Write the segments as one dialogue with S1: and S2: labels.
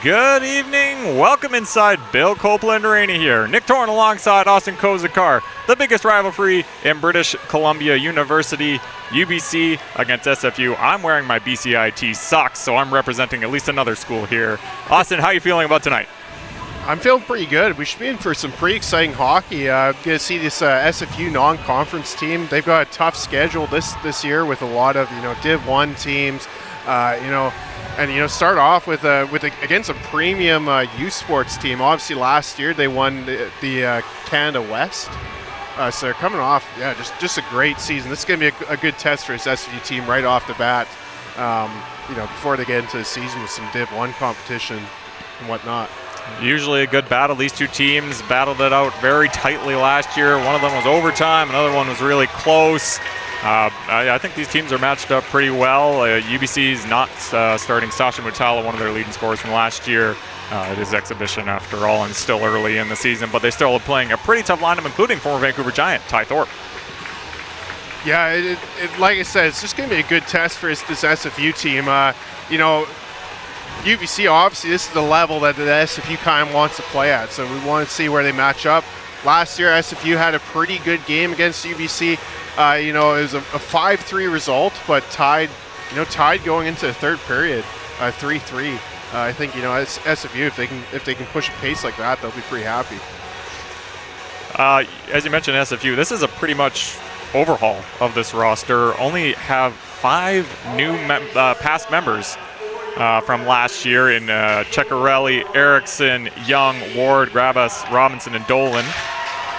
S1: Good evening. Welcome inside Bill Copeland Arena here. Nick Torn alongside Austin Kozakar. The biggest rivalry in British Columbia University, UBC against SFU. I'm wearing my BCIT socks, so I'm representing at least another school here. Austin, how are you feeling about tonight?
S2: I'm feeling pretty good. We should be in for some pretty exciting hockey. Going to see this SFU non-conference team. They've got a tough schedule this year with a lot of Div 1 teams. And start off with against a premium youth sports team. Obviously, last year they won the Canada West, so they're coming off just a great season. This is going to be a good test for this SFU team right off the bat. Before they get into the season with some Div 1 competition and whatnot.
S1: Usually a good battle. These two teams battled it out very tightly last year. One of them was overtime, another one was really close. I think these teams are matched up pretty well. UBC is not starting Stz'uminus, one of their leading scorers from last year. It is exhibition after all, and still early in the season, but they still are playing a pretty tough lineup, including former Vancouver Giant Ty Thorpe.
S2: Yeah, like I said, it's just going to be a good test for this SFU team. UBC, obviously, this is the level that the SFU kind of wants to play at, so we want to see where they match up. Last year, SFU had a pretty good game against UBC. It was a 5-3 result, but tied going into the third period, 3-3. I think SFU, if they can push a pace like that, they'll be pretty happy.
S1: As you mentioned, SFU, this is a pretty much overhaul of this roster. Only have 5 new past members from last year in Cekkarelli, Erickson, Young, Ward, Grabas, Robinson, and Dolan.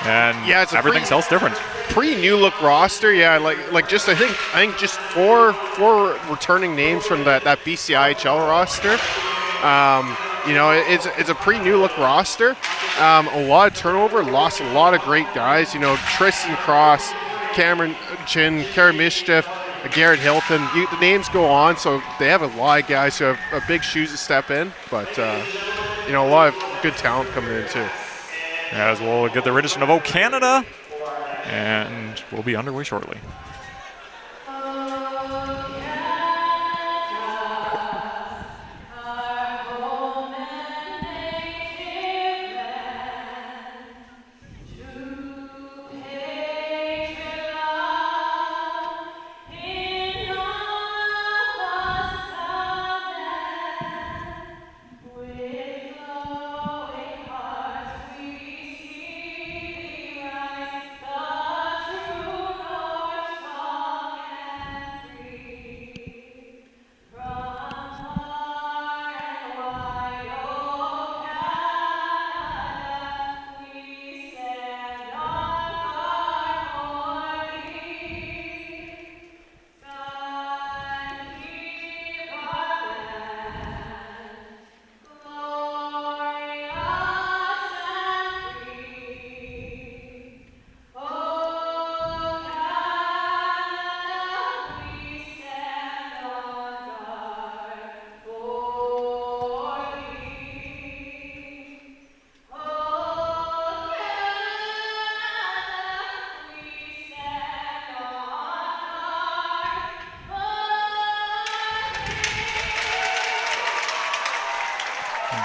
S1: And everything else different.
S2: Pretty new look roster, like just I think just four returning names from that BCIHL roster. It's a pretty new look roster. A lot of turnover, lost a lot of great guys. Tristan Cross, Cameron Chin, Karen Mischief, Garrett Hilton. The names go on, so they have a lot of guys who have big shoes to step in. But a lot of good talent coming in too.
S1: As we'll get the rendition of O Canada, and we'll be underway shortly.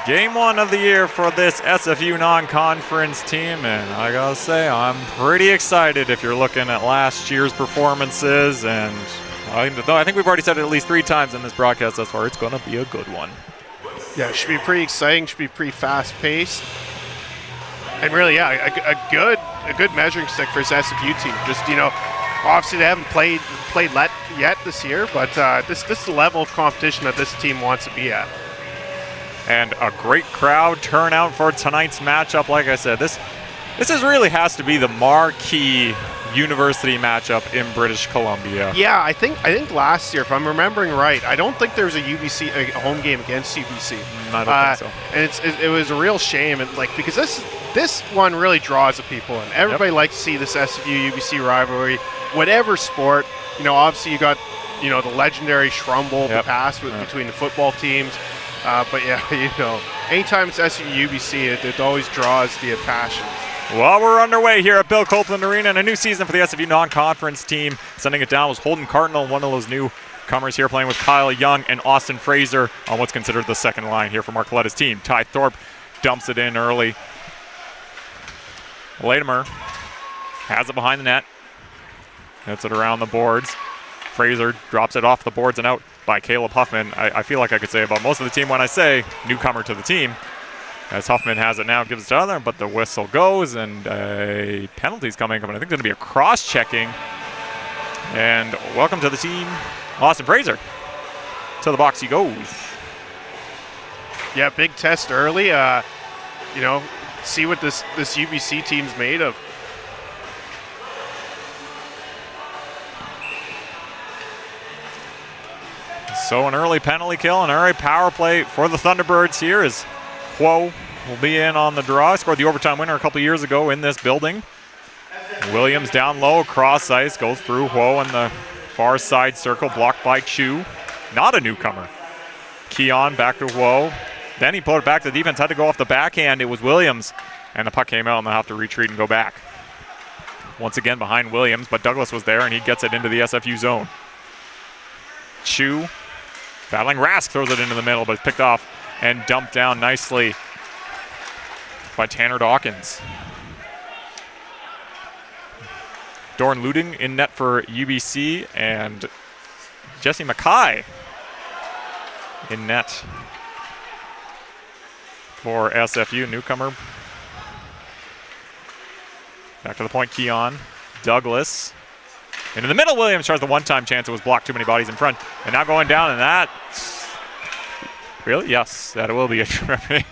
S1: Game 1 of the year for this SFU non-conference team, and I gotta say, I'm pretty excited if you're looking at last year's performances, and I think we've already said it at least 3 times in this broadcast thus far, it's gonna be a good one. Yeah,
S2: it should be pretty exciting, should be pretty fast-paced, and really, a good measuring stick for this SFU team. Just, obviously they haven't played yet this year, but this is the level of competition that this team wants to be at.
S1: And a great crowd turnout for tonight's matchup. Like I said, this really has to be the marquee university matchup in British Columbia.
S2: Yeah, I think last year, if I'm remembering right, I don't think there was a home game against UBC.
S1: I don't think so.
S2: And it was a real shame, and because this one really draws the people in. Everybody likes to see this SFU UBC rivalry, whatever sport. Obviously you got the legendary Schrumble, the past between the football teams. But anytime it's SFU UBC, it always draws the passion.
S1: Well, we're underway here at Bill Copeland Arena, and a new season for the SFU non-conference team. Sending it down was Holden Cardinal, one of those new newcomers here playing with Kyle Young and Austin Fraser on what's considered the second line here for Marcoletta's team. Ty Thorpe dumps it in early. Latimer has it behind the net. Hits it around the boards. Fraser drops it off the boards and out by Caleb Huffman. I feel like I could say about most of the team when I say newcomer to the team. As Huffman has it now, gives it to other, but the whistle goes and a penalty's coming up. And I think it's going to be a cross-checking. And welcome to the team, Austin Fraser. To the box he goes.
S2: Yeah, big test early. You know, see what this UBC team's made of.
S1: So an early penalty kill, an early power play for the Thunderbirds here as Quo will be in on the draw. Scored the overtime winner a couple years ago in this building. Williams down low, cross ice, goes through Quo in the far side circle, blocked by Chu. Not a newcomer. Keon back to Quo. Then he put it back to the defense, had to go off the backhand. It was Williams, and the puck came out, and they'll have to retreat and go back. Once again behind Williams, but Douglas was there, and he gets it into the SFU zone. Chu battling Rask, throws it into the middle, but it's picked off and dumped down nicely by Tanner Dawkins. Dorn Luding in net for UBC, and Jesse Mackay in net for SFU, newcomer. Back to the point, Keon. Douglas. Into the middle, Williams tries the one-time chance. It was blocked, too many bodies in front. And now going down, and that... Really? Yes, that will be a tripping.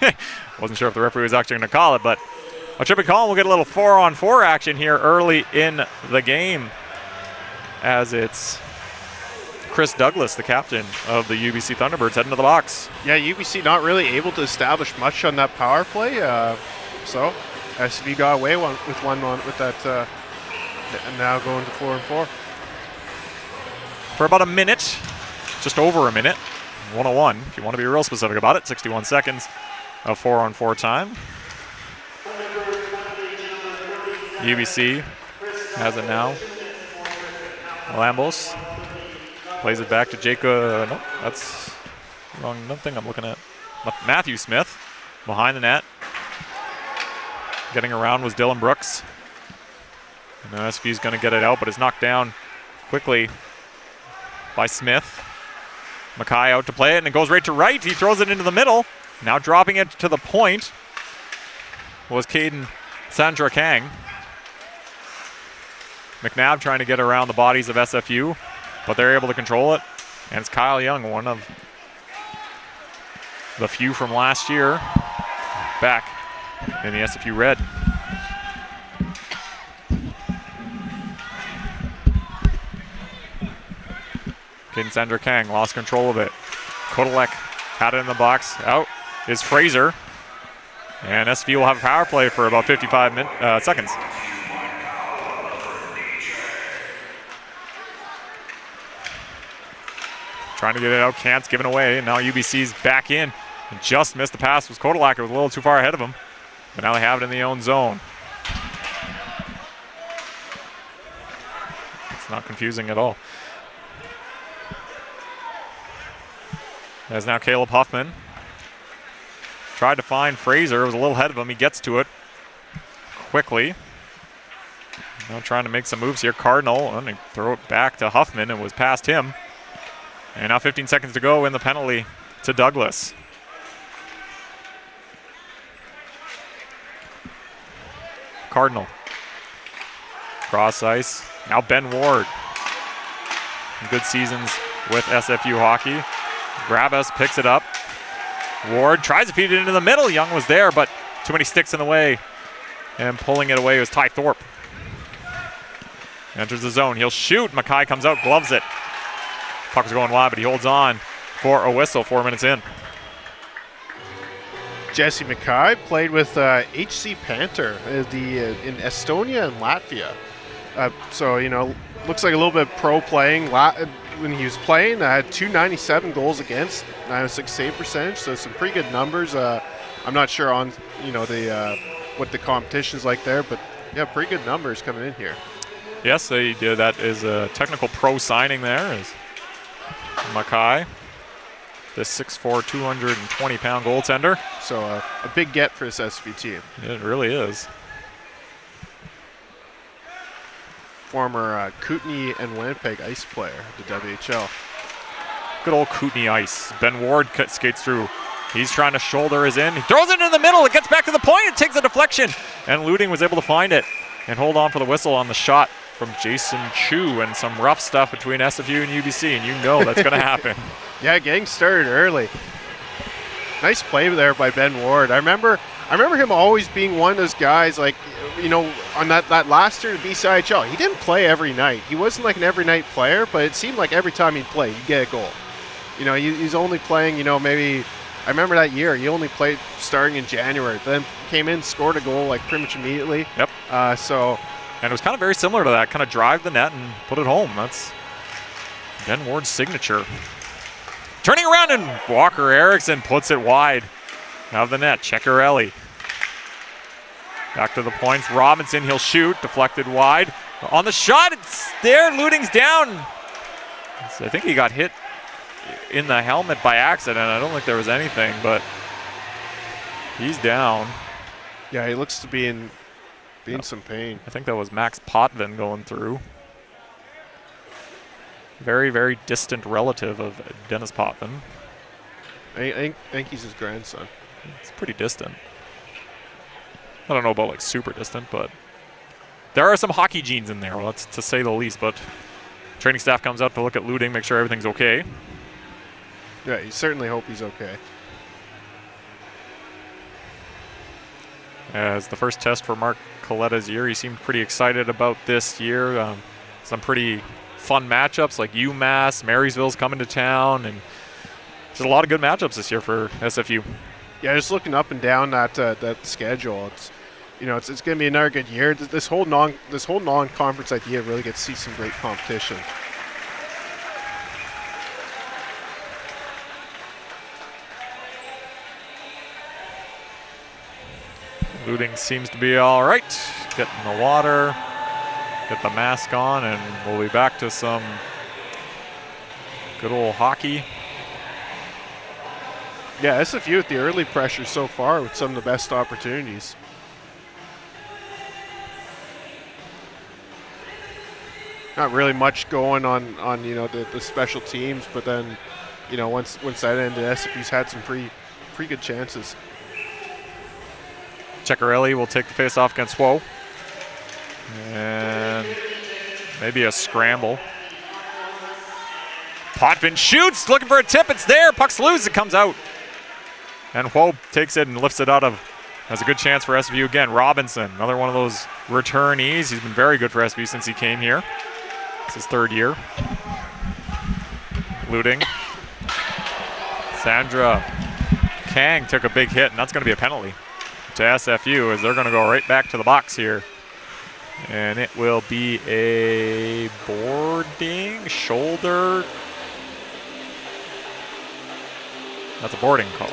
S1: Wasn't sure if the referee was actually going to call it, but a tripping call. We'll get a little 4-on-4 action here early in the game as it's Chris Douglas, the captain of the UBC Thunderbirds, heading to the box.
S2: Yeah, UBC not really able to establish much on that power play. So SV got away with that, and now going to 4-on-4.
S1: For about a minute, just over a minute, 101, if you want to be real specific about it, 61 seconds of 4-on-4 time. UBC has it now. Lambos plays it back to Jacob. No, that's wrong. Nothing I'm looking at. Matthew Smith behind the net. Getting around was Dylan Brooks. And now SV's going to get it out, but it's knocked down quickly by Smith. Mackay out to play it, and it goes right to right. He throws it into the middle. Now dropping it to the point was Caden Sandrakang. McNabb trying to get around the bodies of SFU, but they're able to control it. And it's Kyle Young, one of the few from last year, back in the SFU red. Caden Sandrakang lost control of it. Kodalek had it in the box. Out is Fraser. And SV will have a power play for about 55 seconds. Trying to get it out, can't, it's given away. Now UBC's back in. And just missed the pass was Kodalek. It was a little too far ahead of him. But now they have it in the own zone. It's not confusing at all. There's now Caleb Huffman. Tried to find Fraser. It was a little ahead of him. He gets to it quickly. Now trying to make some moves here. Cardinal, and they throw it back to Huffman. It was past him. And now 15 seconds to go in the penalty to Douglas. Cardinal. Cross ice. Now Ben Ward. Good seasons with SFU hockey. Grabas picks it up. Ward tries to feed it into the middle. Young was there, but too many sticks in the way. And pulling it away was Ty Thorpe. Enters the zone. He'll shoot. Mackay comes out, gloves it. Puck is going wide, but he holds on for a whistle 4 minutes in.
S2: Jesse Mackay played with HC Panther in Estonia and Latvia. So, you know, looks like a little bit of pro playing. When he was playing, I had 297 goals against, 96 save percentage, so some pretty good numbers. I'm not sure on, you know, what the competition's like there, but yeah, pretty good numbers coming in here.
S1: Yes, they did. That is a technical pro signing there. Mackay, this 6'4", 220-pound goaltender.
S2: So a big get for this SFU team.
S1: It really is.
S2: Former Kootenay and Winnipeg ice player at the WHL.
S1: Good old Kootenay ice. Ben Ward skates through. He's trying to shoulder his in. He throws it into the middle. It gets back to the point. It takes a deflection. And Luding was able to find it and hold on for the whistle on the shot from Jason Chu, and some rough stuff between SFU and UBC, and you know that's going to happen.
S2: Yeah, getting started early. Nice play there by Ben Ward. I remember him always being one of those guys, like, you know, on that last year to BCIHL, he didn't play every night. He wasn't like an every night player, but it seemed like every time he'd play, he'd get a goal. You know, he's only playing, you know, maybe, I remember that year, he only played starting in January, then came in, scored a goal like pretty much immediately.
S1: Yep. And it was kind of very similar to that, kind of drive the net and put it home. That's Ben Ward's signature. Turning around, and Walker Erickson puts it wide out of the net. Cekkarelli. Back to the points. Robinson, he'll shoot. Deflected wide. On the shot, it's there. Luding's down. So I think he got hit in the helmet by accident. I don't think there was anything, but he's down.
S2: Yeah, he looks to be in some pain.
S1: I think that was Max Potvin going through. Very, very distant relative of Dennis Potvin.
S2: I think he's his grandson.
S1: It's pretty distant. I don't know about like super distant, but there are some hockey genes in there, well, that's to say the least. But training staff comes out to look at Luding, make sure everything's okay.
S2: Yeah, you certainly hope he's okay.
S1: As the first test for Mark Coletta's year, he seemed pretty excited about this year. Some pretty fun matchups like UMass, Marysville's coming to town, and there's a lot of good matchups this year for SFU.
S2: Yeah, just looking up and down that schedule, it's going to be another good year. This whole non-conference idea really gets to see some great competition.
S1: Luding seems to be all right. Get in the water, get the mask on, and we'll be back to some good old hockey.
S2: Yeah, SFU with the early pressure so far with some of the best opportunities. Not really much going on the special teams, but then, once that ended, SFU's had some pretty good chances.
S1: Cekkarelli will take the face-off against Whoa. And maybe a scramble. Potvin shoots, looking for a tip. It's there. Puck's loose. It comes out. And Whoa takes it and lifts it out of. Has a good chance for SFU again. Robinson, another one of those returnees. He's been very good for SFU since he came here. It's his third year. Luding. Sandra Kang took a big hit, and that's going to be a penalty to SFU as they're going to go right back to the box here. And it will be a boarding shoulder. That's a boarding call.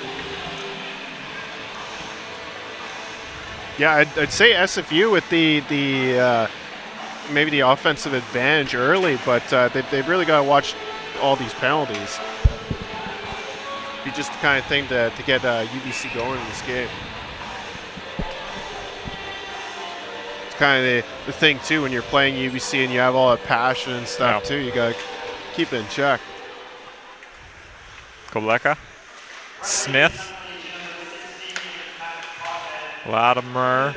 S2: Yeah, I'd say SFU with the maybe the offensive advantage early, but they've really got to watch all these penalties. Be just the kind of thing to get UBC going in this game. It's kind of the thing too when you're playing UBC and you have all that passion and stuff too. You got to keep it in check.
S1: Kʷikʷəန့, Smith, Latimer.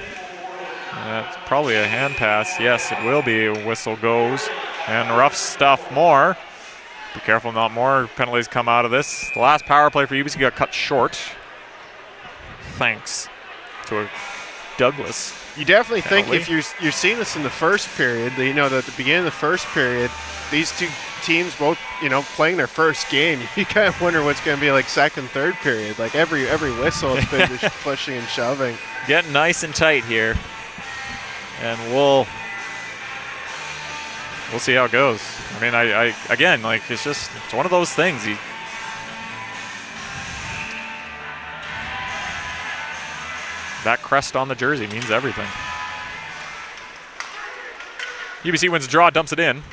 S1: That's probably a hand pass. Yes, it will be. Whistle goes. And rough stuff more. Be careful, not more penalties come out of this. The last power play for UBC got cut short. Thanks to a Douglas.
S2: You definitely
S1: penalty.
S2: think if you're seeing this in the first period, that, at the beginning of the first period, these two teams both, playing their first game, you kind of wonder what's going to be like second, third period. Like every whistle, it's been just pushing and shoving.
S1: Getting nice and tight here. And we'll see how it goes. I mean, I again, like, it's one of those things. That crest on the jersey means everything. UBC wins the draw, dumps it in.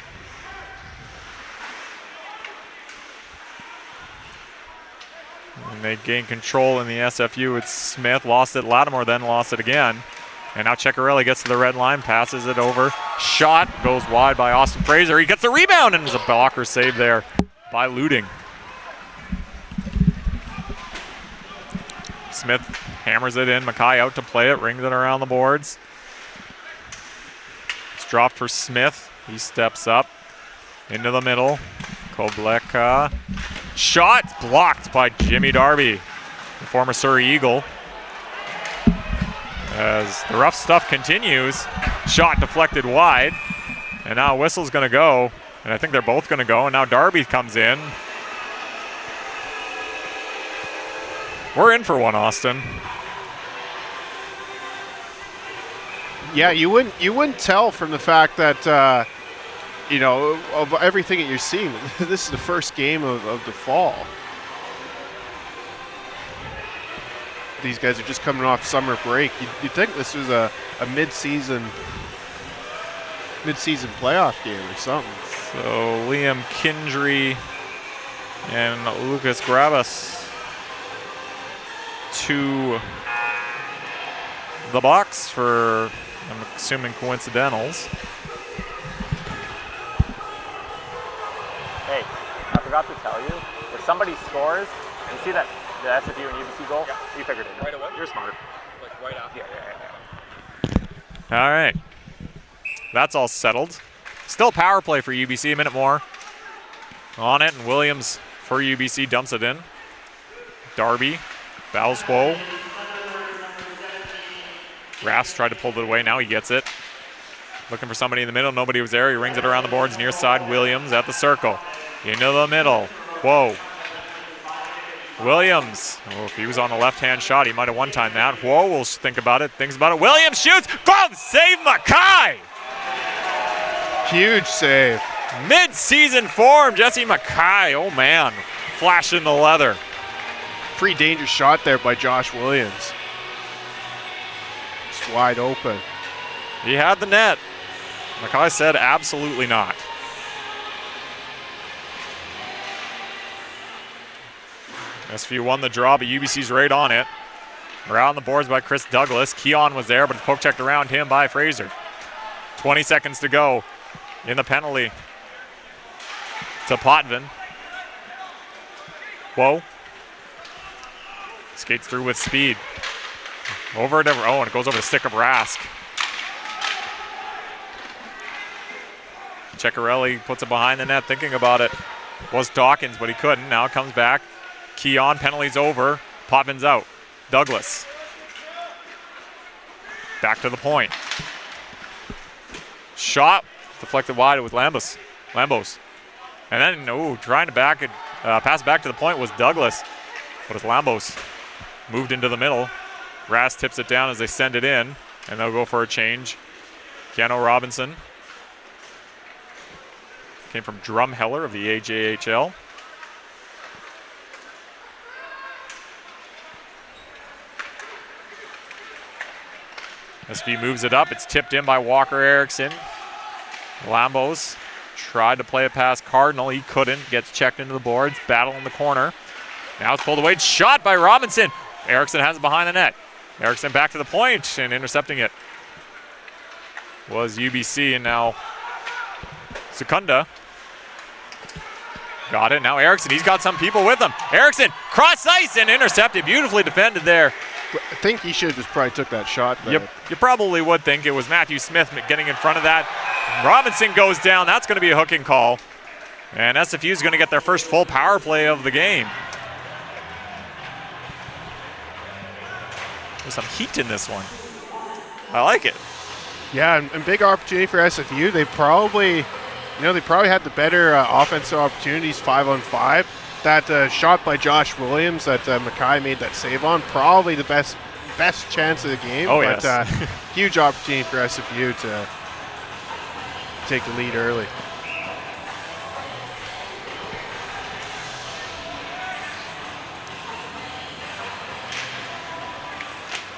S1: And they gain control in the SFU. It's Smith, lost it. Lattimore then lost it again. And now Ceccarelli gets to the red line, passes it over. Shot goes wide by Austin Fraser. He gets the rebound, and there's a blocker save there by Luding. Smith hammers it in. Mackay out to play it, rings it around the boards. It's dropped for Smith. He steps up into the middle. kʷikʷəန့. Shot blocked by Jimmy Darby, the former Surrey Eagle. As the rough stuff continues, shot deflected wide, and now whistle's going to go, and I think they're both going to go, and now Darby comes in. We're in for one, Austin.
S2: Yeah, you wouldn't tell from the fact that you know, of everything that you're seeing. This is the first game of the fall. These guys are just coming off summer break. You'd think this was a mid-season playoff game or something.
S1: So Liam Kindry and Lucas Grabas to the box for, I'm assuming, coincidentals.
S3: Hey, I forgot to tell you, if somebody scores, you see that the SFU and UBC goal? Yeah. You figured it. Right away? You're smart. Like right after? Yeah.
S1: All right. That's all settled. Still power play for UBC, a minute more on it, and Williams for UBC dumps it in. Darby, Balswoe. Rass tried to pull it away, now he gets it. Looking for somebody in the middle, nobody was there. He rings it around the boards, near side. Williams at the circle. Into the middle. Whoa. Williams. Oh, if he was on a left-hand shot, he might have one-timed that. Whoa, we'll think about it. Thinks about it. Williams shoots. Boom! Save Mackay!
S2: Huge save.
S1: Mid-season form, Jesse Mackay. Oh, man. Flashing the leather.
S2: Pretty dangerous shot there by Josh Williams. Just wide open.
S1: He had the net. Mackay said absolutely not. SFU won the draw, but UBC's right on it. Around the boards by Chris Douglas. Keon was there, but poke checked around him by Fraser. 20 seconds to go in the penalty to Potvin. Whoa. Skates through with speed. Over it, oh, and it goes over the stick of Rask. Ceccarelli puts it behind the net, thinking about it. Was Dawkins, but he couldn't. Now it comes back. Keon, penalty's over. Potvin's out. Douglas. Back to the point. Shot deflected wide with Lambos. And then, trying to pass back to the point was Douglas. But it's Lambos. Moved into the middle. Rass tips it down as they send it in. And they'll go for a change. Keanu Robinson. Came from Drumheller of the AJHL. SB moves it up. It's tipped in by Walker Erickson. Lambos tried to play it past Cardinal. He couldn't. Gets checked into the boards. Battle in the corner. Now it's pulled away. Shot by Robinson. Erickson has it behind the net. Erickson back to the point and intercepting it was UBC, and now Secunda got it. Now Erickson, he's got some people with him. Erickson, cross ice and intercepted. Beautifully defended there.
S2: I think he should have just probably took that shot there.
S1: You probably would think it was Matthew Smith getting in front of that. Robinson goes down. That's going to be a hooking call. And SFU is going to get their first full power play of the game. There's some heat in this one. I like it.
S2: Yeah, and big opportunity for SFU. They probably had the better offensive opportunities 5-on-5. That shot by Josh Williams that Mackay made that save on, probably the best chance of the game.
S1: Oh,
S2: but,
S1: yes.
S2: Huge opportunity for SFU to take the lead early.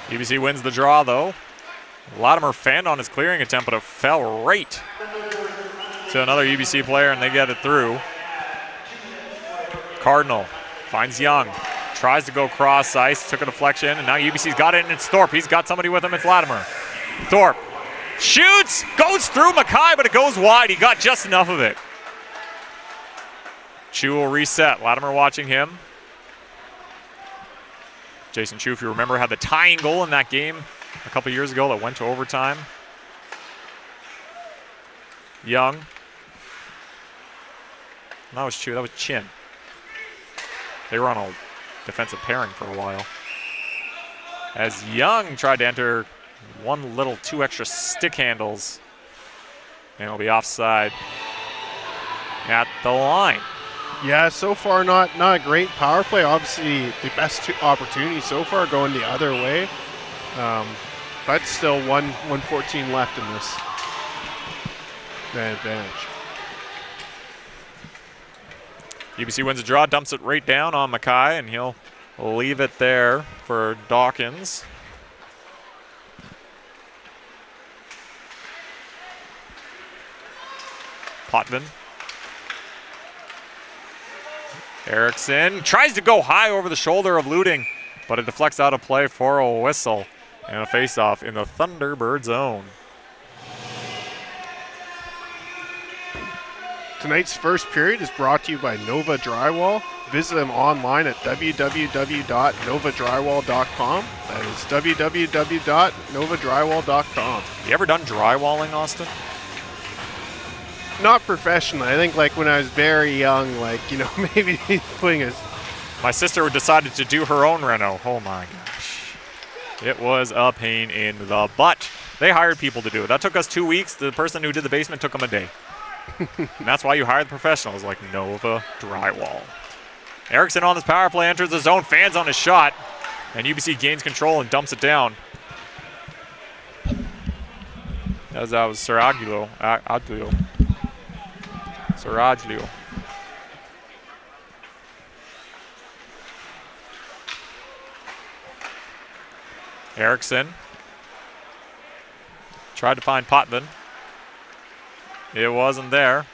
S1: UBC wins the draw, though. Latimer fanned on his clearing attempt, but it fell right to another UBC player, and they get it through. Cardinal finds Young. tries to go cross ice, took a deflection, and now UBC's got it, and it's Thorpe. He's got somebody with him, it's Latimer. Thorpe shoots, goes through Mackay, but it goes wide. He got just enough of it. Chu will reset. Latimer watching him. Jason Chu, if you remember, had the tying goal in that game a couple years ago that went to overtime. Young. That was Chu, that was Chin. They were on a defensive pairing for a while. As Young tried to enter two extra stick handles, and it'll be offside at the line.
S2: Yeah, so far not a great power play. Obviously, the best opportunity so far going the other way. But still 1:14 left in this advantage.
S1: UBC wins a draw, dumps it right down on Mackay, and he'll leave it there for Dawkins. Potvin. Erickson tries to go high over the shoulder of Luding, but it deflects out of play for a whistle and a face-off in the Thunderbird zone.
S2: Tonight's first period is brought to you by Nova Drywall. Visit them online at www.novadrywall.com. That is www.novadrywall.com.
S1: You ever done drywalling, Austin?
S2: Not professionally. I think like when I was very young, maybe putting a...
S1: My sister decided to do her own reno. Oh my gosh. It was a pain in the butt. They hired people to do it. That took us 2 weeks. The person who did the basement took them a day. And that's why you hire the professionals like Nova Drywall. Erickson on this power play enters the zone, fans on his shot, and UBC gains control and dumps it down. As that was Saraglio. Erickson tried to find Potvin. It wasn't there.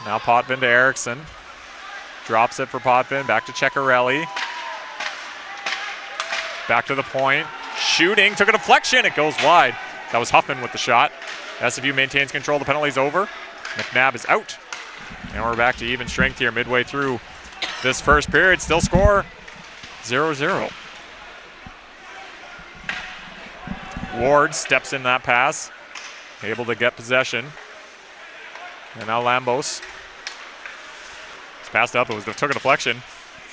S1: Now Potvin to Erickson. Drops it for Potvin. Back to Ceccarelli. Back to the point. Shooting. Took a deflection. It goes wide. That was Huffman with the shot. SFU maintains control. The penalty's over. McNabb is out. And we're back to even strength here midway through this first period. Still score 0-0. Ward steps in that pass. Able to get possession. And now Lambos. It's passed up. It took a deflection.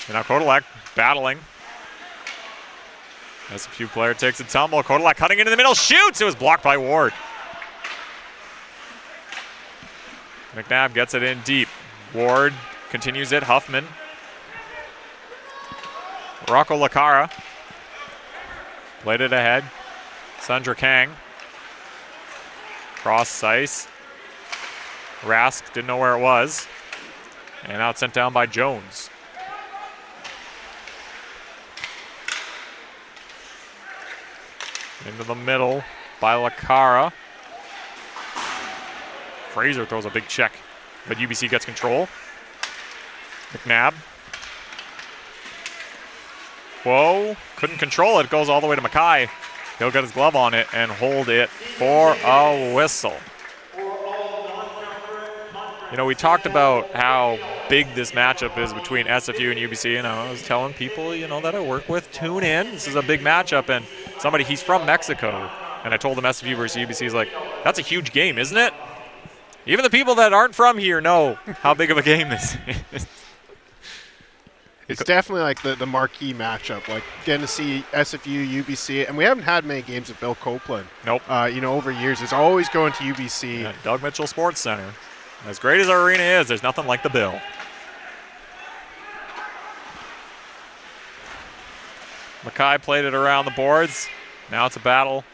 S1: And now Kodalak battling. SFU player takes a tumble. Kodalak cutting into the middle. Shoots! It was blocked by Ward. McNabb gets it in deep. Ward continues it. Huffman. Rocco Lacara. Played it ahead. Sandra Kang. Cross ice. Rask didn't know where it was. And now it's sent down by Jones. Into the middle by Lacara. Fraser throws a big check, but UBC gets control. McNabb. Whoa, couldn't control it. It goes all the way to Mackay. He'll get his glove on it and hold it for a whistle. You know, we talked about how big this matchup is between SFU and UBC, and I was telling people, that I work with, tune in. This is a big matchup, and he's from Mexico, and I told him SFU versus UBC is like, that's a huge game, isn't it? Even the people that aren't from here know how big of a game this is.
S2: It's definitely like the marquee matchup, like getting to see SFU, UBC, and we haven't had many games at Bill Copeland.
S1: Nope.
S2: Over years. It's always going to UBC.
S1: Yeah, Doug Mitchell Sports Center. As great as our arena is, there's nothing like the Bill. Mackay played it around the boards. Now it's a battle.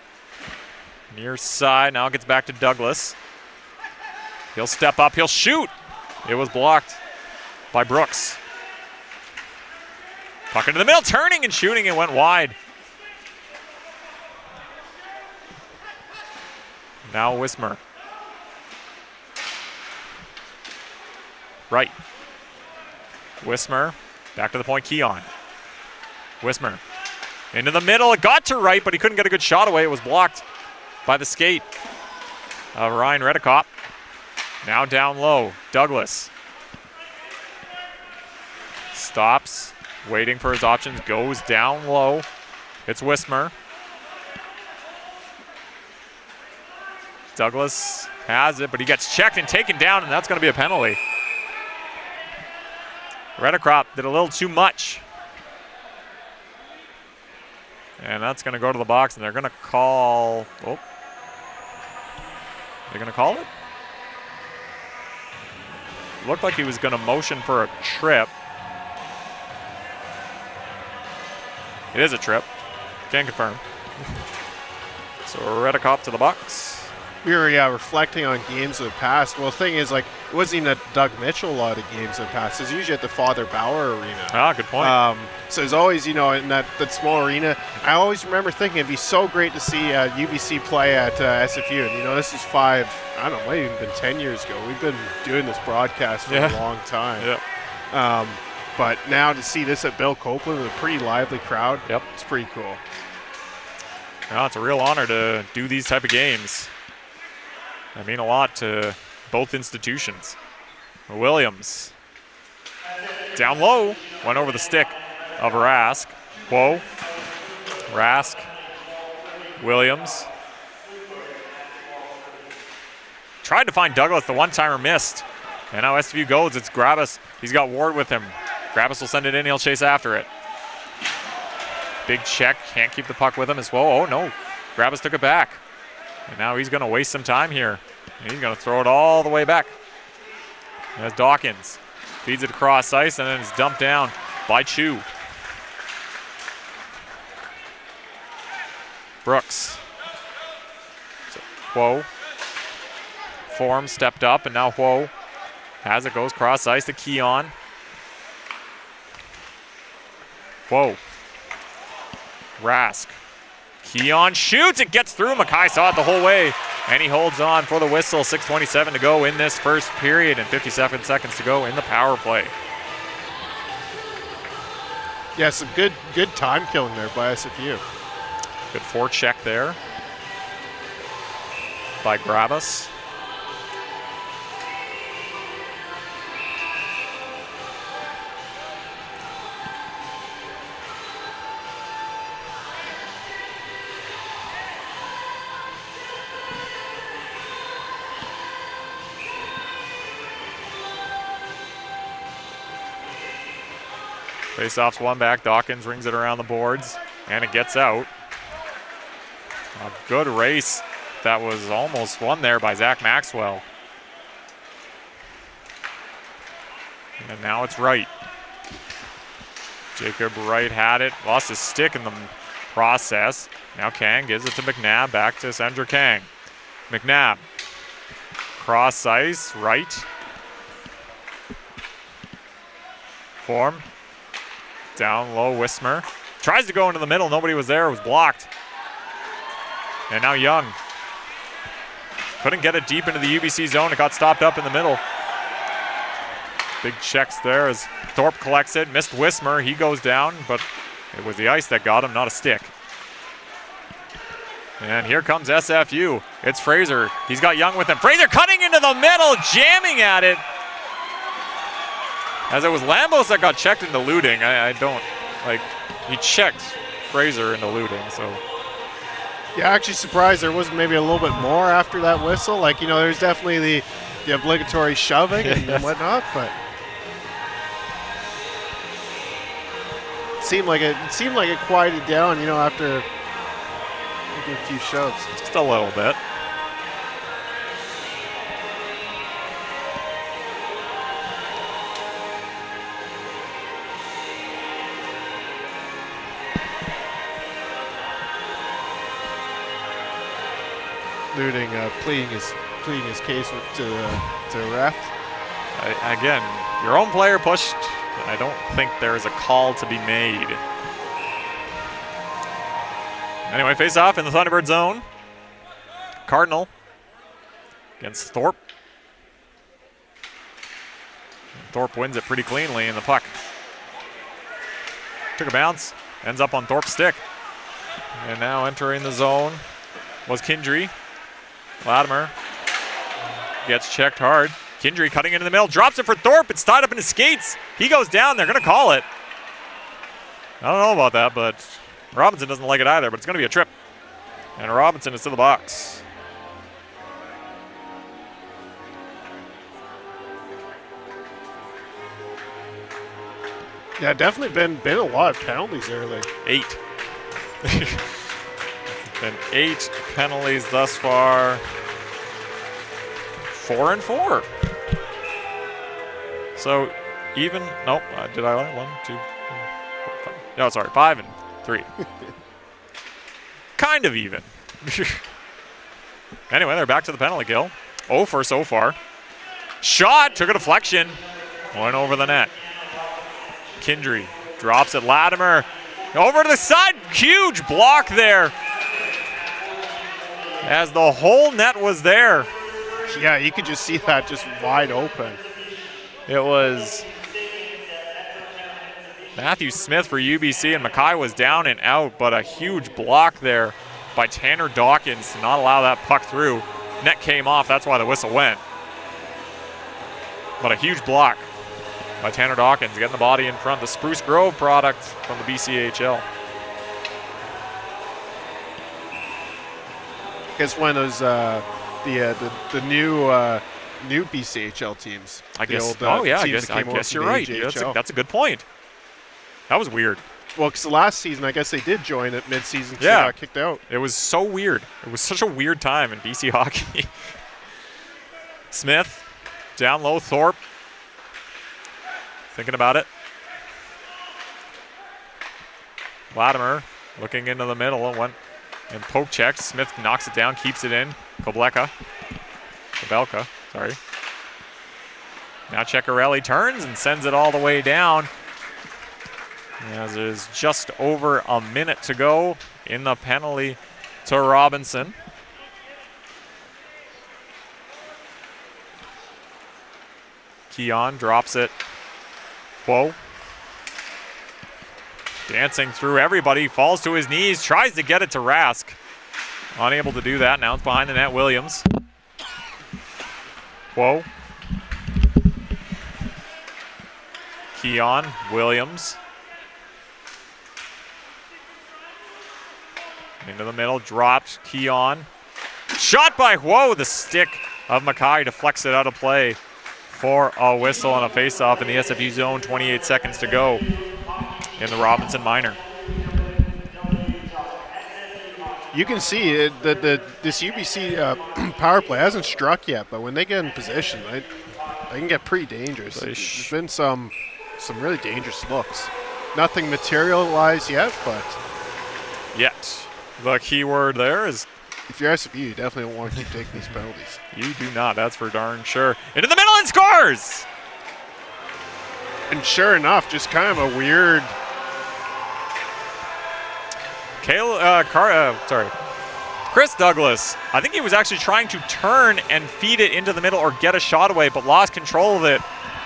S1: Near side, now it gets back to Douglas. He'll step up, he'll shoot. It was blocked by Brooks. Puck into the middle, turning and shooting, it went wide. Now Wismer. Right. Wismer Back to the point, Keon. Wismer. Into the middle, it got to right, but he couldn't get a good shot away. It was blocked by the skate of Ryan Redekop. Now down low, Douglas. Stops, waiting for his options, goes down low. It's Wismer. Douglas has it, but he gets checked and taken down, and that's going to be a penalty. Redekop did a little too much. And that's going to go to the box, and they're going to call... Oh. They're going to call it? Looked like he was going to motion for a trip. It is a trip. Can't confirm. So Redekop to the box.
S2: We were reflecting on games of the past. Well, the thing is, like, it wasn't even at Doug Mitchell a lot of games of the past. It was usually at the Father Bauer Arena.
S1: Ah, good point.
S2: So it's always, in that small arena. I always remember thinking it'd be so great to see UBC play at SFU. And, this is might have even been 10 years ago. We've been doing this broadcast for a long time.
S1: Yeah.
S2: But now to see this at Bill Copeland with a pretty lively crowd, it's pretty cool.
S1: Well, it's a real honor to do these type of games. They mean a lot to both institutions. Williams. Down low. Went over the stick of Rask. Whoa. Rask. Williams. Tried to find Douglas. The one-timer missed. And now SFU goes. It's Grabas. He's got Ward with him. Grabas will send it in. He'll chase after it. Big check. Can't keep the puck with him as well. Oh, no. Grabas took it back. And now he's going to waste some time here. And he's going to throw it all the way back. There's Dawkins. Feeds it across ice, and then it's dumped down by Chu. Brooks. So, Whoa. Form stepped up, and now Whoa has it, goes cross ice to Keon. Whoa. Rask. Keon shoots, it gets through. Mackay saw it the whole way, and he holds on for the whistle. 6:27 to go in this first period and 57 seconds to go in the power play.
S2: Yeah, some good time killing there by SFU.
S1: Good forecheck there by Grabas. Face-off's one back. Dawkins rings it around the boards, and it gets out. A good race that was almost won there by Zach Maxwell. And now it's Wright. Jacob Wright had it, lost his stick in the process. Now Kang gives it to McNabb, back to Sandra Kang. McNabb, cross ice, Wright. Form. Down low, Wismer. Tries to go into the middle, nobody was there, it was blocked. And now Young. Couldn't get it deep into the UBC zone, it got stopped up in the middle. Big checks there as Thorpe collects it, missed Wismer, he goes down, but it was the ice that got him, not a stick. And here comes SFU. It's Fraser, he's got Young with him. Fraser cutting into the middle, jamming at it. As it was Lambos that got checked into looting. He checked Fraser into looting, so.
S2: Yeah, actually surprised there wasn't maybe a little bit more after that whistle. There's definitely the obligatory shoving and whatnot, but it seemed like it quieted down, after a few shoves.
S1: Just a little bit.
S2: Looting, pleading his case to the ref.
S1: Again, your own player pushed. I don't think there is a call to be made. Anyway, face off in the Thunderbird zone. Cardinal against Thorpe. Thorpe wins it pretty cleanly, and the puck took a bounce, ends up on Thorpe's stick. And now entering the zone was Kindry. Latimer gets checked hard. Kindry cutting into the middle, drops it for Thorpe. It's tied up in his skates. He goes down. They're going to call it. I don't know about that, but Robinson doesn't like it either, but it's going to be a trip. And Robinson is to the box.
S2: Yeah, definitely been a lot of penalties early.
S1: 8. Been 8 penalties thus far. 4 and 4. So even, nope, did I lie? 1, 2, 3, 4, 5. No, sorry, 5 and 3. Kind of even. Anyway, they're back to the penalty kill. 0 for so far. Shot, took a deflection. Went over the net. Kindry drops it. Latimer over to the side. Huge block there. As the whole net was there.
S2: Yeah, you could just see that just wide open.
S1: It was Matthew Smith for UBC, and Mackay was down and out, but a huge block there by Tanner Dawkins to not allow that puck through. Net came off, that's why the whistle went. But a huge block by Tanner Dawkins, getting the body in front. The Spruce Grove product from the BCHL.
S2: I guess one of those the new BCHL teams.
S1: I guess.
S2: Old,
S1: I
S2: teams
S1: guess you're right. That's a good point. That was weird.
S2: Well, because last season, I guess they did join at mid-season because
S1: Yeah.
S2: they got kicked out.
S1: It was so weird. It was such a weird time in BC hockey. Smith, down low, Thorpe. Thinking about it. Latimer looking into the middle and went and poke checked. Smith knocks it down, keeps it in. Kōpēļa, sorry. Now Ceccarelli turns and sends it all the way down. As there's just over a minute to go in the penalty to Robinson. Keon drops it. Whoa. Dancing through everybody, falls to his knees, tries to get it to Rask. Unable to do that, now it's behind the net, Williams. Whoa. Keon, Williams. Into the middle, dropped, Keon. Shot by Whoa, the stick of Mackay deflects it out of play for a whistle on a face-off in the SFU zone. 28 seconds to go in the Robinson minor.
S2: You can see this UBC power play hasn't struck yet, but when they get in position, they can get pretty dangerous. There's been some really dangerous looks. Nothing materialized yet, but
S1: Yet. The key word there is
S2: if you're SFU, you definitely don't want to keep taking these penalties.
S1: you do not, that's for darn sure. Into the middle and scores!
S2: And sure enough, just kind of a weird.
S1: Chris Douglas, I think he was actually trying to turn and feed it into the middle or get a shot away, but lost control of it.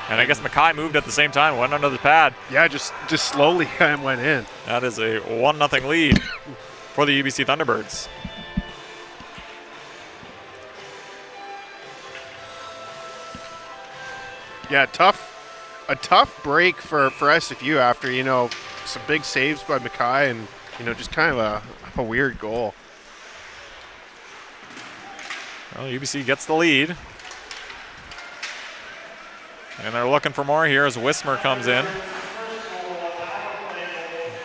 S1: And I guess Mackay moved at the same time, went under the pad.
S2: Yeah, just slowly kind of went in.
S1: That is a 1-0 lead for the UBC Thunderbirds.
S2: Yeah, a tough break for SFU after, some big saves by Mackay and, just kind of a weird goal.
S1: Well, UBC gets the lead. And they're looking for more here as Wismer comes in.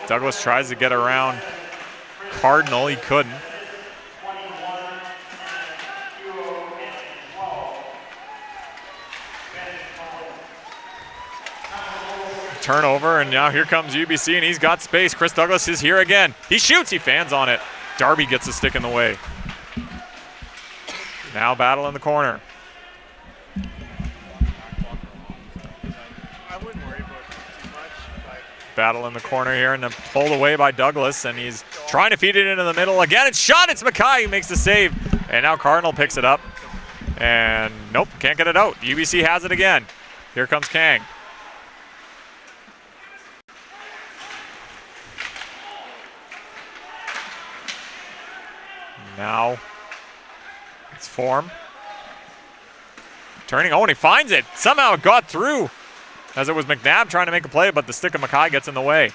S1: Douglas tries to get around Cardinal, he couldn't. Turnover, and now here comes UBC, and he's got space. Chris Douglas is here again. He shoots, he fans on it. Darby gets a stick in the way. Now battle in the corner. Battle in the corner here, and then pulled away by Douglas, and he's trying to feed it into the middle again. It's shot, it's Mackay who makes the save, and now Cardinal picks it up. And nope, can't get it out. UBC has it again. Here comes Kang. Now it's form. Turning, oh, and he finds it. Somehow it got through, as it was McNabb trying to make a play, but the stick of Mackay gets in the way.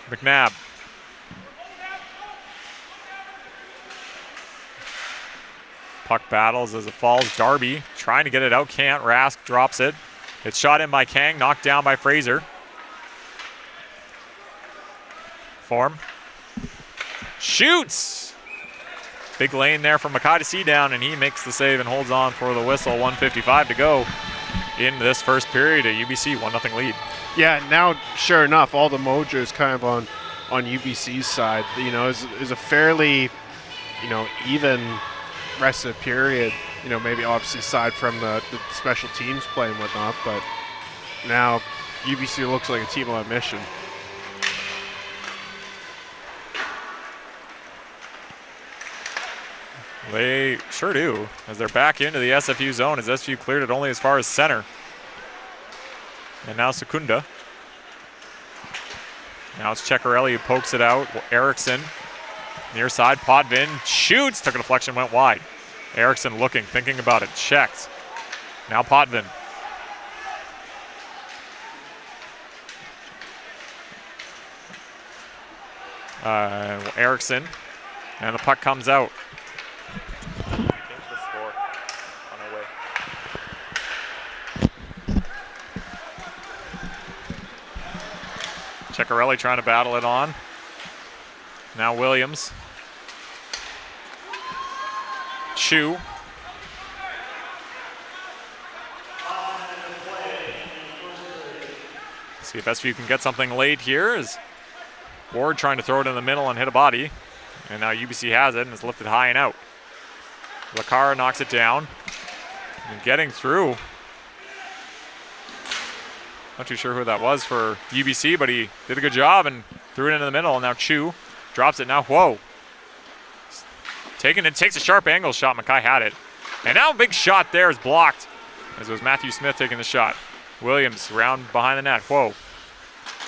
S1: McNabb. Puck battles as it falls. Darby trying to get it out, can't. Rask drops it. It's shot in by Kang, knocked down by Fraser. Form. Shoots! Big lane there for Mackay to see down, and he makes the save and holds on for the whistle. 1:55 to go in this first period. A UBC 1-0 lead.
S2: Yeah, now sure enough, all the mojo is kind of on UBC's side. You know, is a fairly, you know, even rest of the period. You know, maybe obviously aside from the special teams play and whatnot, but now UBC looks like a team on a mission.
S1: They sure do, as they're back into the SFU zone, as SFU cleared it only as far as center. And now Secunda. Now it's Ceccarelli who pokes it out. Eriksson, near side, Potvin shoots, took a deflection, went wide. Eriksson looking, thinking about it, checks. Now Potvin. Eriksson, and the puck comes out. Ceccarelli trying to battle it on. Now Williams. Chu. See if SFU can get something late here. Is Ward trying to throw it in the middle and hit a body. And now UBC has it and it's lifted high and out. Lacara knocks it down. And getting through. Not too sure who that was for UBC, but he did a good job and threw it into the middle. And now Chu drops it now. Whoa. Taking it, takes a sharp angle shot. Mackay had it. And now a big shot there is blocked, as it was Matthew Smith taking the shot. Williams round behind the net. Whoa.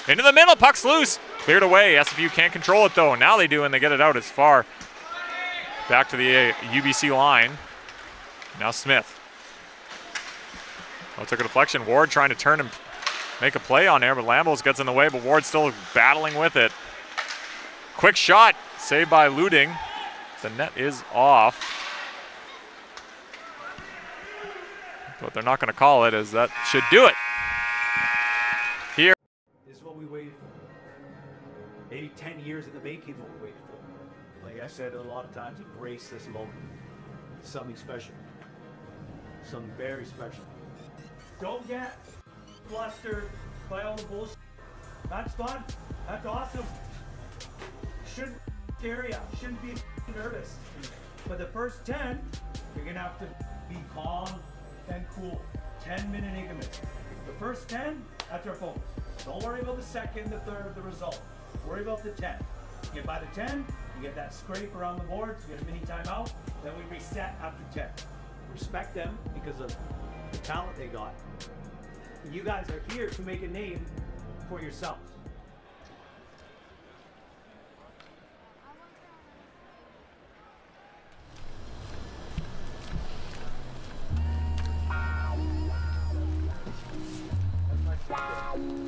S1: Into the middle, puck's loose. Cleared away. SFU can't control it though. Now they do, and they get it out as far back to the UBC line. Now Smith. Oh, took a deflection. Ward trying to turn and make a play on there, but Lambos gets in the way, but Ward's still battling with it. Quick shot, saved by Luding. The net is off. But they're not going to call it, as that should do it. Here.
S4: This is what we waited for. Maybe 10 years in the making what we waited for. Like I said a lot of times, embrace this moment. It's something special. Something very special. Don't get flustered by all the bullshit. That's fun. That's awesome. Shouldn't scare you. Shouldn't be nervous. But the first 10, you're gonna have to be calm and cool. 10-minute increments. The first 10, that's our focus. Don't worry about the second, the third, the result. Worry about the 10. You get by the 10, you get that scrape around the boards, you get a mini timeout, then we reset after 10. Respect them because of the talent they got. You guys are here to make a name for yourselves.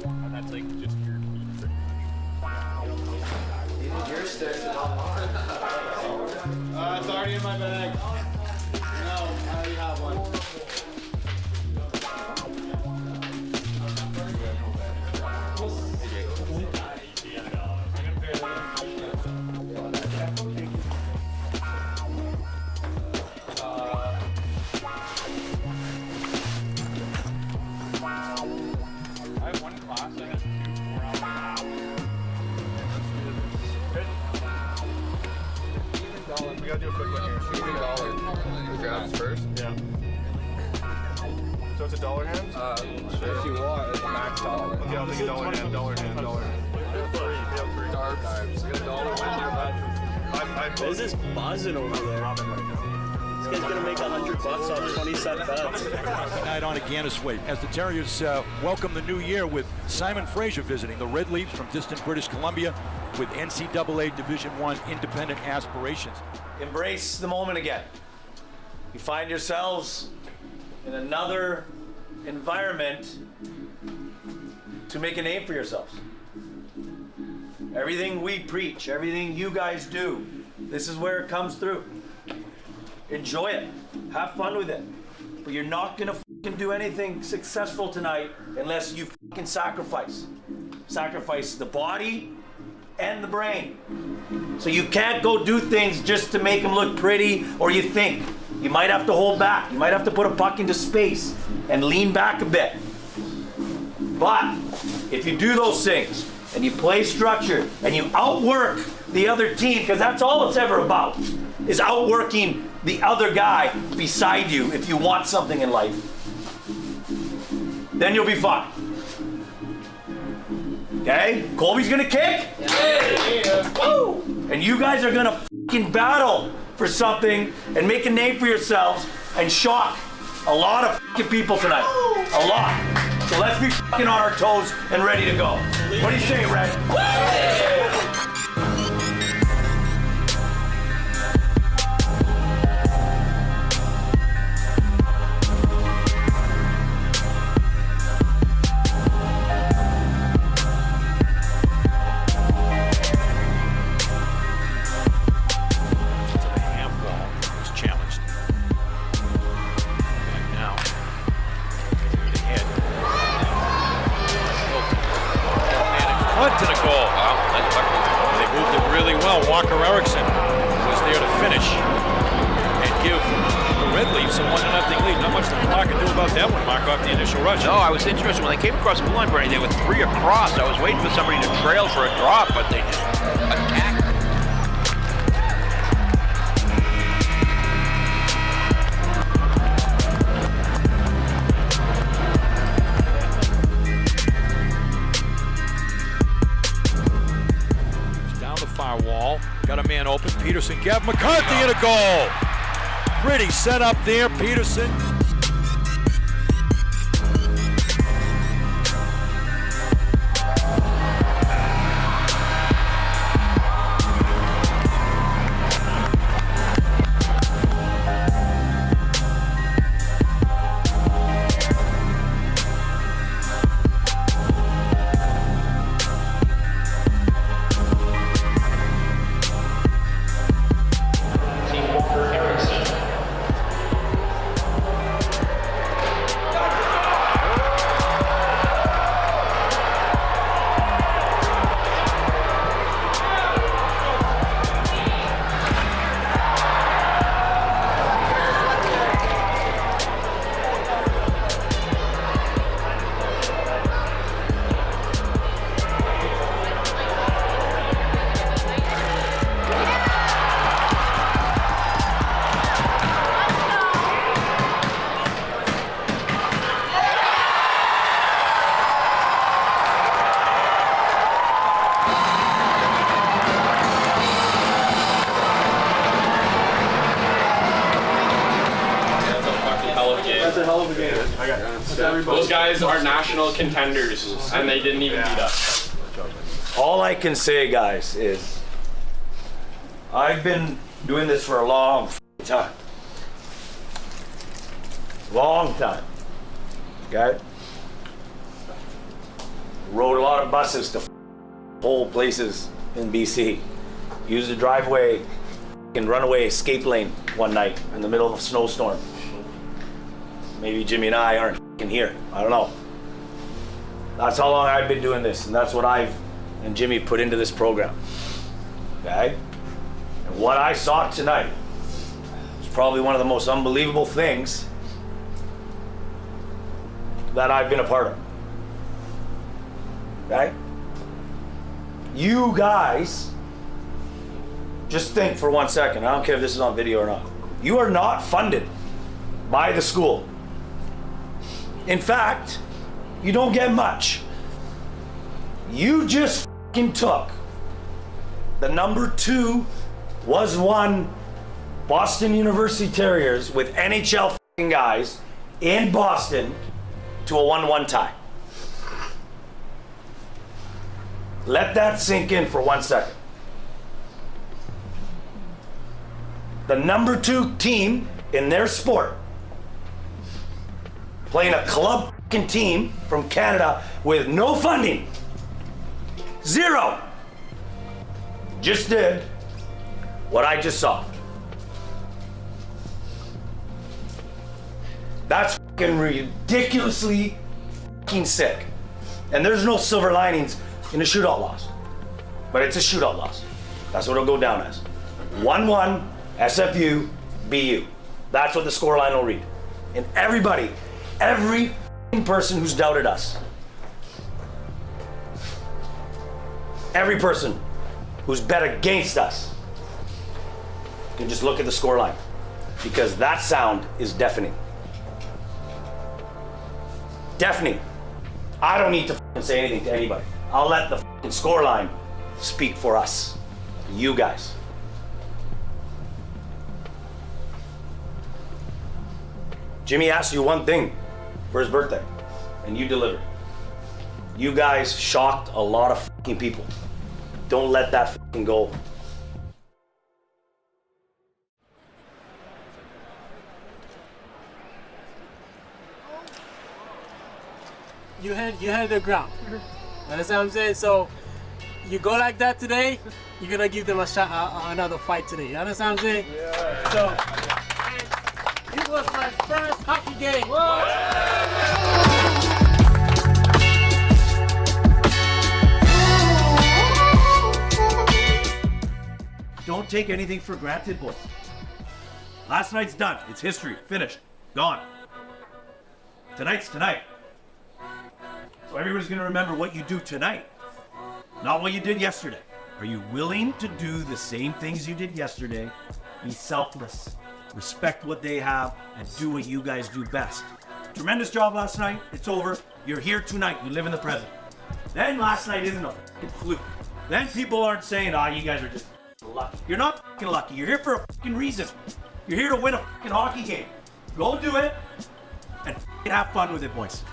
S3: And that's like just your feet.
S5: Your sticks.
S6: It's already in my bag. No, I already have one.
S3: I have one class that has 2 4-hour.
S6: We gotta do a quick one here.
S5: $1 grabs first.
S6: Yeah. So it's $1 hands?
S5: If you want, it's max dollar.
S6: Okay, I'll take $1 hand, $1 hand, $1.
S5: Dark times. You get $1
S7: This is buzzing over there. This guy's gonna make $100 off 20 set bets.
S8: Night on again as weight as the Terriers welcome the new year with Simon Fraser visiting the Red Leafs from distant British Columbia. with NCAA Division I independent aspirations.
S9: Embrace the moment again. You find yourselves in another environment to make a name for yourselves. Everything we preach, everything you guys do, this is where it comes through. Enjoy it. Have fun with it. But you're not gonna fucking do anything successful tonight unless you fucking sacrifice. Sacrifice the body and the brain. So you can't go do things just to make them look pretty or you think. You might have to hold back. You might have to put a puck into space and lean back a bit. But if you do those things and you play structured and you outwork the other team, because that's all it's ever about, is outworking the other guy beside you if you want something in life, then you'll be fine. Okay? Colby's gonna kick. Woo! And you guys are gonna fucking battle for something and make a name for yourselves and shock a lot of fucking people tonight. A lot. So let's be fucking on our toes and ready to go. What do you say, Red?
S10: No, I was interested when they came across the blue line, Bernie. They were 3 across. I was waiting for somebody to trail for a drop, but they just attacked.
S8: Down the far wall, got a man open. Peterson, Gavin McCarthy, and a goal. Pretty set up there, Peterson.
S11: Those guys are national contenders, and they didn't even beat us.
S9: All I can say, guys, is I've been doing this for a long time. Long time. Okay? Rode a lot of buses to whole places in BC. Used the driveway and runaway escape lane one night in the middle of a snowstorm. Maybe Jimmy and I aren't here. I don't know. That's how long I've been doing this, and that's what I've and Jimmy put into this program. Okay? And what I saw tonight is probably one of the most unbelievable things that I've been a part of. Okay? You guys, just think for 1 second, I don't care if this is on video or not. You are not funded by the school. In fact, you don't get much. You just fucking took the number 2 was 1 Boston University Terriers with NHL fucking guys in Boston to a 1-1 tie. Let that sink in for 1 second. The number 2 team in their sport playing a club team from Canada with no funding. 0. Just did what I just saw. That's fucking ridiculously fucking sick. And there's no silver linings in a shootout loss. But it's a shootout loss. That's what it'll go down as. 1-1, SFU, BU. That's what the scoreline will read. And everybody, every person who's doubted us, every person who's bet against us, can just look at the scoreline, because that sound is deafening. Deafening. I don't need to say anything to anybody. I'll let the scoreline speak for us, you guys. Jimmy asked you one thing for his birthday, and you delivered. You guys shocked a lot of fucking people. Don't let that fucking go.
S6: You had the ground. Understand what I'm saying? So you go like that today, you're gonna give them a shot, another fight today. You understand what I'm saying? Yeah. So it was my first hockey game.
S9: Don't take anything for granted, boys. Last night's done. It's history. Finished. Gone. Tonight's tonight. So everybody's gonna remember what you do tonight, not what you did yesterday. Are you willing to do the same things you did yesterday? Be selfless. Respect what they have and do what you guys do best. Tremendous job last night. It's over. You're here tonight. You live in the present. Then last night isn't a fucking fluke. Then people aren't saying, you guys are just lucky. You're not fucking lucky. You're here for a fucking reason. You're here to win a fucking hockey game. Go do it and fucking have fun with it, boys.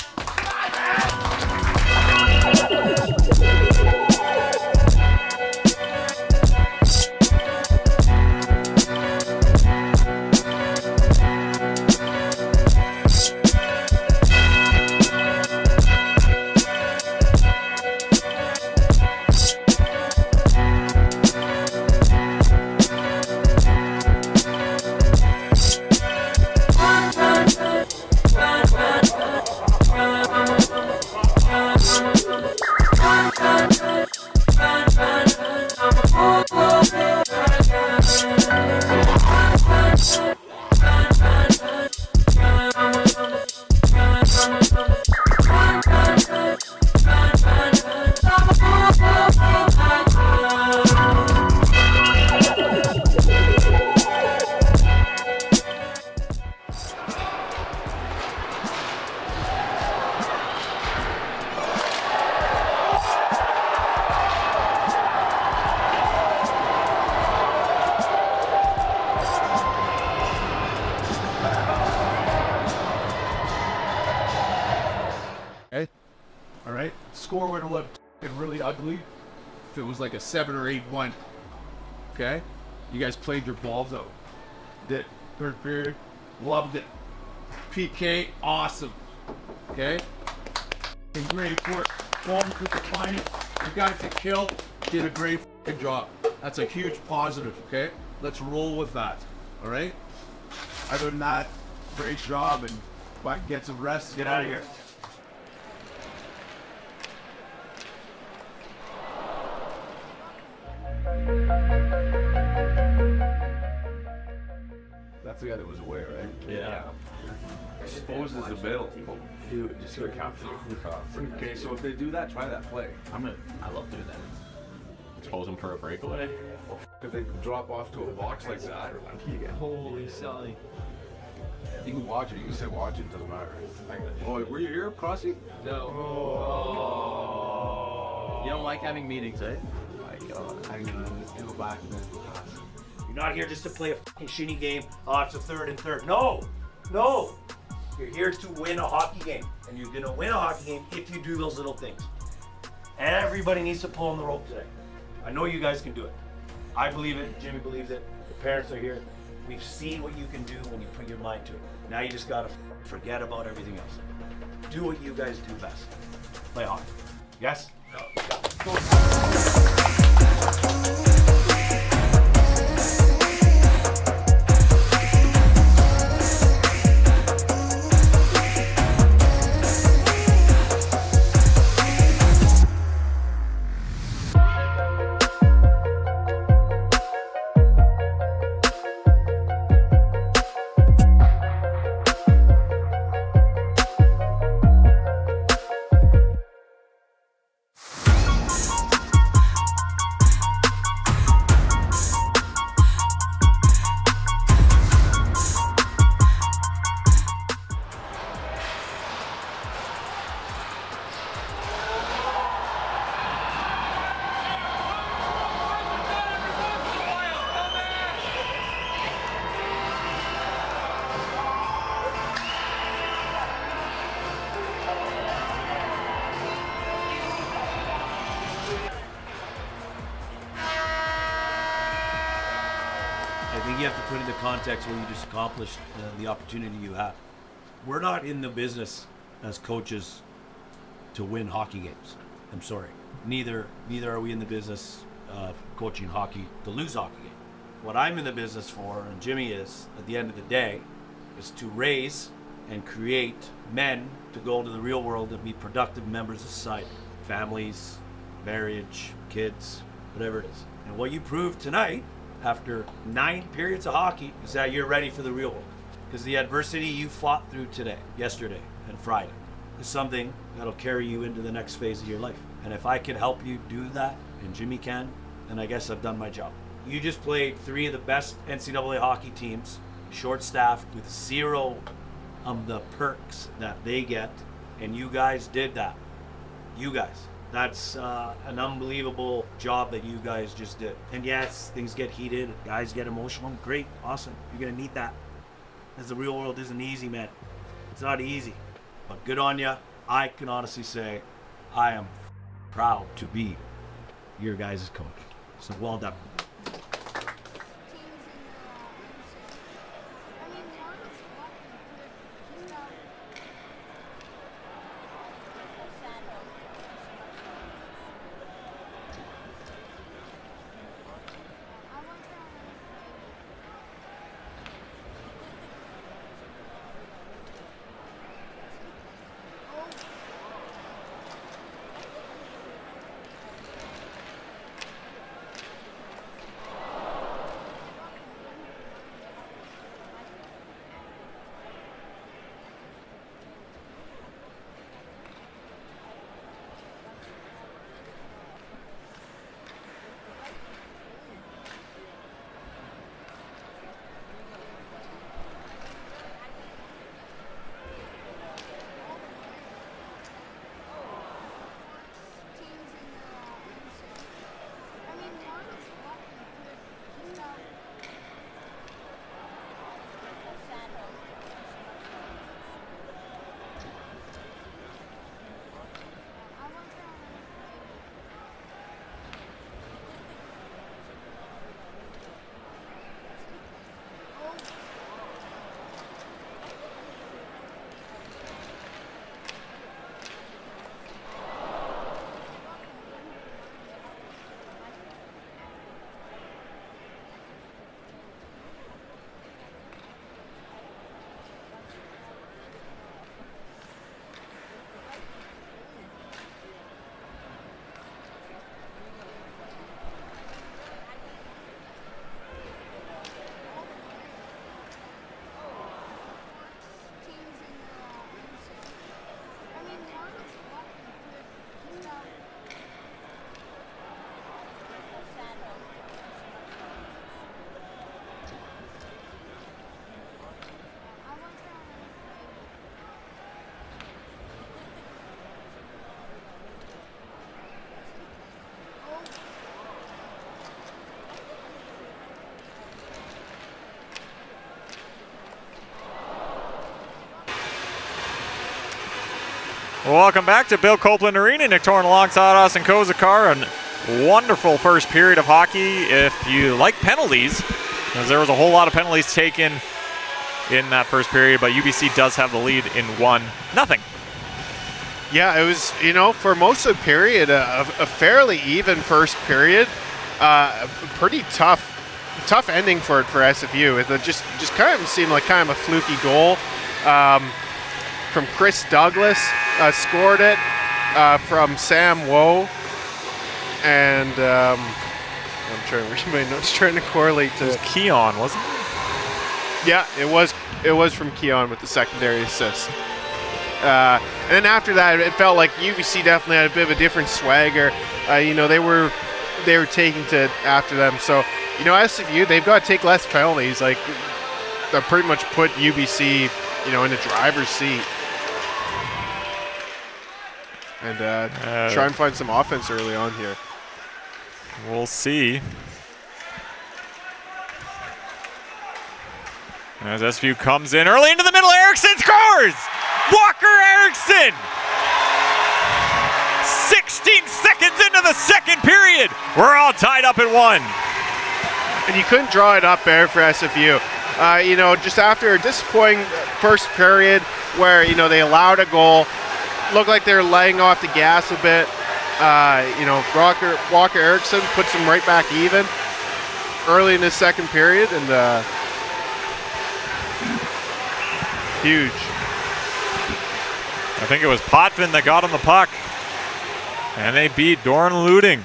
S12: Alright? Score would have looked really ugly if it was like a 7 or 8-1. Okay? You guys played your balls out. Did. Third period. Loved it. PK, awesome. Okay? And great work. Form to define it. You guys that killed did a great job. That's a huge positive, okay? Let's roll with that. Alright? Other than that, great job, and get some rest.
S9: Get out of here.
S12: That's the guy that was away, right?
S11: Yeah.
S12: Exposes the middle.
S11: Dude, just go capture the
S12: Okay, so if they do that, try that play.
S11: I love doing that. Expose them for a breakaway.
S12: If they drop off to a box like that,
S11: Holy Sally.
S12: you can watch it. You can say watch it. Doesn't matter. Oh, were you here, Crossy?
S11: No.
S12: Oh.
S11: You don't like having meetings, eh?
S12: My God. I need to go back and then pass.
S9: You're not here just to play a fucking shitty game. It's a third and third. No, no. You're here to win a hockey game, and you're gonna win a hockey game if you do those little things. Everybody needs to pull on the rope today. I know you guys can do it. I believe it. Jimmy believes it. The parents are here. We've seen what you can do when you put your mind to it. Now you just gotta forget about everything else. Do what you guys do best. Play hockey. Yes? Go. I think you have to put into context what you just accomplished, the opportunity you have. We're not in the business as coaches to win hockey games. I'm sorry. Neither are we in the business of coaching hockey to lose hockey games. What I'm in the business for, and Jimmy is, at the end of the day, is to raise and create men to go into the real world and be productive members of society. Families, marriage, kids, whatever it is. And what you proved tonight, after 9 periods of hockey, is that you're ready for the real world. Because the adversity you fought through today, yesterday, and Friday is something that'll carry you into the next phase of your life. And if I can help you do that, and Jimmy can, then I guess I've done my job. You just played 3 of the best NCAA hockey teams, short-staffed, with 0 of the perks that they get, and you guys did that. You guys. That's an unbelievable job that you guys just did. And yes, things get heated, guys get emotional. Great, awesome. You're gonna need that. Because the real world isn't easy, man. It's not easy. But good on ya. I can honestly say I am proud to be your guys' coach. So well done.
S1: Welcome back to Bill Copeland Arena. Nick Torn alongside us and Kozakar. A wonderful first period of hockey. If you like penalties, because there was a whole lot of penalties taken in that first period, but UBC does have the lead in 1-0.
S2: Yeah, it was, you know, for most of the period, a fairly even first period. A pretty tough ending for SFU. It just kind of seemed like kind of a fluky goal from Chris Douglas. Scored it from Sam Woe, and I'm trying to read my notes, trying to correlate to.
S1: It was Keon, wasn't it?
S2: Yeah, it was from Keon with the secondary assist. And then after that, it felt like UBC definitely had a bit of a different swagger. You know, they were taking to after them. So, you know, SFU, they've got to take less penalties. Like, they pretty much put UBC, you know, in the driver's seat. And try and find some offense early on here.
S1: We'll see. As SFU comes in early into the middle, Erickson scores! Walker Erickson! 16 seconds into the second period. We're all tied up at 1.
S2: And you couldn't draw it up there for SFU. You know, just after a disappointing first period where, you know, they allowed a goal, looked like they were laying off the gas a bit. You know, Walker Erickson puts them right back even early in the second period, and huge.
S1: I think it was Potvin that got on the puck, and they beat Doran Luding.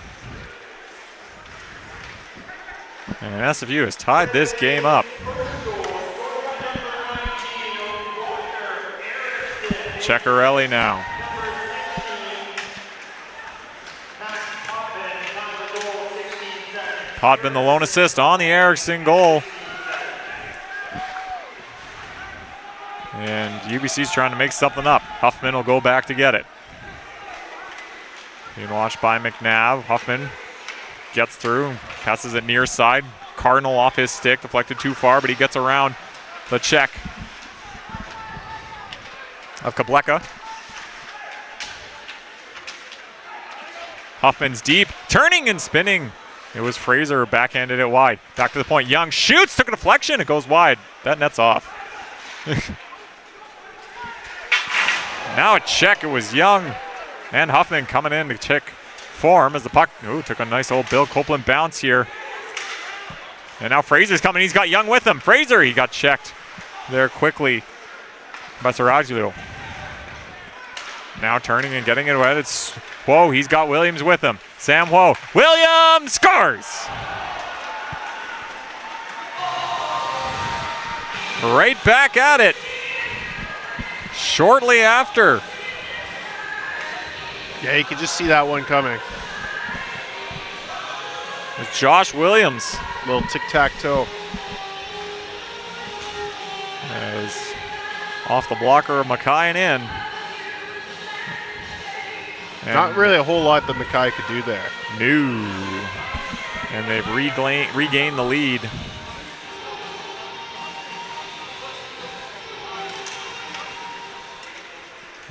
S1: And SFU has tied this game up. Ceccarelli now. Potvin the lone assist on the Erickson goal. And UBC's trying to make something up. Huffman will go back to get it. Being watched by McNabb. Huffman gets through, passes it near side. Cardinal off his stick, deflected too far, but he gets around the check of kʷikkəန့. Huffman's deep, turning and spinning. It was Fraser, backhanded it wide. Back to the point, Young shoots, took a deflection, it goes wide. That net's off. Now a check, it was Young and Huffman coming in to check form as the puck took a nice old Bill Copeland bounce here. And now Fraser's coming, he's got Young with him. Fraser, he got checked there quickly by Saraglio. Now turning and getting it wet, it's Whoa, he's got Williams with him. Sam Whoa, Williams scores! Right back at it. Shortly after.
S2: Yeah, you can just see that one coming.
S1: It's Josh Williams.
S2: Little tic-tac-toe.
S1: As off the blocker of Mackay and in. And
S2: not really a whole lot that Mackay could do there.
S1: No. And they've regained the lead.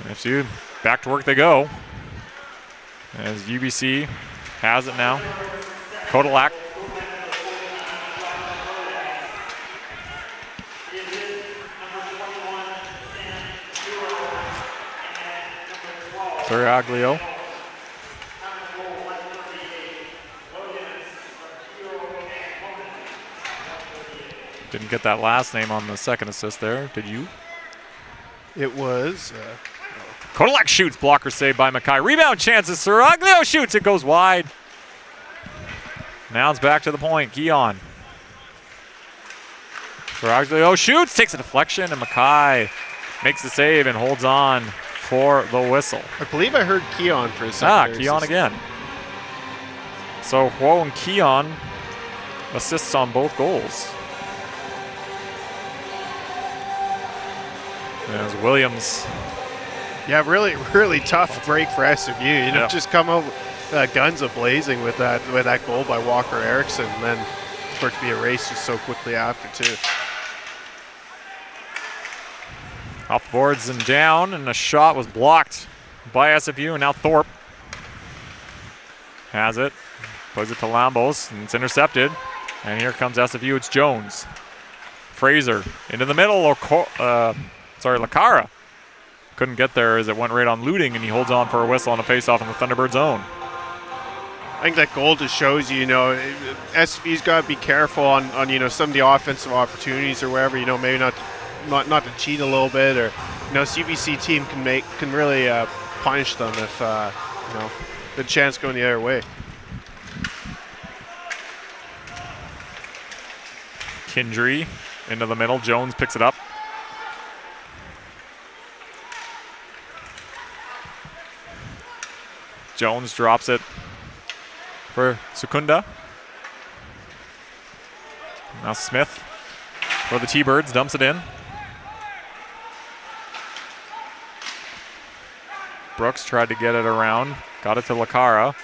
S1: SFU, back to work they go. As UBC has it now. Kodalak. Saraglio. Didn't get that last name on the second assist there, did you?
S2: It was.
S1: Kodalak shoots, blocker saved by Mackay. Rebound chances, Saraglio shoots, it goes wide. Now it's back to the point, Keon. Saraglio shoots, takes a deflection, and Mackay makes the save and holds on for the whistle.
S2: I believe I heard Keon for a second.
S1: Keon again. So Whoa and Keon assists on both goals. As Williams.
S2: Yeah, really, really tough break for SFU. You know, just come out guns a-blazing with that goal by Walker Erickson, and then for it to be erased just so quickly after, too.
S1: Off the boards and down, and the shot was blocked by SFU, and now Thorpe has it. Puts it to Lambos, and it's intercepted. And here comes SFU, it's Jones. Fraser into the middle, Lacara. Couldn't get there as it went right on Looting, and he holds on for a whistle on a face-off in the Thunderbird zone.
S2: I think that goal just shows you, SFU's got to be careful on some of the offensive opportunities or wherever, maybe not to cheat a little bit, or this UBC team can really punish them if the chance going the other way.
S1: Kindry into the middle. Jones picks it up. Jones drops it for Secunda. Now Smith for the T-Birds, dumps it in. Brooks tried to get it around. Got it to Lacara,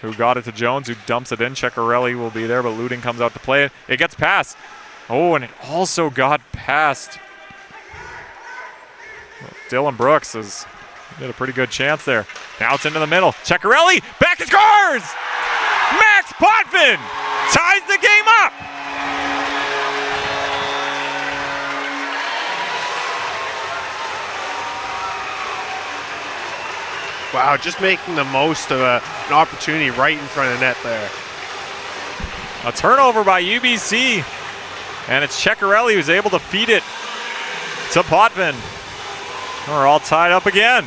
S1: who got it to Jones, who dumps it in. Ceccarelli will be there, but Looting comes out to play it. It gets past. Oh, and it also got past. Dylan Brooks did a pretty good chance there. Now it's into the middle. Ceccarelli, back and scores! Max Potvin ties the game up!
S2: Wow, just making the most of an opportunity right in front of the net there.
S1: A turnover by UBC, and it's Ceccarelli who's able to feed it to Potvin. We're all tied up again.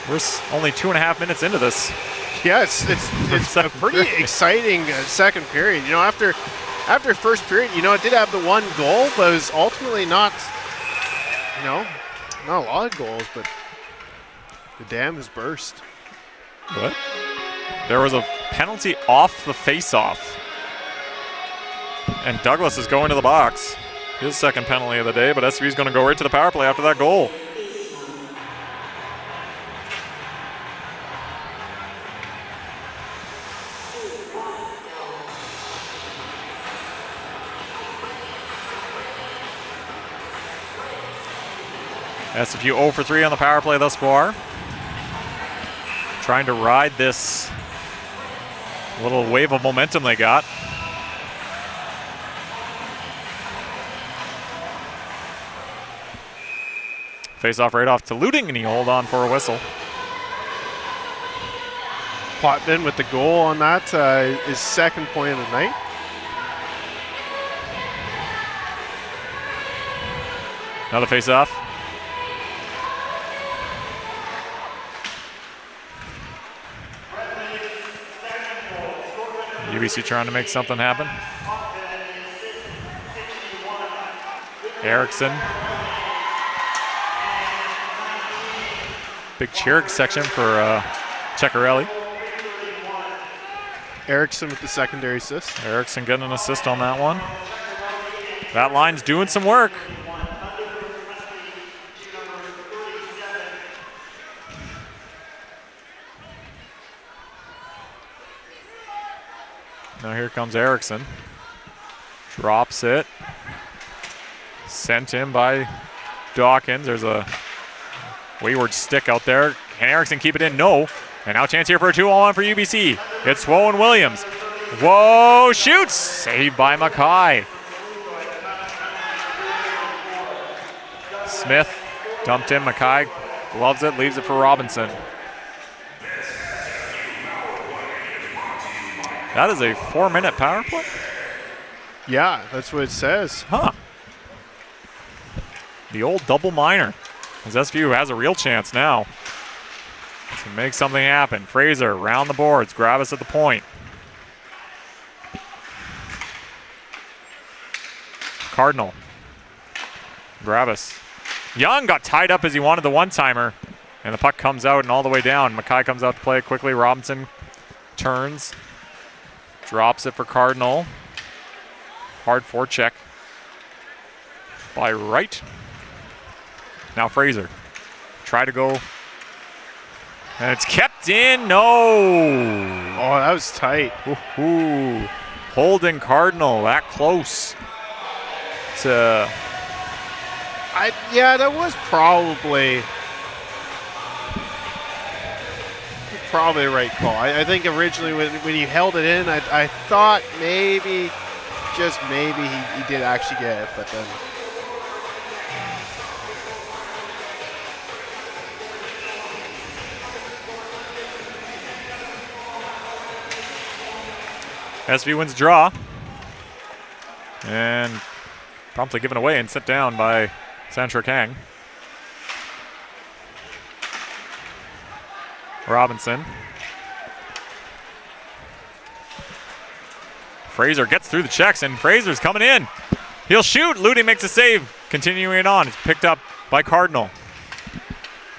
S1: We're only 2.5 minutes into this.
S2: Yes, it's a pretty exciting second period. After first period, it did have the one goal, but it was ultimately not a lot of goals, but the dam has burst.
S1: What? There was a penalty off the face-off. And Douglas is going to the box. His second penalty of the day, but SFU's going to go right to the power play after that goal. SFU 0 for 3 on the power play thus far. Trying to ride this little wave of momentum they got. Face off right off to Looting, and he hold on for a whistle.
S2: Potvin with the goal on that, his second point of the night.
S1: Another face off. UBC trying to make something happen. Erickson. Big cheer section for Ceccarelli.
S2: Erickson with the secondary assist.
S1: Erickson getting an assist on that one. That line's doing some work. Now here comes Erickson. Drops it. Sent in by Dawkins. There's a wayward stick out there. Can Erickson keep it in? No. And now chance here for a 2-on-1 for UBC. It's Swoen Williams. Whoa, shoots! Saved by Mackay. Smith dumped in. Mackay gloves it, leaves it for Robinson. That is a 4-minute power play?
S2: Yeah, that's what it says.
S1: Huh. The old double minor. As SFU has a real chance now to make something happen. Fraser round the boards, grab us at the point. Cardinal. Gravis. Young got tied up as he wanted the one-timer, and the puck comes out and all the way down. Mackay comes out to play it quickly. Robinson turns. Drops it for Cardinal. Hard forecheck by Wright. Now Fraser. Try to go. And it's kept in. No.
S2: Oh, that was tight.
S1: Ooh. Holding Cardinal that close to
S2: Yeah, that was probably a right call. I think originally when he held it in, I thought maybe, just maybe, he did actually get it, but then.
S1: SFU wins draw. And promptly given away and set down by Santra Kang. Robinson. Fraser gets through the checks, and Fraser's coming in. He'll shoot. Ludi makes a save. Continuing it on. It's picked up by Cardinal.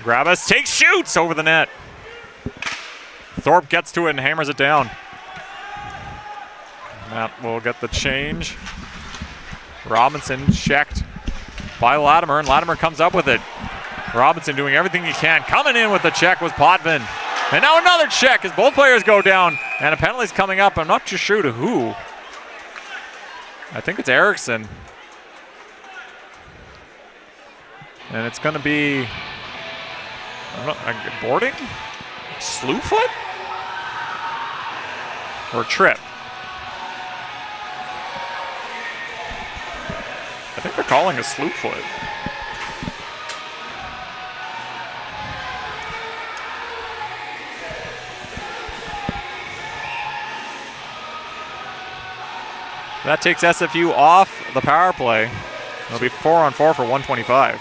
S1: Grabas takes, shoots over the net. Thorpe gets to it and hammers it down. That will get the change. Robinson checked by Latimer, and Latimer comes up with it. Robinson doing everything he can. Coming in with the check was Potvin. And now another check as both players go down. And a penalty's coming up. I'm not too sure to who. I think it's Eriksson. And it's going to be boarding? Slew foot? Or trip? I think they're calling a slew foot. That takes SFU off the power play. It'll be 4-on-4 for 125.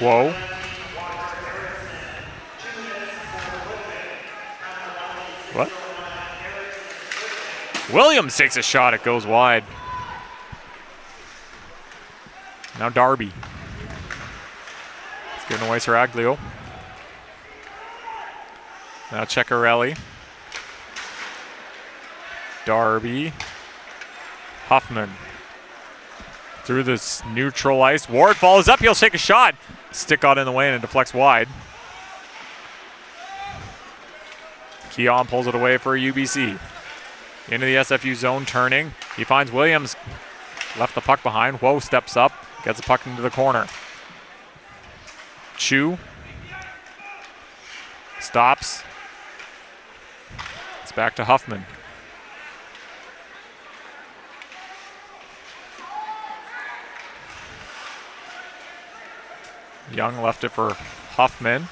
S1: Whoa. What? Williams takes a shot. It goes wide. Now Darby. It's given away Saraglio. Now Ceccarelli. Darby. Huffman. Through this neutral ice. Ward follows up. He'll take a shot. Stick got in the way and it deflects wide. Keon pulls it away for UBC. Into the SFU zone, turning. He finds Williams. Left the puck behind. Whoa steps up. Gets the puck into the corner. Chu. Stops. It's back to Huffman. Young left it for Huffman.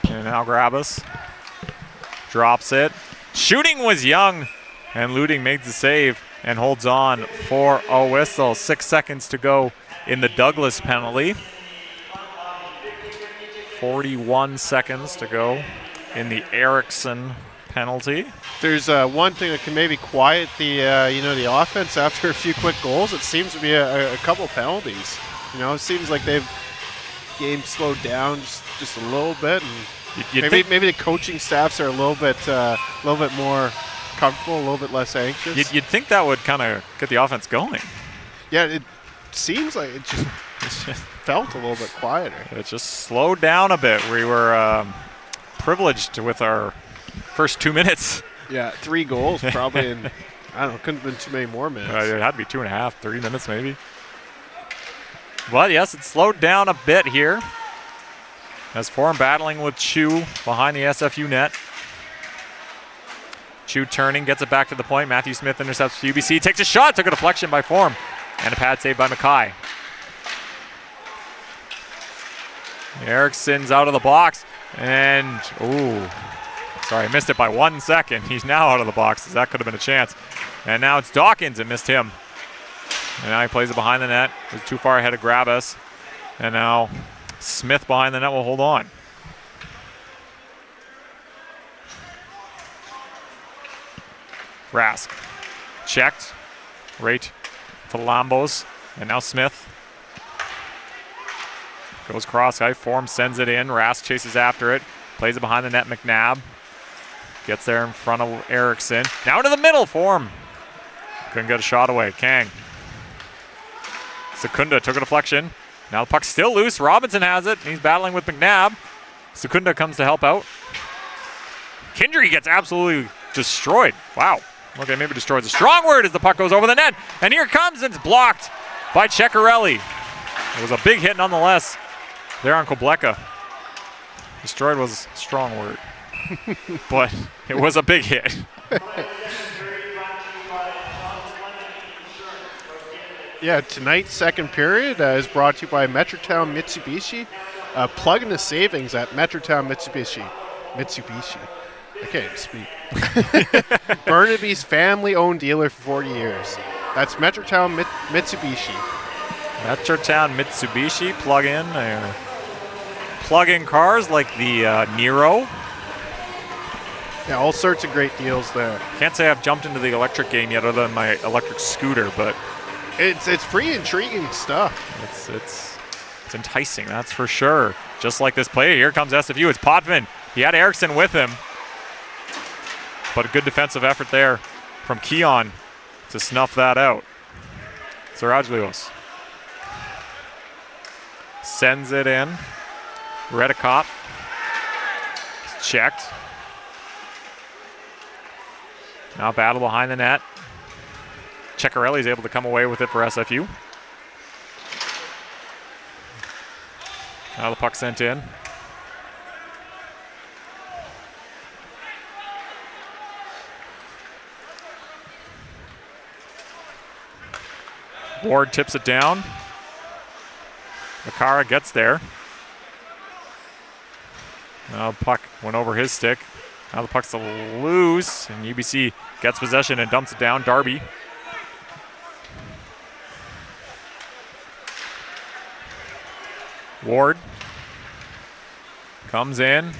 S1: And now Grabas. Drops it. Shooting was Young. And Luding makes the save and holds on for a whistle. 6 seconds to go in the Douglas penalty. 41 seconds to go in the Eriksson penalty.
S2: There's one thing that can maybe quiet the the offense after a few quick goals. It seems to be a couple penalties. It seems like they've game slowed down just a little bit, and maybe the coaching staffs are a little bit more comfortable, a little bit less anxious.
S1: You'd think that would kind of get the offense going.
S2: Yeah, it seems like it just felt a little bit quieter.
S1: It just slowed down a bit. We were privileged with our first 2 minutes.
S2: Yeah, 3 goals probably, and I don't know, couldn't have been too many more minutes.
S1: It had to be 2.5, 3 minutes maybe. But yes, it slowed down a bit here. As Form battling with Chu behind the SFU net. Chu turning, gets it back to the point. Matthew Smith intercepts UBC, takes a shot, took a deflection by Form. And a pad save by Mackay. Eriksson's out of the box. And, missed it by 1 second. He's now out of the box. That could have been a chance. And now it's Dawkins that missed him. And now he plays it behind the net. He was too far ahead of Grabas. And now Smith behind the net will hold on. Rask checked. Right to Lambos. And now Smith. Goes cross ice. Form sends it in. Rask chases after it. Plays it behind the net. McNabb gets there in front of Eriksson. Now to the middle. Form. Couldn't get a shot away. Kang. Secunda took a deflection. Now the puck's still loose. Robinson has it. He's battling with McNabb. Secunda comes to help out. Kindry gets absolutely destroyed. Wow. Okay, maybe destroys a strong word as the puck goes over the net. And here it comes, and it's blocked by kʷikʷəန့. It was a big hit nonetheless there on kʷikʷəḻ. Destroyed was a strong word, but it was a big hit.
S2: Yeah, tonight's second period is brought to you by Metrotown Mitsubishi. Plug in the savings at Metrotown Mitsubishi. I can't speak. Burnaby's family-owned dealer for 40 years. That's Metrotown Mitsubishi.
S1: Metrotown Mitsubishi, plug-in cars like the Nero.
S2: Yeah, all sorts of great deals there.
S1: Can't say I've jumped into the electric game yet other than my electric scooter, but
S2: it's pretty intriguing stuff.
S1: It's enticing, that's for sure. Just like this play, here comes SFU. It's Potvin. He had Eriksson with him. But a good defensive effort there from Keon to snuff that out. Tsleil-Waututh sends it in. Redicop is checked. Now battle behind the net. kʷikʷəḻ is able to come away with it for SFU. Now the puck sent in. Ward tips it down. Makara gets there. Now the puck went over his stick. Now the puck's loose, and UBC gets possession and dumps it down. Darby. Ward comes in.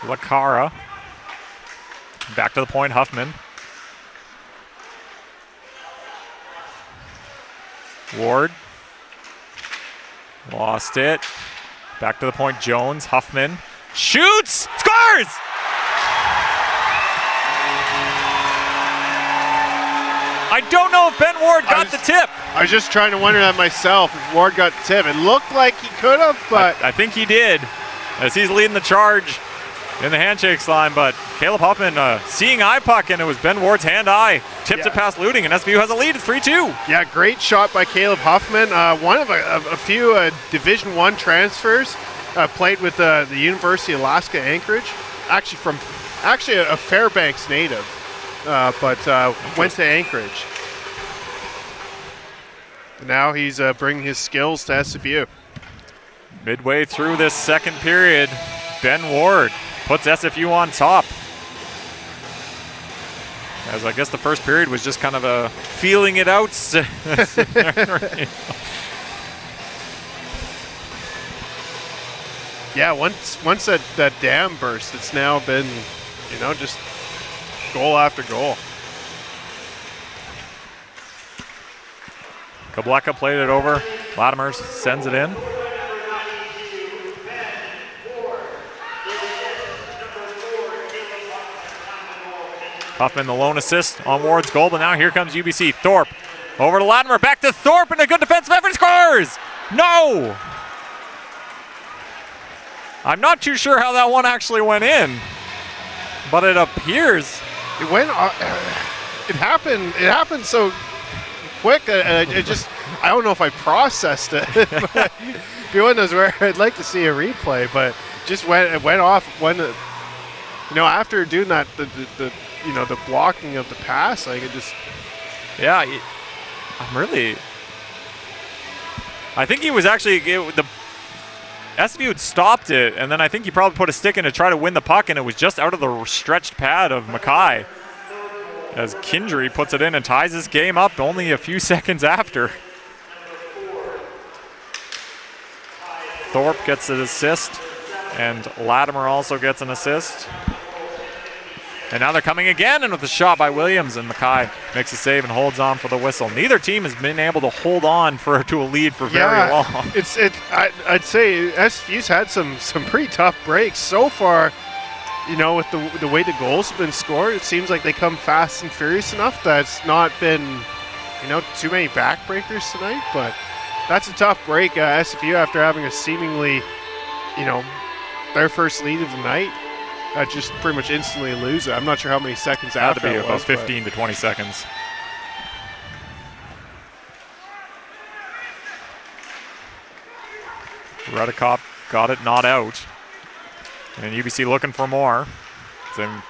S1: Lakara. Back to the point, Huffman. Ward lost it. Back to the point, Jones. Huffman shoots, scores! I don't know if Ben Ward got the tip.
S2: I was just trying to wonder that myself, if Ward got the tip. It looked like he could have, but
S1: I think he did, as he's leading the charge in the handshakes line. But Caleb Huffman seeing eye puck, and it was Ben Ward's hand-eye. Tips it past Looting, and SFU has a lead. It's 3-2.
S2: Yeah, great shot by Caleb Huffman. One of a few Division I transfers. Played with the University of Alaska Anchorage. Actually a Fairbanks native, but went to Anchorage. Now he's bringing his skills to SFU.
S1: Midway through this second period, Ben Ward puts SFU on top. As I guess the first period was just kind of a feeling it out.
S2: Yeah, once that dam burst, it's now been, just goal after goal.
S1: kʷikʷəḻ played it over. Latimer sends it in. Huffman the lone assist on Ward's goal, but now here comes UBC. Thorpe over to Latimer, back to Thorpe, and a good defensive effort, scores! No! I'm not too sure how that one actually went in, but it appears.
S2: It went, it happened so quick, I don't know if I processed it. If you knows where, I'd like to see a replay, but it went off when, after doing that, the blocking of the pass, like it just.
S1: Yeah, I think he was actually, the SFU had stopped it, and then I think he probably put a stick in to try to win the puck, and it was just out of the stretched pad of Mackay. As Kindry puts it in and ties this game up only a few seconds after. Thorpe gets an assist, and Latimer also gets an assist. And now they're coming again, and with a shot by Williams, and Mackay makes a save and holds on for the whistle. Neither team has been able to hold on to a lead for very long.
S2: I'd say SFU's had some pretty tough breaks so far. With the way the goals have been scored, it seems like they come fast and furious enough that it's not been, too many backbreakers tonight. But that's a tough break, SFU, after having a seemingly, their first lead of the night, just pretty much instantly lose it. I'm not sure how many seconds
S1: Had to
S2: after
S1: be
S2: it
S1: about
S2: was,
S1: 15 to 20 seconds. Redekop got it not out. And UBC looking for more. Then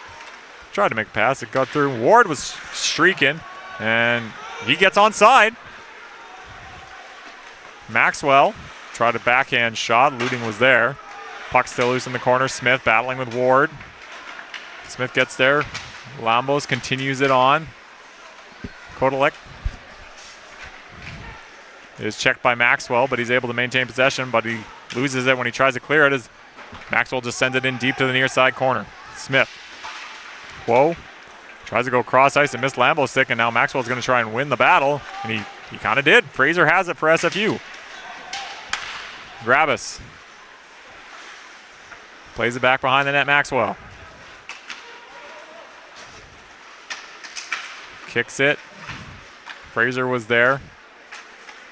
S1: tried to make a pass. It got through. Ward was streaking, and he gets onside. Maxwell tried a backhand shot. Looting was there. Puck still loose in the corner. Smith battling with Ward. Smith gets there. Lambos continues it on. Kotelek is checked by Maxwell, but he's able to maintain possession, but he loses it when he tries to clear it as Maxwell just sends it in deep to the near side corner. Smith. Whoa. Tries to go cross ice and missed Lambo's stick, and now Maxwell's going to try and win the battle, and he kind of did. Fraser has it for SFU. Grabus. Plays it back behind the net, Maxwell. Kicks it. Fraser was there.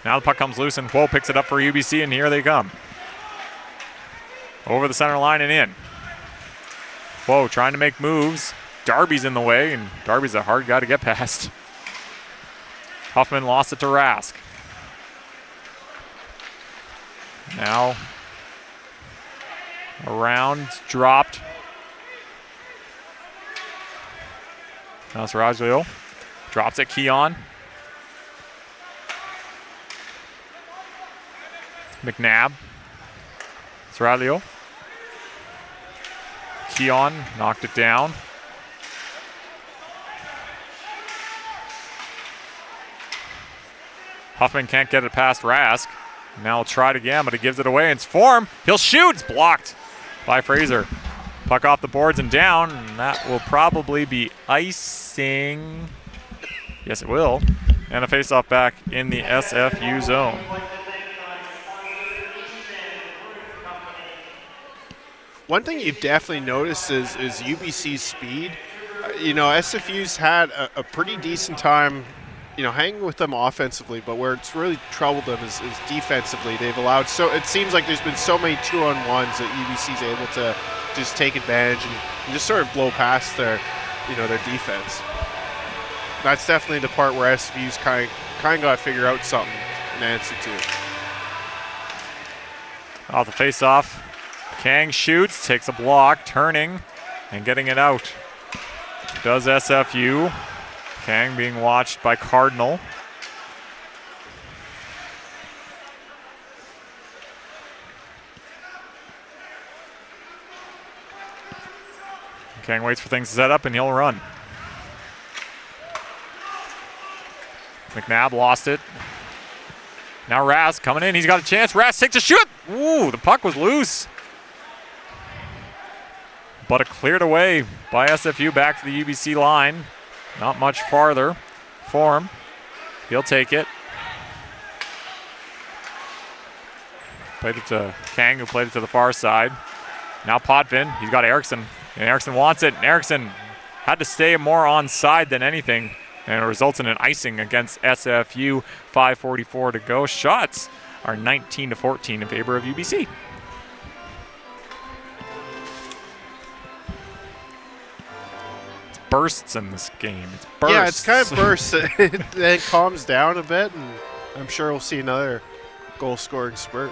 S1: Now the puck comes loose, and Whoa picks it up for UBC, and here they come. Over the center line and in. Whoa, trying to make moves. Darby's in the way, and Darby's a hard guy to get past. Huffman lost it to Rask. Now, around, dropped. Now it's Rajlio. Drops it, Keon. McNabb. It's Rajlio. Keon knocked it down. Huffman can't get it past Rask. Now he'll try it again, but he gives it away. It's Form. He'll shoot. It's blocked by Fraser. Puck off the boards and down. And that will probably be icing. Yes, it will. And a faceoff back in the SFU zone.
S2: One thing you've definitely noticed is UBC's speed. SFU's had a pretty decent time, hanging with them offensively, but where it's really troubled them is defensively. They've allowed it seems like there's been so many 2-on-1s that UBC's able to just take advantage and just sort of blow past their defense. That's definitely the part where SFU's kind of got to figure out something and answer to.
S1: Off the face-off. Kang shoots, takes a block, turning, and getting it out. Does SFU. Kang being watched by Cardinal. Kang waits for things to set up, and he'll run. McNabb lost it. Now Rask coming in. He's got a chance. Rask takes a shoot. Ooh, the puck was loose. But it cleared away by SFU back to the UBC line. Not much farther. Form. He'll take it. Played it to Kang, who played it to the far side. Now Potvin. He's got Eriksson. And Eriksson wants it. And Eriksson had to stay more onside than anything. And it results in an icing against SFU. 5:44 to go. Shots are 19-14 in favor of UBC. Bursts in this game. It's bursts.
S2: Yeah, it's kind of bursts. Then it calms down a bit, and I'm sure we'll see another goal-scoring spurt.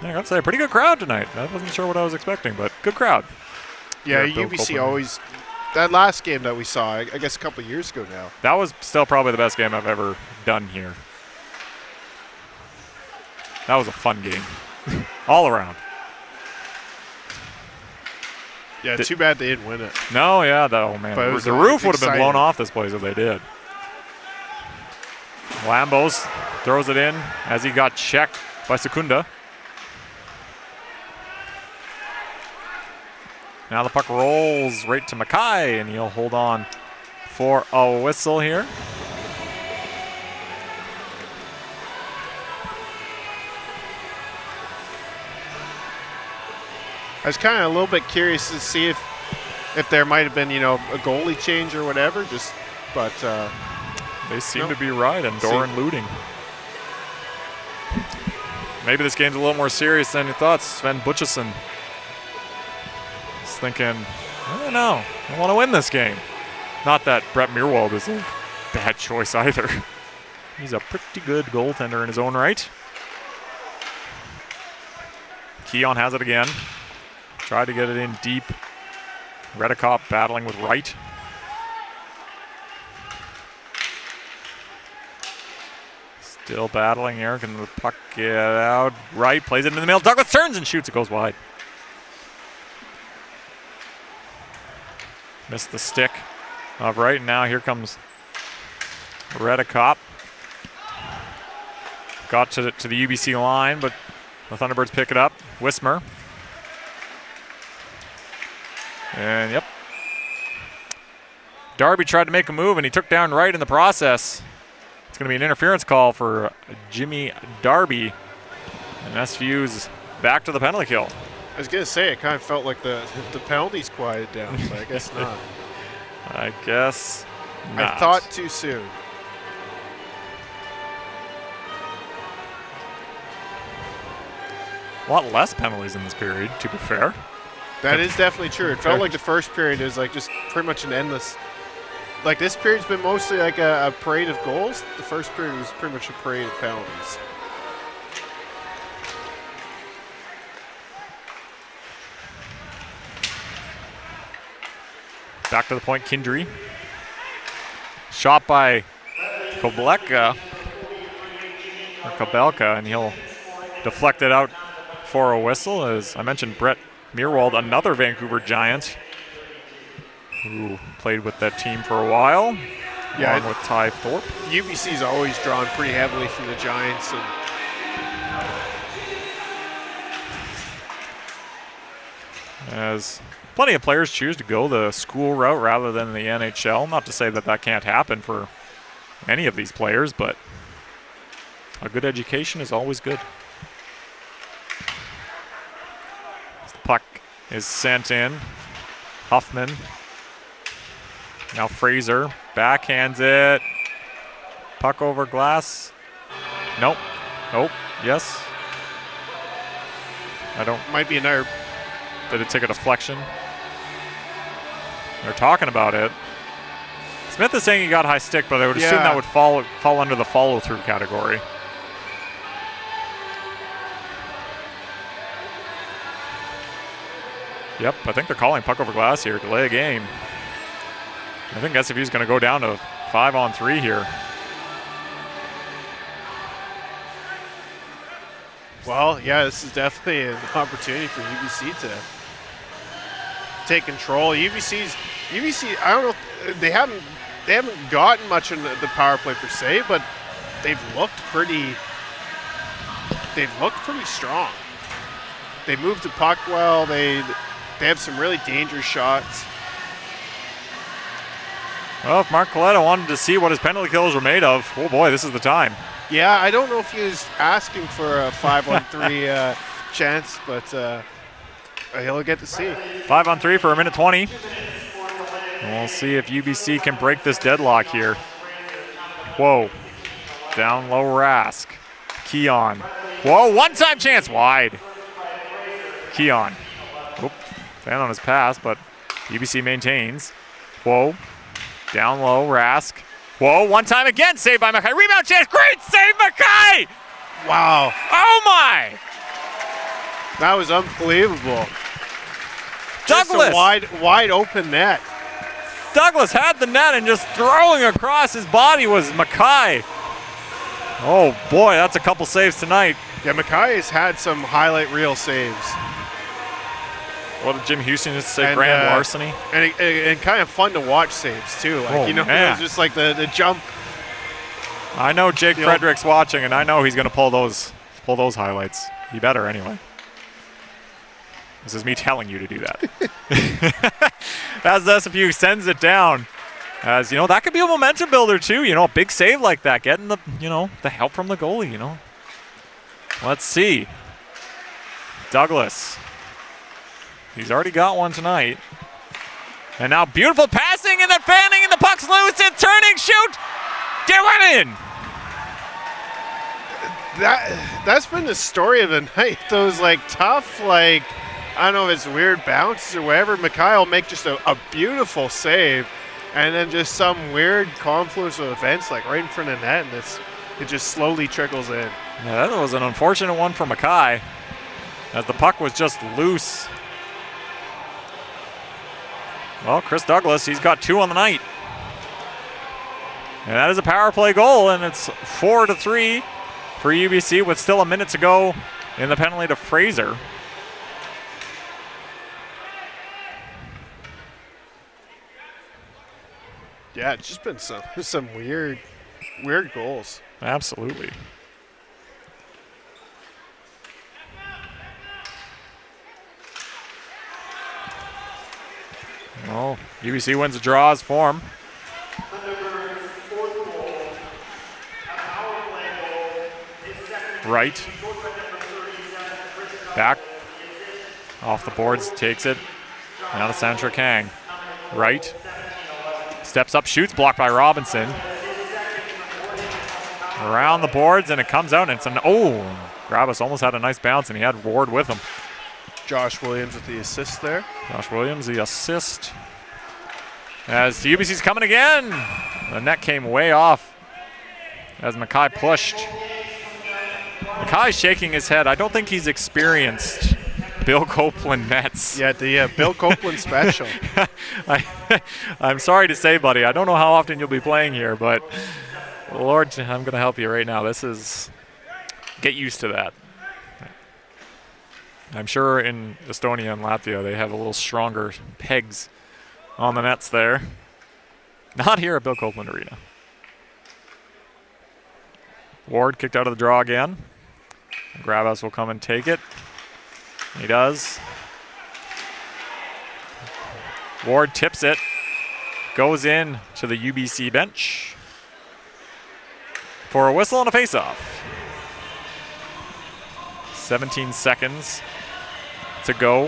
S1: I gotta say, a pretty good crowd tonight. I wasn't sure what I was expecting, but good crowd.
S2: Yeah, UBC always. That last game that we saw, I guess a couple of years ago now.
S1: That was still probably the best game I've ever done here. That was a fun game. All around.
S2: Yeah, too bad they didn't win it.
S1: No, yeah, oh man. The roof would have been blown off this place if they did. Lambos throws it in as he got checked by Secunda. Now the puck rolls right to Mackay, and he'll hold on for a whistle here.
S2: I was kind of a little bit curious to see if there might have been, a goalie change or whatever. But
S1: they seem to be right, and Doran Looting. maybe this game's a little more serious than you thought. Sven Butchison is thinking, I don't know, I want to win this game. Not that Brett Meerwald is a bad choice either. He's a pretty good goaltender in his own right. Keon has it again. Tried to get it in deep. Redekop battling with Wright. Still battling here. Can the puck get out? Wright plays it in the middle. Douglas turns and shoots. It goes wide. Missed the stick of Wright. And now here comes Redekop. Got to the UBC line, but the Thunderbirds pick it up. Wismer. And yep. Darby tried to make a move and he took down Wright in the process. It's going to be an interference call for Jimmy Darby. And SFU's back to the penalty kill.
S2: I was going to say, it kind of felt like the penalties quieted down, but I guess not.
S1: I guess not.
S2: I thought too soon.
S1: A lot less penalties in this period, to be fair.
S2: That is definitely true. It felt like the first period was like just pretty much an endless. Like this period's been mostly like a parade of goals. The first period was pretty much a parade of penalties.
S1: Back to the point, Kindry. Shot by Kōpēļa, or Kōpēļa, and he'll deflect it out for a whistle. As I mentioned, Brett Meerwald, another Vancouver Giant, who played with that team for a while, along with Ty Thorpe.
S2: UBC's always drawn pretty heavily from the Giants. And
S1: as plenty of players choose to go the school route rather than the NHL. Not to say that that can't happen for any of these players, but a good education is always good. As the puck is sent in. Huffman. Now Fraser backhands it. Puck over glass. Nope. Nope. Yes.
S2: Might be another.
S1: Did it take a deflection? They're talking about it. Smith is saying he got high stick, but I would assume that would fall under the follow-through category. Yep, I think they're calling puck over glass here. Delay a game. I think SFU is going to go down to 5-on-3 here.
S2: Well, yeah, this is definitely an opportunity for UBC to take control. UBC, I don't know, they haven't gotten much in the power play per se, but they've looked pretty strong. They moved the puck well. They have some really dangerous shots.
S1: Well, if Mark Coletta wanted to see what his penalty kills were made of, oh boy, this is the time.
S2: Yeah, I don't know if he was asking for a 5-on-3 chance, but he'll get to see.
S1: 5-on-3 for a minute 20. And we'll see if UBC can break this deadlock here. Whoa. Down low Rask. Keon. Whoa, one-time chance wide. Keon. Oop, fan on his pass, but UBC maintains. Whoa. Down low, Rask. Whoa, one time again, saved by McKay. Rebound chance, great save, McKay!
S2: Wow.
S1: Oh my!
S2: That was unbelievable.
S1: Douglas!
S2: Just a wide open net.
S1: Douglas had the net and just throwing across his body was McKay. Oh boy, that's a couple saves tonight.
S2: Yeah, McKay has had some highlight reel saves.
S1: What did Jim Houston just say? Grand larceny?
S2: And kind of fun to watch saves, too. Like, it was just like the jump.
S1: I know Jake Frederick's watching, and I know he's going to pull those highlights. He better, anyway. This is me telling you to do that. As the SFU sends it down. As, that could be a momentum builder, too. A big save like that. Getting the, the help from the goalie, Let's see. Douglas. He's already got one tonight. And now beautiful passing and then fanning and the puck's loose and turning, shoot! Get one in!
S2: That's been the story of the night. Those like tough, like I don't know if it's weird bounces or whatever. Mackay will make just a beautiful save, and then just some weird confluence of events like right in front of net, and it just slowly trickles in.
S1: Yeah, that was an unfortunate one for Mackay, as the puck was just loose. Well, Chris Douglas, he's got 2 on the night. And that is a power play goal, and it's 4-3 for UBC with still a minute to go in the penalty to Fraser.
S2: Yeah, it's just been some weird goals.
S1: Absolutely. Well, UBC wins the draws for him. Right. Back. Off the boards, takes it. Now to Sandra Kang. Right. Steps up, shoots, blocked by Robinson. Around the boards, and it comes out, and it's an, Grabas almost had a nice bounce, and he had Ward with him.
S2: Josh Williams with the assist there.
S1: Josh Williams, the assist. As the UBC's coming again. The net came way off as Mackay pushed. Mackay's shaking his head. I don't think he's experienced Bill Copeland nets.
S2: Yeah, the Bill Copeland special.
S1: I'm sorry to say, buddy, I don't know how often you'll be playing here, but Lord, I'm going to help you right now. Get used to that. I'm sure in Estonia and Latvia they have a little stronger pegs on the nets there. Not here at Bill Copeland Arena. Ward kicked out of the draw again. Grabas will come and take it. He does. Ward tips it. Goes in to the UBC bench for a whistle and a face-off. 17 seconds to go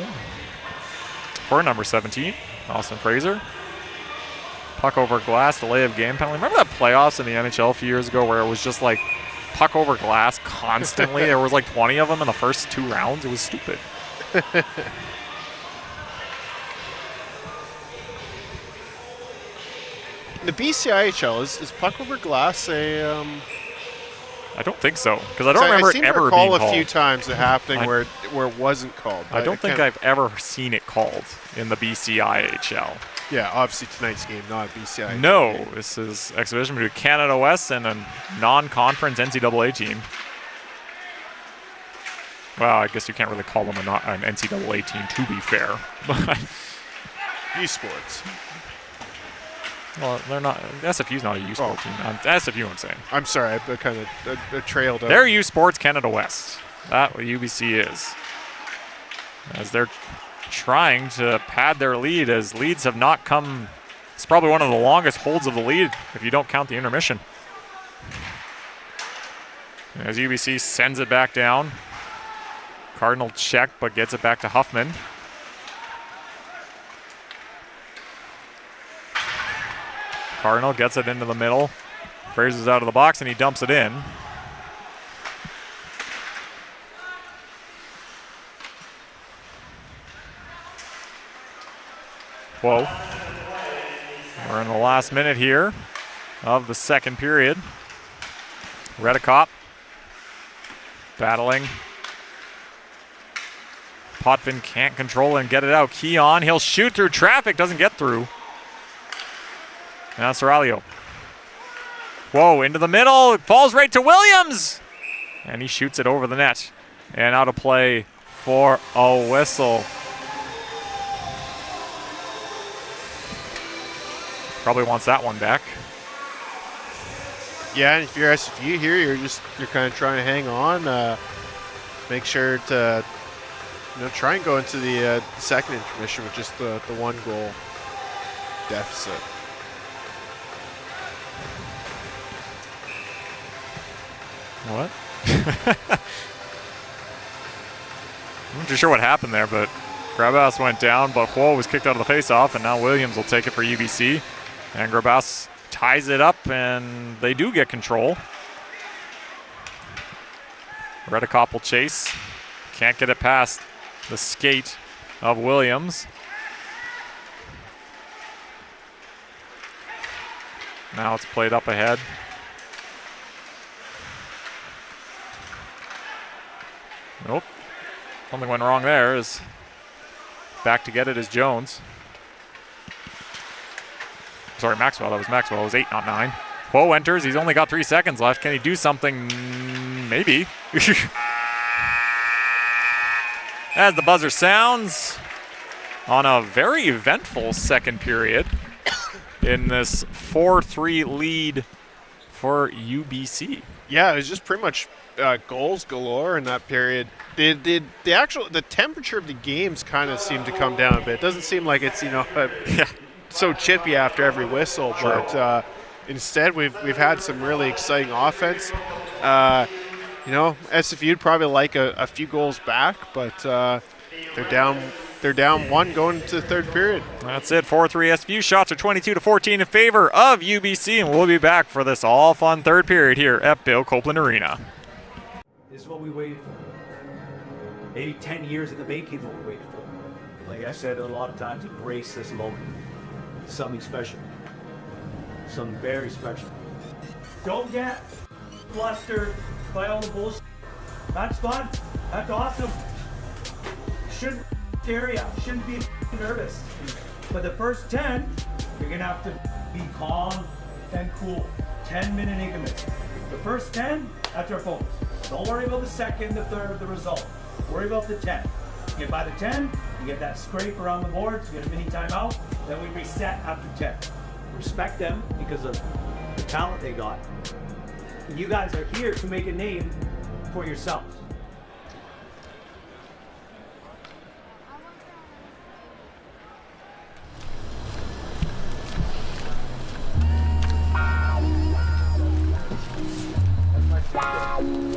S1: for number 17, Austin Fraser. Puck over glass, delay of game penalty. Remember that playoffs in the NHL a few years ago where it was just like puck over glass constantly? There was like 20 of them in the first 2 rounds. It was stupid.
S2: The BCIHL, is puck over glass a...
S1: I don't think so, because I don't remember it ever being called.
S2: I seem to recall a few times it happening where it wasn't called.
S1: I don't think I've ever seen it called in the BCIHL.
S2: Yeah, obviously tonight's game, not a BCIHL.
S1: No,
S2: game.
S1: this is exhibition between Canada West and a non-conference NCAA team. Well, I guess you can't really call them an NCAA team, to be fair.
S2: U-Sports.
S1: Well, they're not. SFU's not a U-Sport team. SFU, I'm saying.
S2: I'm sorry, I kind of trailed out.
S1: They're U-Sports Canada West. That's what UBC is. As they're trying to pad their lead, as leads have not come. It's probably one of the longest holds of the lead, if you don't count the intermission. As UBC sends it back down. Cardinal check, but gets it back to Huffman. Cardinal gets it into the middle. Fraser's out of the box, and he dumps it in. Whoa. We're in the last minute here of the second period. Redicop battling. Potvin can't control it and get it out. Keon, he'll shoot through traffic, doesn't get through. Now Serralio. Whoa, into the middle. It falls right to Williams. And he shoots it over the net. And out of play for a whistle. Probably wants that one back.
S2: Yeah, and if you're SFU here, you're kind of trying to hang on. Make sure to try and go into the second intermission with just the 1 goal deficit.
S1: What? I'm not too sure what happened there, but Grabas went down, but Huo was kicked out of the faceoff, and now Williams will take it for UBC. And Grabas ties it up, and they do get control. Redekop will chase. Can't get it past the skate of Williams. Now it's played up ahead. Nope. Something went wrong there. Is back to get it is Jones. Sorry, Maxwell. That was Maxwell. It was 8, not 9. Quo enters. He's only got 3 seconds left. Can he do something? Maybe. As the buzzer sounds on a very eventful second period in this 4-3 lead for UBC.
S2: Yeah, it was just pretty much goals galore in that period. The temperature of the games kind of seemed to come down a bit. It doesn't seem like it's so chippy after every whistle, but instead we've had some really exciting offense. SFU'd probably like a few goals back, but they're down 1 going into the third period.
S1: That's it. 4-3 SFU. Shots are 22-14 in favor of UBC, and we'll be back for this all-fun third period here at Bill Copeland Arena.
S4: This is what we waited for. Maybe 10 years in the making what we waited for. Like I said a lot of times, embrace this moment. Something special. Something very special. Don't get flustered by all the bullshit. That's fun. That's awesome. Shouldn't scare you. Shouldn't be nervous. But the first 10, you're gonna have to be calm and cool. 10-minute increments. The first 10, that's our focus. Don't worry about the second, the third, the result. Worry about the 10. You get by the 10, you get that scrape around the boards, you get a mini timeout, then we reset after 10. Respect them because of the talent they got. You guys are here to make a name for yourselves.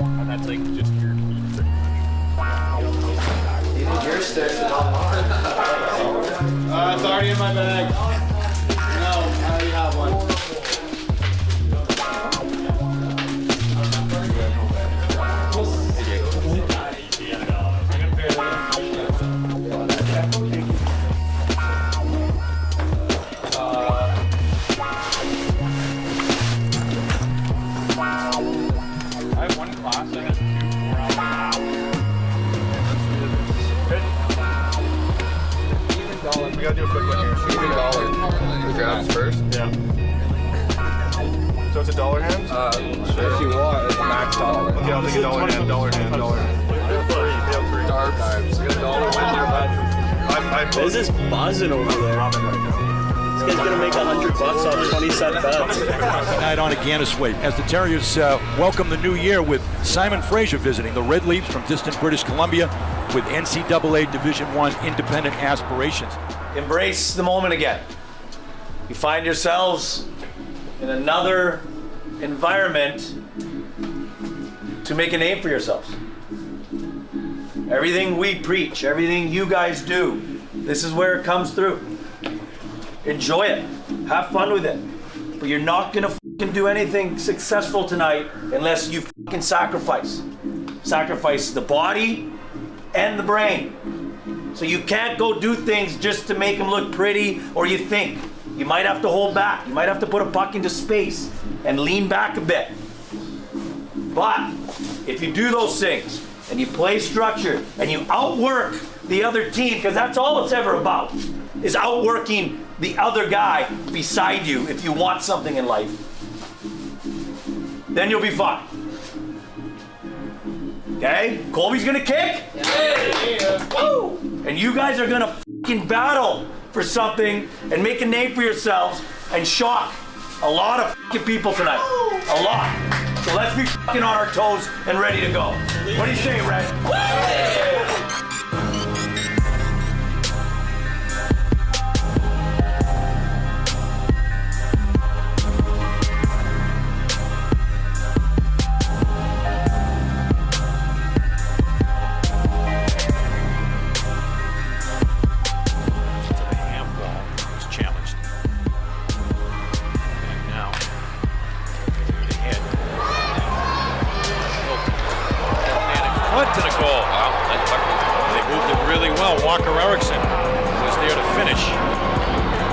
S11: And that's like just your feet.
S5: Your sticks are not mine.
S11: It's already in my bag. No, I already have one. I have one class, I got 2
S5: We gotta do a quick one here. $1. The grabs first?
S11: Yeah.
S5: So it's a $1 hand? Sure. If you want, it's max dollar. Okay, I'll take a $1 hand, $1 hand, $1. Dark times. You got a $1 win there,
S7: There's this buzzing over there. This guy's gonna make $100 off 20 set bets.
S8: Tonight on Gannisway, as the Terriers welcome the new year with Simon Fraser visiting the Red Leaps from distant British Columbia with NCAA Division I independent aspirations.
S9: Embrace the moment again. You find yourselves in another environment to make a name for yourselves. Everything we preach, everything you guys do, this is where it comes through. Enjoy it. Have fun with it. But you're not gonna do anything successful tonight unless you sacrifice. Sacrifice the body and the brain. So you can't go do things just to make them look pretty or you think. You might have to hold back. You might have to put a puck into space and lean back a bit. But if you do those things and you play structured and you outwork the other team, because that's all it's ever about, is outworking the other guy beside you if you want something in life, then you'll be fine. Okay? Colby's gonna kick. Yeah. Woo! And you guys are gonna fucking battle for something and make a name for yourselves and shock a lot of fucking people tonight. A lot. So let's be fucking on our toes and ready to go. What do you say, Red? Woo!
S8: They moved it really well. Walker Erickson was there to finish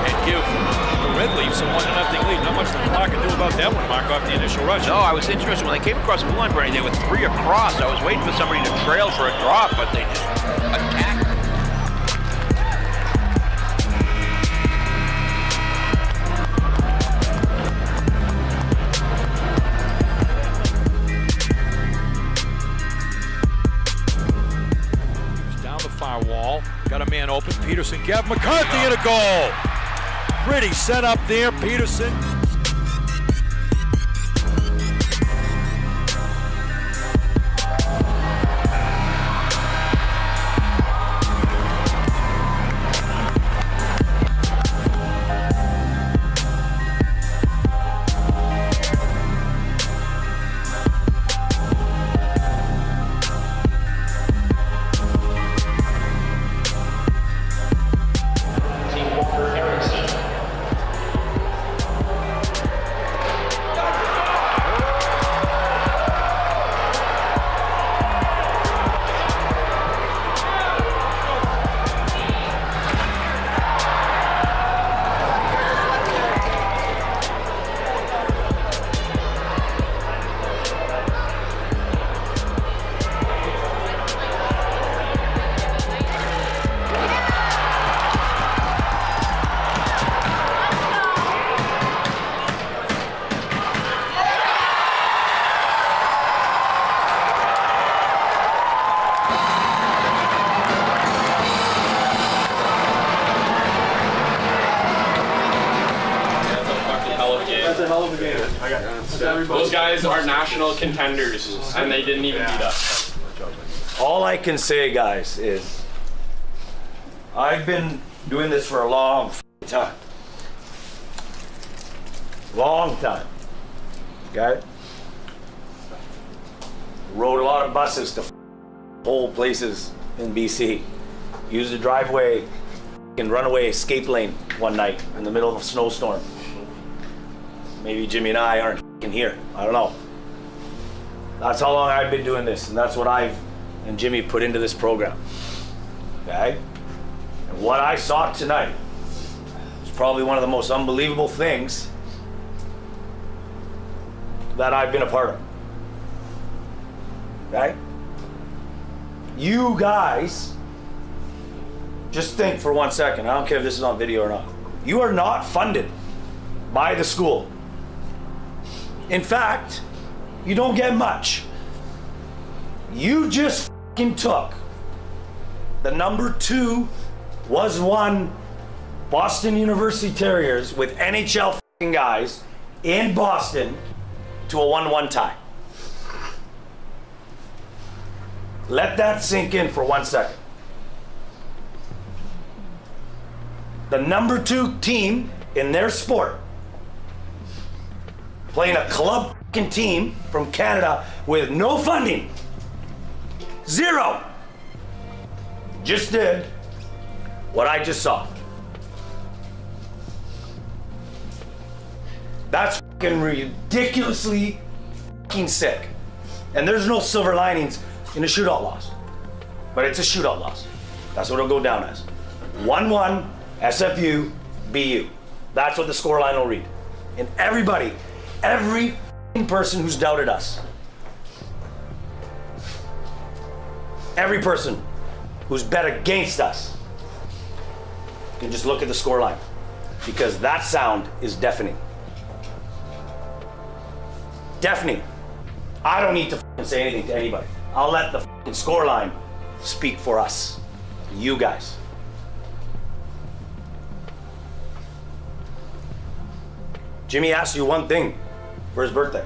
S8: and give the Red Leafs a 1-0 lead. Not much the clock can do about that one, Mark, off the initial rush.
S10: No, I was interested when they came across the blue line, Bernie. They were 3 across. I was waiting for somebody to trail for a drop, but they just attacked.
S8: Far wall, got a man open. Peterson, Gav McCarthy, and a goal. Pretty set up there, Peterson.
S11: Those guys are national contenders, and they didn't even beat us.
S9: All I can say, guys, is I've been doing this for a long time. Long time. Okay? Rode a lot of buses to whole places in BC. Used the driveway and runaway escape lane one night in the middle of a snowstorm. Maybe Jimmy and I aren't here. I don't know. That's how long I've been doing this, and that's what I've and Jimmy put into this program. Okay? And what I saw tonight is probably one of the most unbelievable things that I've been a part of. Okay? You guys, just think for 1 second. I don't care if this is on video or not. You are not funded by the school. In fact, you don't get much. You just fucking took the number 2 was 1 Boston University Terriers with NHL fucking guys in Boston to a 1-1 tie. Let that sink in for 1 second. The number 2 team in their sport playing a club team from Canada with no funding. 0. Just did what I just saw. That's fucking ridiculously fucking sick. And there's no silver linings in a shootout loss. But it's a shootout loss. That's what it'll go down as. 1-1, SFU, BU. That's what the scoreline will read. And everybody, every person who's doubted us, every person who's bet against us, can just look at the scoreline, because that sound is deafening. Deafening. I don't need to say anything to anybody. I'll let the scoreline speak for us, you guys. Jimmy asked you one thing for his birthday,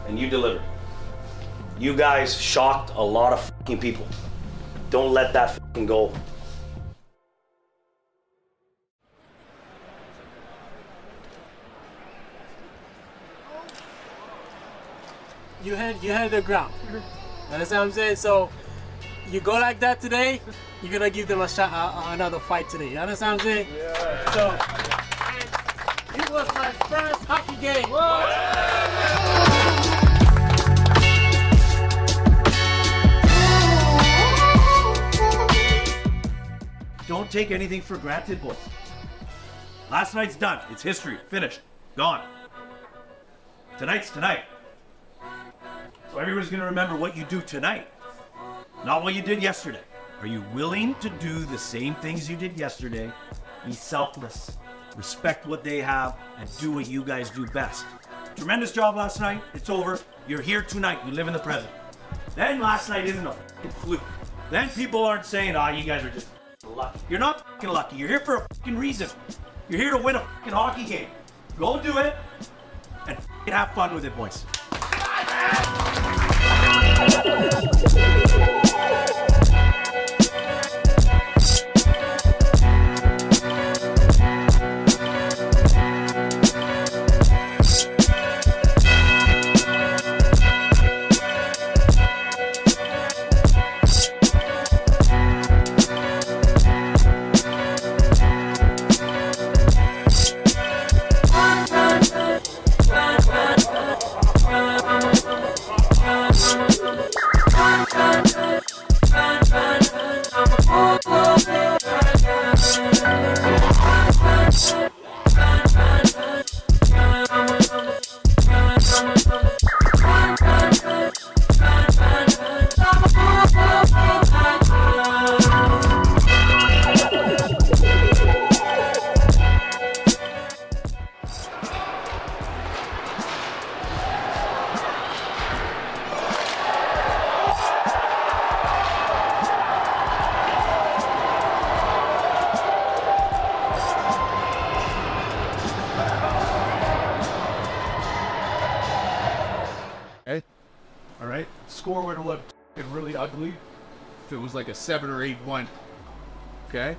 S9: and you delivered. You guys shocked a lot of fucking people. Don't let that fucking go.
S6: You had the ground. Understand what I'm saying? So you go like that today, you're gonna give them a shot, another fight today. You understand what I'm saying? Yeah. So it was my first hockey game.
S9: Don't take anything for granted, boys. Last night's done. It's history. Finished. Gone. Tonight's tonight. So everybody's going to remember what you do tonight, not what you did yesterday. Are you willing to do the same things you did yesterday? Be selfless. Respect what they have and do what you guys do best. Tremendous job last night. It's over. You're here tonight. You live in the present. Then last night isn't a f***ing fluke. Then people aren't saying, you guys are just lucky. You're not f***ing lucky. You're here for a f***ing reason. You're here to win a f***ing hockey game. Go do it and f***ing have fun with it, boys.
S12: Score would have looked really ugly if it was like a 7 or 8-1. Okay?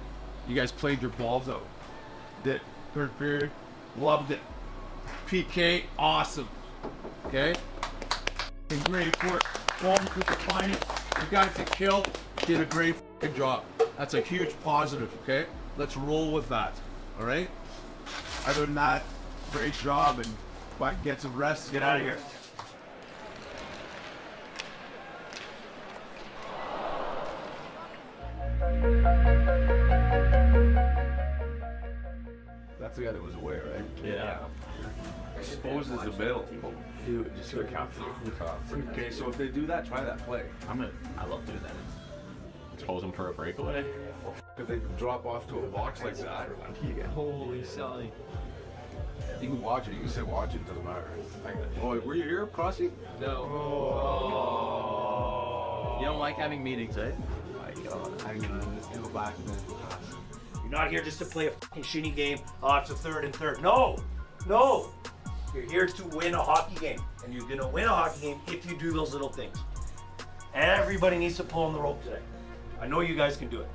S12: You guys played your balls out. Did third period, loved it. PK, awesome. Okay? And great for it. Ball to the final. You guys that killed did a great job. That's a huge positive, okay? Let's roll with that. Alright? Other than that, great job and get some rest. Get out of here.
S5: That's the guy that was away, right?
S11: Yeah.
S5: Exposes the middle.
S11: Dude, just go count
S5: Okay, so if they do that, try that play.
S11: I love doing that. Expose them for a breakaway.
S5: If they drop off to a box like that,
S11: Holy Sally.
S5: you can watch it. You can say watch it. Doesn't matter. Oh, were you here, Crossy?
S11: No. You don't like having meetings, eh?
S9: My God, I'm gonna go back and then pass. You're not here just to play a fucking shitty game. It's a third and third. No. You're here to win a hockey game. And you're gonna win a hockey game if you do those little things. Everybody needs to pull on the rope today. I know you guys can do it.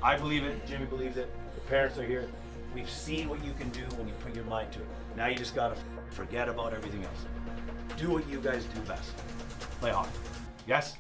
S9: I believe it. Jimmy believes it. The parents are here. We've seen what you can do when you put your mind to it. Now you just gotta forget about everything else. Do what you guys do best. Play hockey. Yes?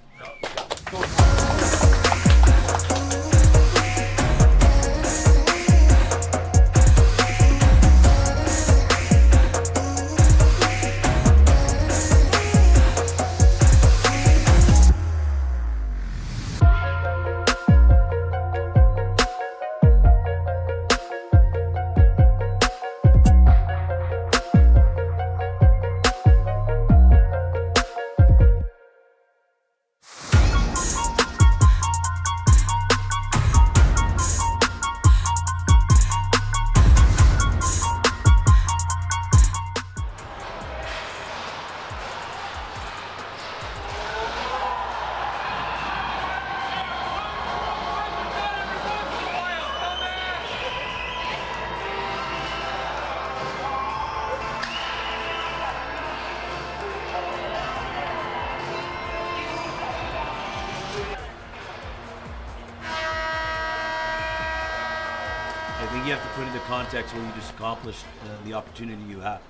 S9: I think you have to put into context what you just accomplished, the opportunity you have.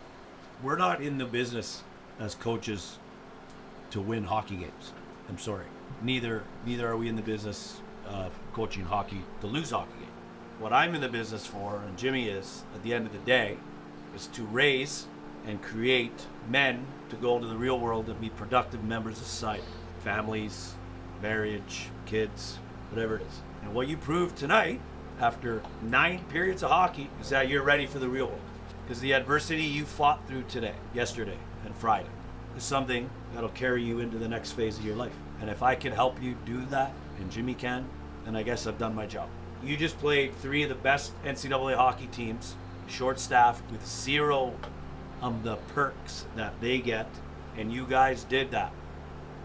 S9: We're not in the business as coaches to win hockey games. I'm sorry. Neither are we in the business of coaching hockey to lose hockey games. What I'm in the business for, and Jimmy is, at the end of the day, is to raise and create men to go into the real world and be productive members of society. Families, marriage, kids, whatever it is. And what you proved tonight after 9 periods of hockey is that you're ready for the real world. Because the adversity you fought through today, yesterday, and Friday is something that'll carry you into the next phase of your life. And if I can help you do that, and Jimmy can, then I guess I've done my job. You just played 3 of the best NCAA hockey teams, short-staffed, with 0 of the perks that they get, and you guys did that.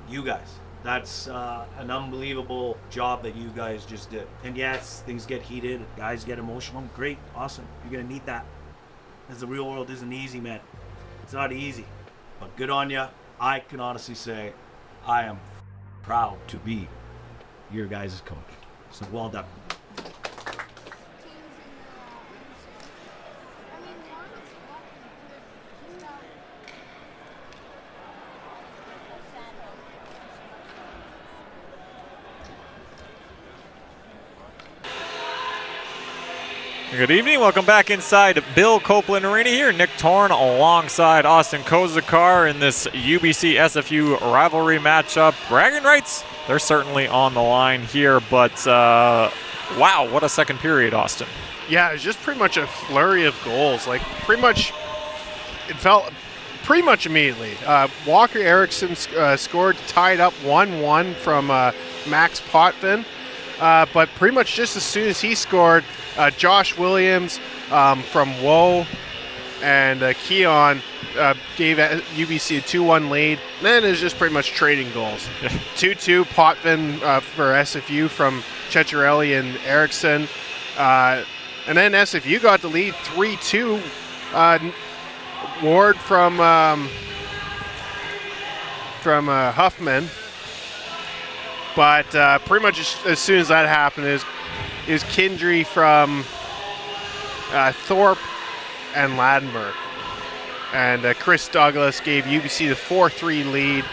S9: You guys. That's an unbelievable job that you guys just did. And yes, things get heated, guys get emotional. Great, awesome. You're gonna need that. As the real world isn't easy, man. It's not easy. But good on ya. I can honestly say I am proud to be your guys' coach. So well done.
S1: Good evening. Welcome back inside Bill Copeland Arena here. Nick Torn alongside Austin Kozakar in this UBC SFU rivalry matchup. Bragging rights, they're certainly on the line here, but wow, what a second period, Austin.
S2: Yeah, it was just pretty much a flurry of goals. Like, pretty much, it felt pretty much immediately. Walker Erickson scored, tied up 1-1 from Max Potvin. But pretty much just as soon as he scored, Josh Williams from Woe and Keon gave UBC a 2-1 lead. And then it was just pretty much trading goals. 2-2 Potvin for SFU from Ceccarelli and Erickson. And then SFU got the lead 3-2. Ward from Huffman. But pretty much as soon as that happened, it was Kindry from Thorpe and Ladenburg. And Chris Douglas gave UBC the 4-3 lead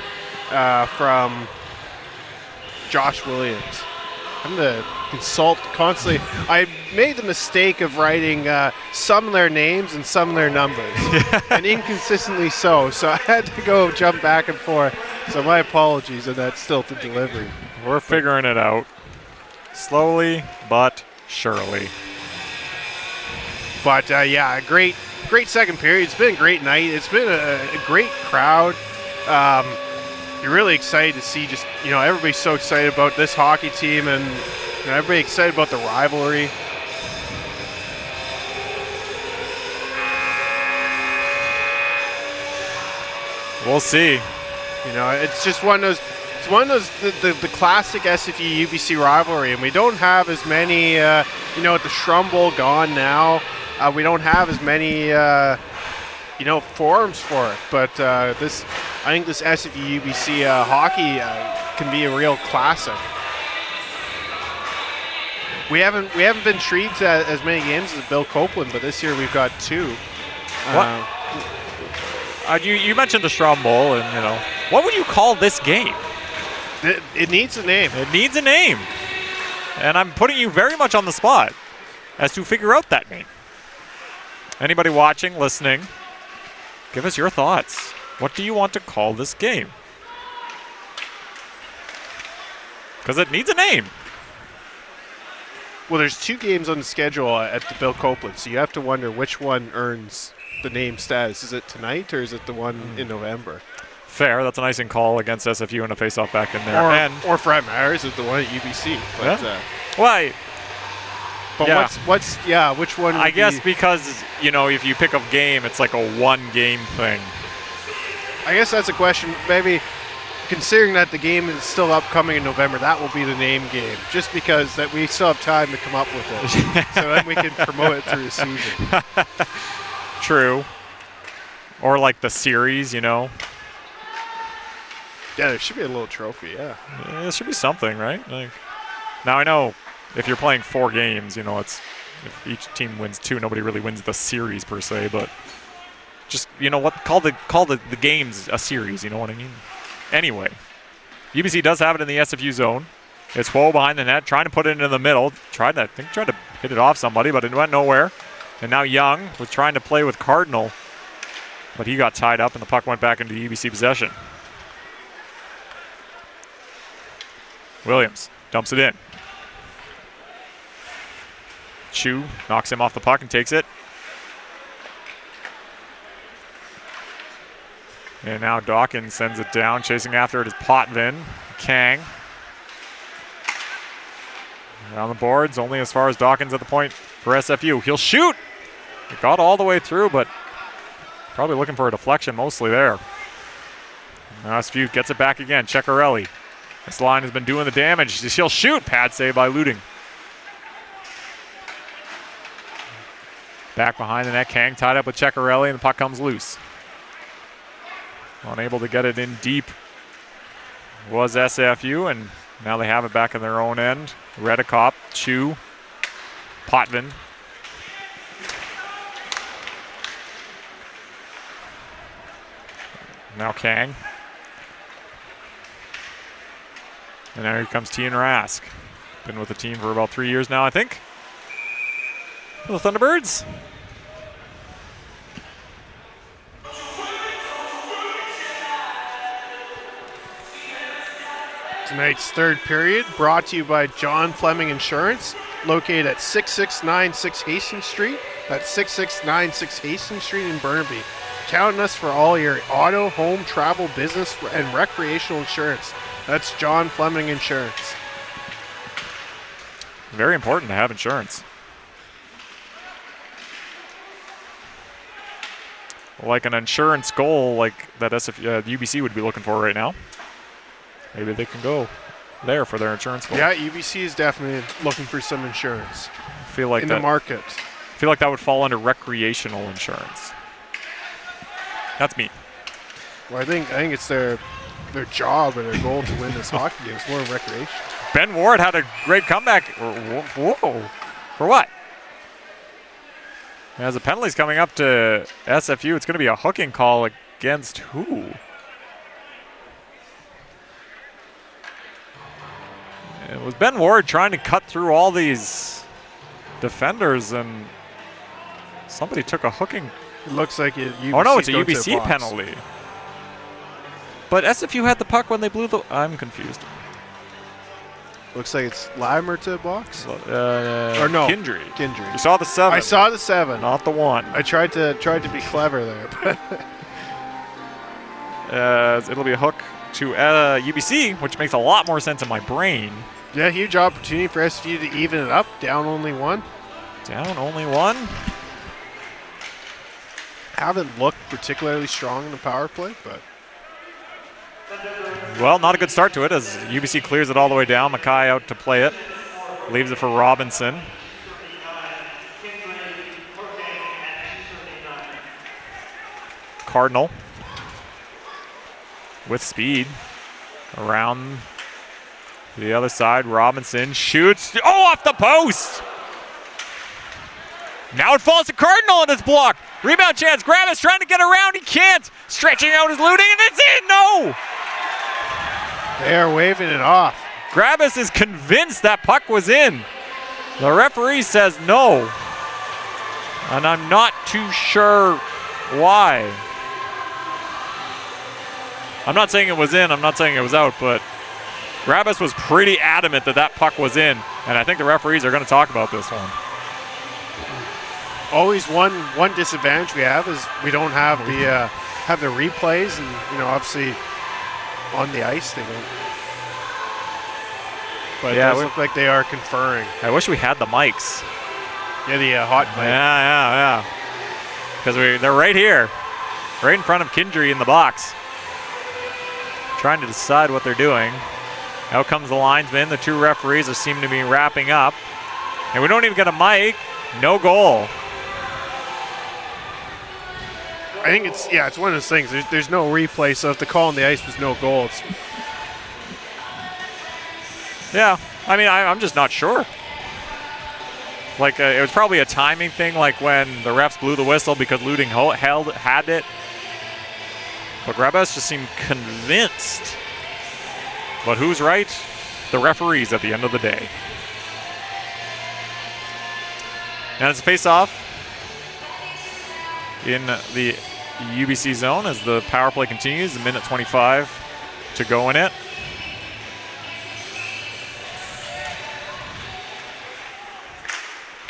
S2: from Josh Williams. I'm going to consult constantly. I made the mistake of writing some of their names and some of their numbers, and inconsistently so. So I had to go jump back and forth. So my apologies on that stilted delivery.
S1: We're figuring it out. Slowly but surely.
S2: But yeah, great second period. It's been a great night. It's been a great crowd. You're really excited to see just, everybody's so excited about this hockey team, and everybody excited about the rivalry.
S1: We'll see.
S2: It's just one of those. It's one of those the classic SFU UBC rivalry, and we don't have as many. With the Shrum Bowl gone now, we don't have as many. Forums for it. But I think this SFU UBC hockey can be a real classic. We haven't been treated to as many games as Bill Copeland, but this year we've got 2.
S1: What? You mentioned the Shrum Bowl, and what would you call this game?
S2: It needs a name.
S1: It needs a name, and I'm putting you very much on the spot as to figure out that name. Anybody watching, listening, give us your thoughts. What do you want to call this game? Because it needs a name.
S2: Well, there's 2 games on the schedule at the Bill Copeland, so you have to wonder which one earns the name status. Is it tonight or is it the one in November?
S1: Fair. That's a nice call against SFU and a face-off back in there.
S2: Or for that matter, is it the one at UBC? But, which one?
S1: I guess because, if you pick a game, it's like a 1-game thing.
S2: I guess that's a question. Maybe considering that the game is still upcoming in November, that will be the name game. Just because that we still have time to come up with it. So then we can promote it through the season.
S1: True. Or like the series,
S2: Yeah, there should be a little trophy, yeah.
S1: There should be something, right? Now I know if you're playing 4 games, it's if each team wins 2, nobody really wins the series per se, but just call the games a series, you know what I mean? Anyway, UBC does have it in the SFU zone. It's Woe behind the net, trying to put it into the middle. Tried to hit it off somebody, but it went nowhere. And now Young was trying to play with Cardinal, but he got tied up and the puck went back into UBC possession. Williams dumps it in. Chu knocks him off the puck and takes it. And now Dawkins sends it down. Chasing after it is Potvin. Kang. On the boards, only as far as Dawkins at the point for SFU. He'll shoot! It got all the way through, but probably looking for a deflection mostly there. Now SFU gets it back again. Ceccarelli. This line has been doing the damage. She'll shoot. Pad save by Luding. Back behind the net. Kang tied up with Ceccarelli, and the puck comes loose. Unable to get it in deep was SFU, and now they have it back in their own end. Redekop, Chu, Potvin. Now Kang. And now here comes Tian Rask. Been with the team for about 3 years now, I think. For the Thunderbirds.
S2: Tonight's third period brought to you by John Fleming Insurance, located at 6696 Hastings Street. That's 6696 Hastings Street in Burnaby. Count on us for all your auto, home, travel, business, and recreational insurance. That's John Fleming Insurance.
S1: Very important to have insurance. Like an insurance goal like that SFU, UBC would be looking for right now. Maybe they can go there for their insurance goal.
S2: Yeah, UBC is definitely looking for some insurance.
S1: I feel like
S2: in the market.
S1: I feel like that would fall under recreational insurance. That's me.
S2: Well, I think it's their job or their goal to win this hockey game. It's more recreation.
S1: Ben Ward had a great comeback. Whoa. For what? As the penalty's coming up to SFU, it's going to be a hooking call against who? It was Ben Ward trying to cut through all these defenders, and somebody took a hooking.
S2: It looks like it.
S1: Oh no, it's a UBC penalty. But SFU had the puck when they blew the. I'm confused.
S2: Looks like it's Latimer to the box.
S1: Or
S2: no,
S1: Kindry.
S2: Kindry.
S1: You saw the 7.
S2: I saw the 7,
S1: not the 1.
S2: I tried to be clever there, but
S1: it'll be a hook to UBC, which makes a lot more sense in my brain.
S2: Yeah, huge opportunity for SFU to even it up. Down only 1.
S1: Down only 1.
S2: Haven't looked particularly strong in the power play, but.
S1: Well, not a good start to it as UBC clears it all the way down. Mackay out to play it. Leaves it for Robinson. Cardinal with speed around the other side. Robinson shoots. Oh, off the post! Now it falls to Cardinal and it's blocked. Rebound chance. Gravis trying to get around. He can't. Stretching out his looting and it's in. No!
S2: They are waving it off.
S1: Gravis is convinced that puck was in. The referee says no. And I'm not too sure why. I'm not saying it was in, I'm not saying it was out, but Gravis was pretty adamant that that puck was in, and I think the referees are going to talk about this one.
S2: Always one disadvantage we have is we don't have the replays, and obviously on the ice they don't. But
S1: yeah,
S2: it does look like they are conferring.
S1: I wish we had the mics.
S2: Yeah, the hot mic.
S1: Yeah. Because they're right here, right in front of Kindry in the box, trying to decide what they're doing. Out comes the linesman. The 2 referees seem to be wrapping up, and we don't even get a mic. No goal.
S2: I think it's one of those things. There's no replay, so if the call on the ice was no goal, it's.
S1: Yeah, I mean, I'm just not sure. Like, it was probably a timing thing, like when the refs blew the whistle because Luding had it. But Grabas just seemed convinced. But who's right? The referees at the end of the day. And it's a face-off in the UBC zone as the power play continues. A minute 25 to go in it.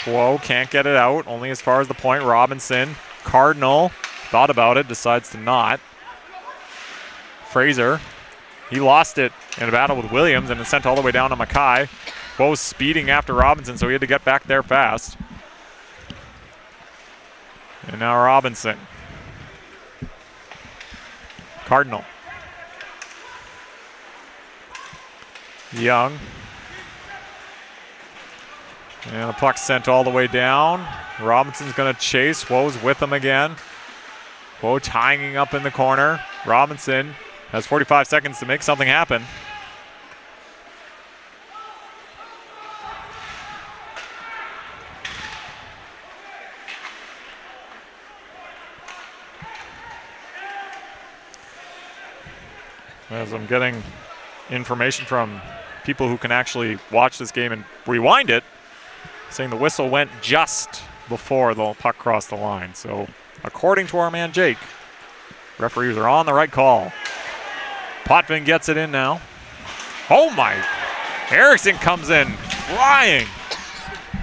S1: Whoa, can't get it out. Only as far as the point. Robinson. Cardinal thought about it, decides to not. Fraser. He lost it in a battle with Williams and is sent all the way down to Mackay. Both speeding after Robinson, so he had to get back there fast. And now Robinson. Cardinal. Young. And the puck sent all the way down. Robinson's going to chase. Woe's with him again. Woe tying up in the corner. Robinson has 45 seconds to make something happen. As I'm getting information from people who can actually watch this game and rewind it, saying the whistle went just before the puck crossed the line. So according to our man Jake, referees are on the right call. Potvin gets it in now. Oh my, Erickson comes in flying.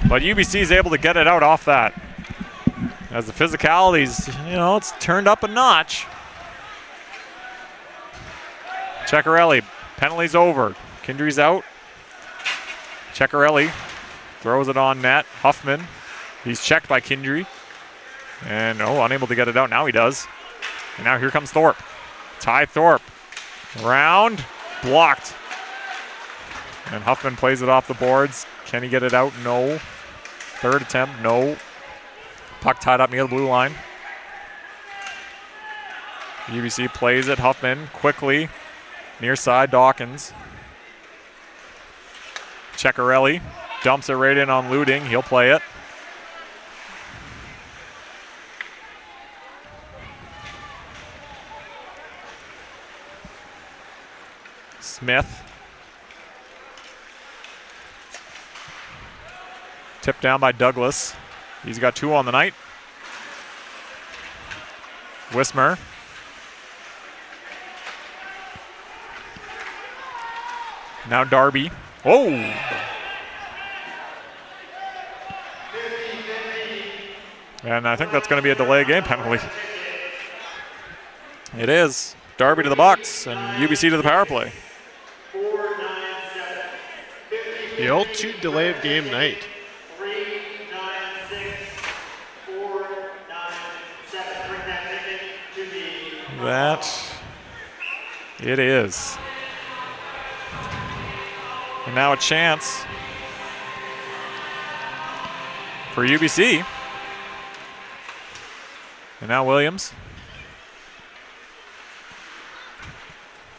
S1: But UBC is able to get it out off that. As the physicality's, it's turned up a notch. Ceccarelli, penalty's over. Kindry's out. Ceccarelli throws it on net. Huffman, he's checked by Kindry. And unable to get it out. Now he does. And now here comes Thorpe. Ty Thorpe. Round, blocked. And Huffman plays it off the boards. Can he get it out? No. Third attempt, no. Puck tied up near the blue line. UBC plays it. Huffman quickly. Near side, Dawkins. Ceccarelli dumps it right in on Luding. He'll play it. Smith. Tipped down by Douglas. He's got 2 on the night. Wismer. Now Darby. Oh! And I think that's going to be a delay game penalty. It is. Darby to the box and UBC to the power play.
S2: The old 2 delay of game night.
S1: That it is. And now a chance for UBC. And now Williams.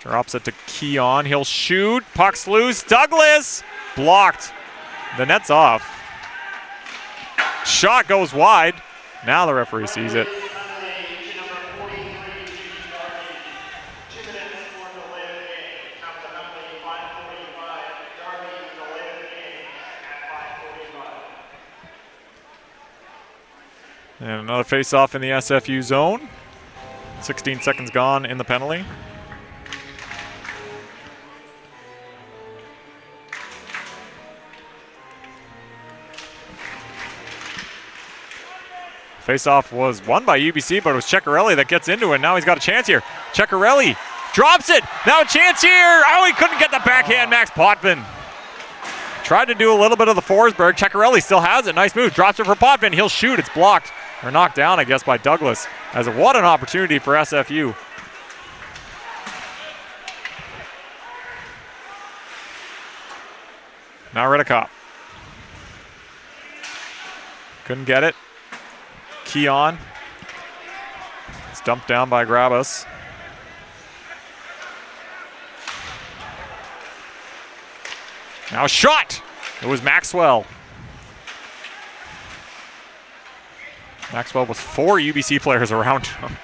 S1: Drops it to Keon. He'll shoot. Puck's loose. Douglas blocked. The net's off. Shot goes wide. Now the referee sees it. And another face-off in the SFU zone. 16 seconds gone in the penalty. Face-off was won by UBC, but it was Ceccarelli that gets into it. Now he's got a chance here. Ceccarelli drops it. Now a chance here. Oh, he couldn't get the backhand. Max Potvin tried to do a little bit of the Forsberg. Ceccarelli still has it. Nice move. Drops it for Potvin. He'll shoot. It's blocked. Or knocked down, I guess, by Douglas. As what an opportunity for SFU. Now Redicop. Couldn't get it. Keon. It's dumped down by Grabus. Now a shot. It was Maxwell. Maxwell with 4 UBC players around him.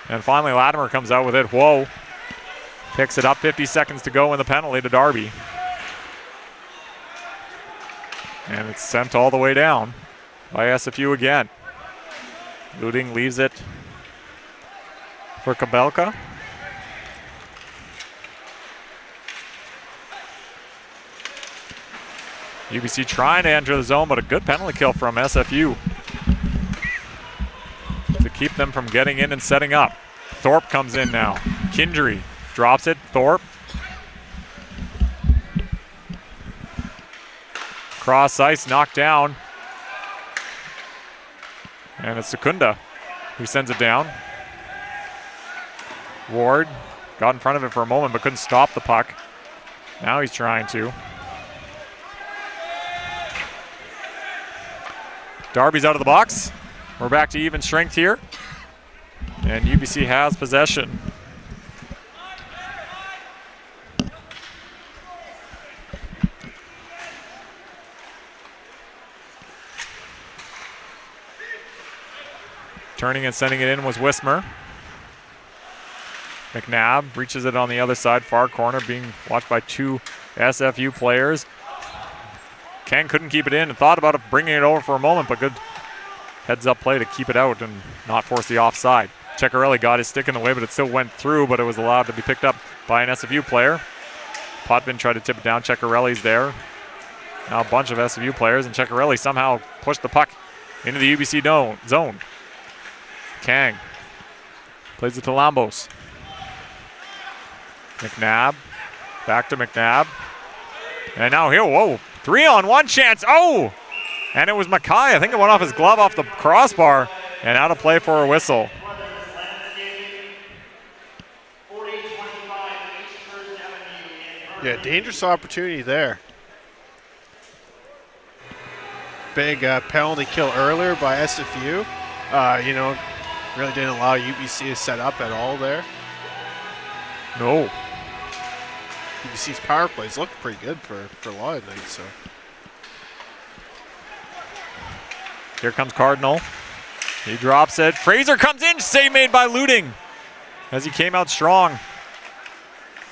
S1: And finally Latimer comes out with it. Whoa. Picks it up. 50 seconds to go in the penalty to Darby. And it's sent all the way down by SFU again. Luding leaves it for Kabelka. UBC trying to enter the zone, but a good penalty kill from SFU to keep them from getting in and setting up. Thorpe comes in now. Kindry drops it. Thorpe. Cross ice, knocked down. And it's Secunda who sends it down. Ward got in front of it for a moment but couldn't stop the puck. Now he's trying to. Darby's out of the box. We're back to even strength here. And UBC has possession. Turning and sending it in was Wismer. McNabb reaches it on the other side, far corner, being watched by 2 SFU players. Kang couldn't keep it in and thought about bringing it over for a moment, but good heads-up play to keep it out and not force the offside. Ceccarelli got his stick in the way, but it still went through, but it was allowed to be picked up by an SFU player. Potvin tried to tip it down. Ceccarelli's there. Now a bunch of SFU players, and Ceccarelli somehow pushed the puck into the UBC zone. Kang plays it to Lambos. McNabb, back to McNabb. And now here, whoa, 3-on-1 chance. Oh! And it was Mackay. I think it went off his glove off the crossbar and out of play for a whistle.
S2: Yeah, dangerous opportunity there. Big penalty kill earlier by SFU. Really didn't allow UBC to set up at all there.
S1: No.
S2: UBC's power plays looked pretty good for a lot of nights. So.
S1: Here comes Cardinal. He drops it. Fraser comes in. Save made by Looting as he came out strong.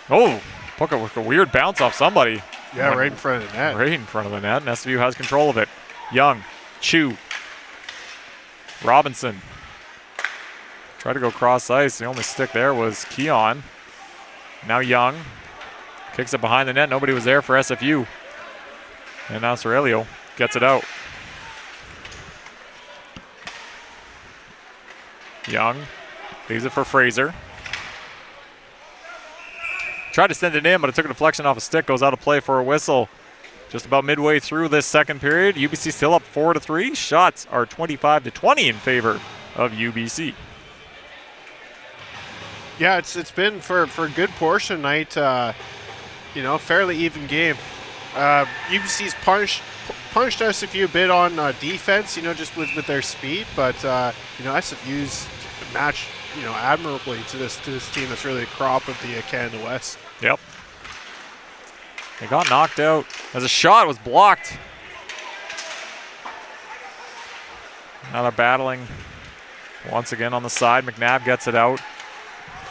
S1: Oh, puck with a weird bounce off somebody.
S2: Yeah, right in front of the net.
S1: Right in front of the net. And SFU has control of it. Young, Chu, Robinson. Tried to go cross ice. The only stick there was Keon. Now Young kicks it behind the net. Nobody was there for SFU. And now Cerelio gets it out. Young leaves it for Fraser. Tried to send it in, but it took a deflection off a stick. Goes out of play for a whistle. Just about midway through this second period. UBC still up 4-3. Shots are 25-20 in favor of UBC.
S2: Yeah, it's been for a good portion tonight, fairly even game. UBC's punished SFU a bit on defense, just with their speed, but SFU's matched, admirably to this team that's really a crop of the Canada West.
S1: Yep. They got knocked out as a shot was blocked. Now they're battling once again on the side. McNabb gets it out.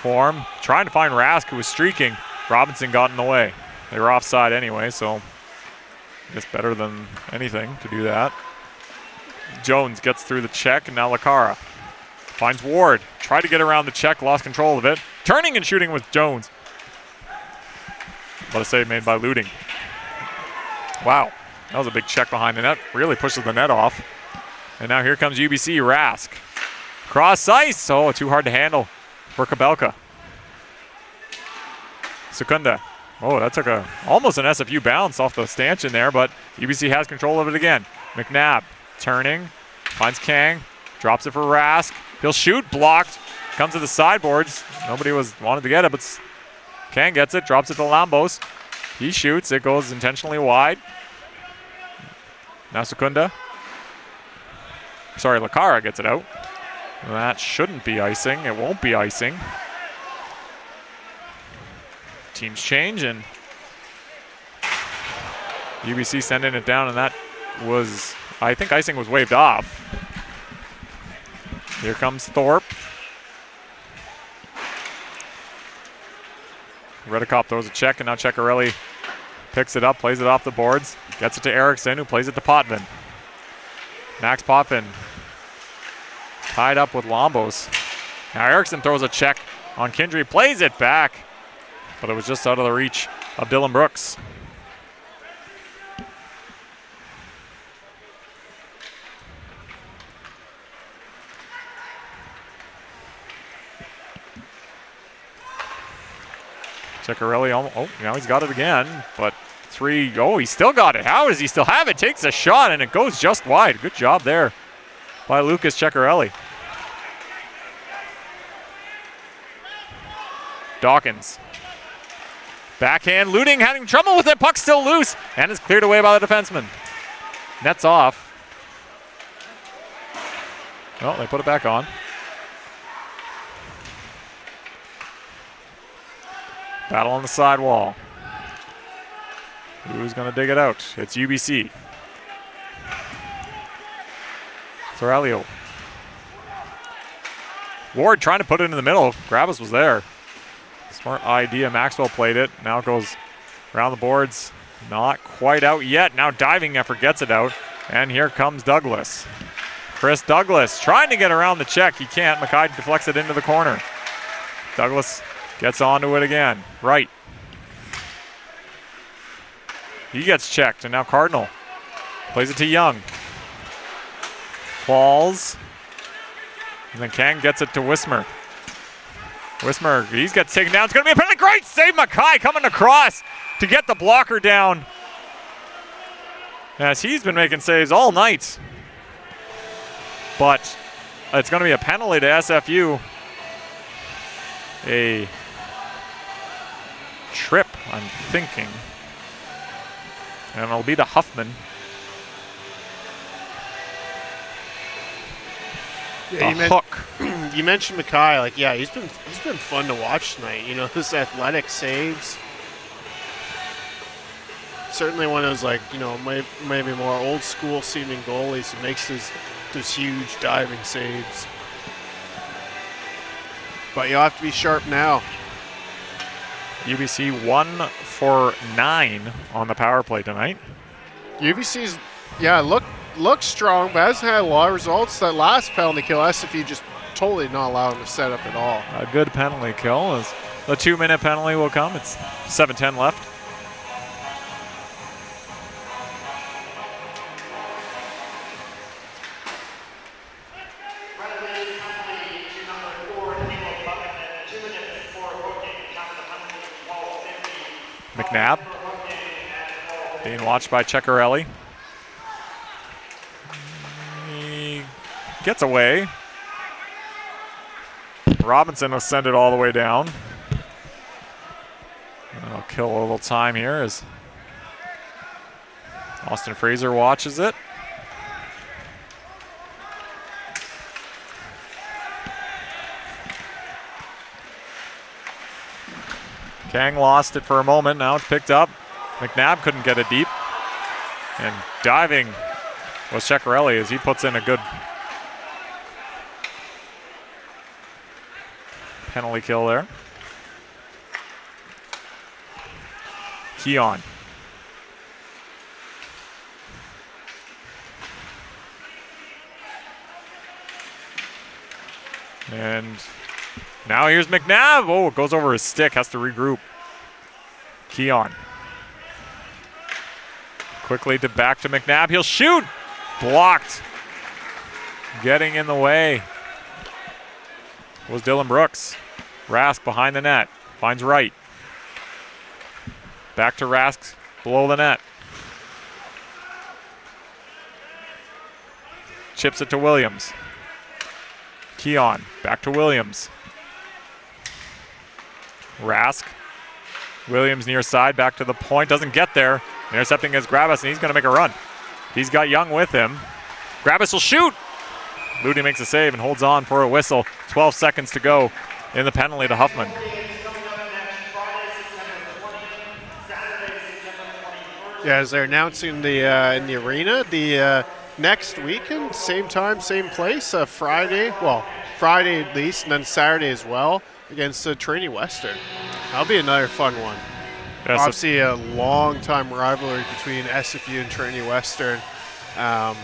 S1: Form, trying to find Rask, who was streaking. Robinson got in the way. They were offside anyway, so I guess better than anything to do that. Jones gets through the check, and now Lacara finds Ward. Tried to get around the check, lost control of it. Turning and shooting with Jones. What a save made by Looting. Wow, that was a big check behind the net. Really pushes the net off. And now here comes UBC, Rask. Cross ice, oh, too hard to handle for Kabelka. Secunda. Oh, that took almost an SFU bounce off the stanchion there, but UBC has control of it again. McNabb turning, finds Kang, drops it for Rask. He'll shoot, blocked, comes to the sideboards. Nobody wanted to get it, but Kang gets it, drops it to Lambos. He shoots, it goes intentionally wide. Now Secunda. Sorry, Lacara gets it out. That shouldn't be icing. It won't be icing. Teams change, and UBC sending it down, and that was, I think icing was waved off. Here comes Thorpe. Redekop throws a check, and now Ceccarelli picks it up, plays it off the boards, gets it to Erickson, who plays it to Potvin. Max Potvin tied up with Lambos. Now Erickson throws a check on Kindry, plays it back, but it was just out of the reach of Dylan Brooks. Cekkarelli, oh, now he's got it again, but 3, oh, he still got it. How does he still have it? Takes a shot, and it goes just wide. Good job there by Lucas Cekkarelli. Dawkins. Backhand, Looting having trouble with it. Puck still loose, and is cleared away by the defenseman. Nets off. Oh, they put it back on. Battle on the side wall. Who's going to dig it out? It's UBC. Thorelio. Ward trying to put it in the middle. Grabas was there. Smart idea. Maxwell played it. Now it goes around the boards. Not quite out yet. Now diving effort gets it out. And here comes Douglas. Chris Douglas trying to get around the check. He can't. Mackay deflects it into the corner. Douglas gets onto it again. Right. He gets checked, and now Cardinal plays it to Young. Falls. And then Kang gets it to Wismer. Wismer, he's got taken down. It's going to be a penalty. Great save, Mackay coming across to get the blocker down. As he's been making saves all night. But it's going to be a penalty to SFU. A trip, I'm thinking. And it'll be to Huffman.
S2: Yeah, you mentioned Mackay. Like, yeah, he's been fun to watch tonight. You know, his athletic saves. Certainly one of those, like, you know, maybe more old school seeming goalies who makes those huge diving saves. But you'll have to be sharp now.
S1: UBC 1 for 9 on the power play tonight.
S2: UBC's, yeah, looks strong, but hasn't had a lot of results. That last penalty kill, SFU just totally not allowed him to set up at all.
S1: A good penalty kill. As the 2-minute penalty will come. It's 7:10 left. McNabb being watched by Cekkarelli. He gets away. Robinson will send it all the way down. I'll kill a little time here as Austin Fraser watches it. Kang lost it for a moment. Now it's picked up. McNabb couldn't get it deep. And diving was Cekkarelli as he puts in a good penalty kill there. Keon. And now here's McNabb. Oh, it goes over his stick, has to regroup. Keon. Quickly back to McNabb. He'll shoot. Blocked. Getting in the way was Dylan Brooks. Rask behind the net. Finds Wright. Back to Rask below the net. Chips it to Williams. Keon. Back to Williams. Rask. Williams near side, back to the point, doesn't get there. Intercepting is Grabas, and he's going to make a run. He's got Young with him. Grabas will shoot. Ludi makes a save and holds on for a whistle. 12 seconds to go in the penalty to Huffman.
S2: Yeah, as they're announcing the in the arena, the next weekend, same time, same place, Friday at least, and then Saturday as well, against Trinity Western. That'll be another fun one.
S1: Yes,
S2: obviously a long-time rivalry between SFU and Trinity Western. Now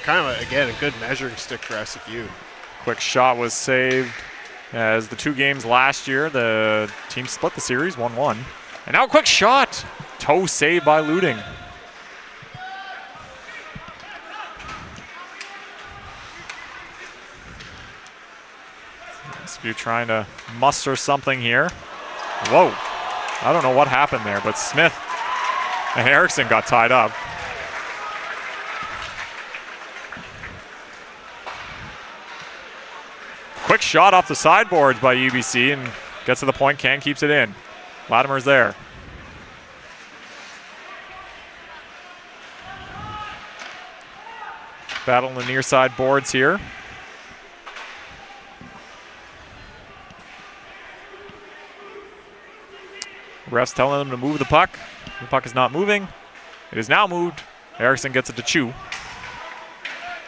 S2: kind of, again, a good measuring stick for SFU.
S1: Quick shot was saved as the 2 games last year, the team split the series 1-1. And now a quick shot. Toe save by Looting. SFU trying to muster something here. Whoa. I don't know what happened there, but Smith and Eriksson got tied up. Quick shot off the sideboards by UBC and gets to the point. Ken keeps it in. Latimer's there. Battle on the near side boards here. Refs telling them to move the puck. The puck is not moving. It is now moved. Eriksson gets it to Chu.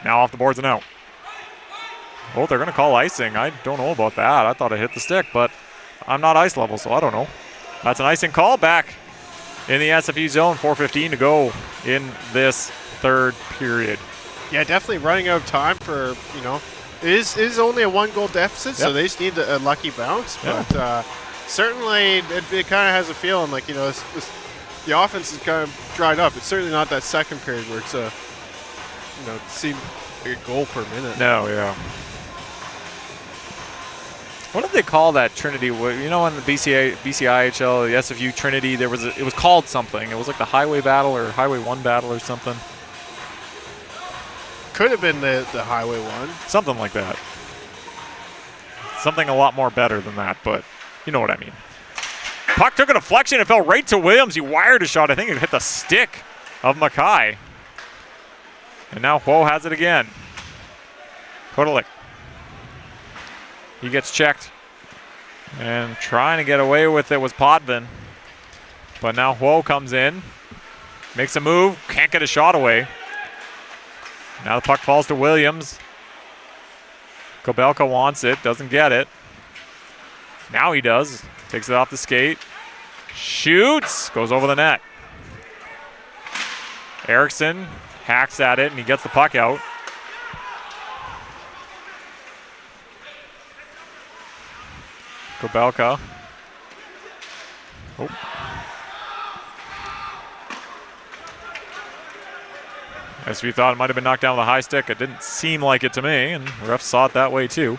S1: Now off the boards and out. Oh, they're going to call icing. I don't know about that. I thought it hit the stick, but I'm not ice level, so I don't know. That's an icing call back in the SFU zone. 4:15 to go in this third period.
S2: Yeah, definitely running out of time for, you know, it is only a 1-goal deficit, so they just need a lucky bounce. But certainly it kind of has a feeling like, you know, the offense is kind of dried up. It's certainly not that second period where it's a, you know, it seemed like a goal per minute.
S1: No, yeah. What did they call that Trinity? You know, in the BCIHL, the SFU Trinity, it was called something. It was like the Highway Battle or Highway 1 Battle or something.
S2: Could have been the Highway 1.
S1: Something like that. Something a lot more better than that, but you know what I mean. Puck took a deflection. It fell right to Williams. He wired a shot. I think it hit the stick of Mackay. And now Hwo has it again. Kotelik. He gets checked. And trying to get away with it was Potvin. But now Hwo comes in. Makes a move. Can't get a shot away. Now the puck falls to Williams. Kobelka wants it. Doesn't get it. Now he does. Takes it off the skate. Shoots. Goes over the net. Eriksson hacks at it and he gets the puck out. Kobelka. Oh. SFU thought it might have been knocked down with a high stick. It didn't seem like it to me, and the refs saw it that way too.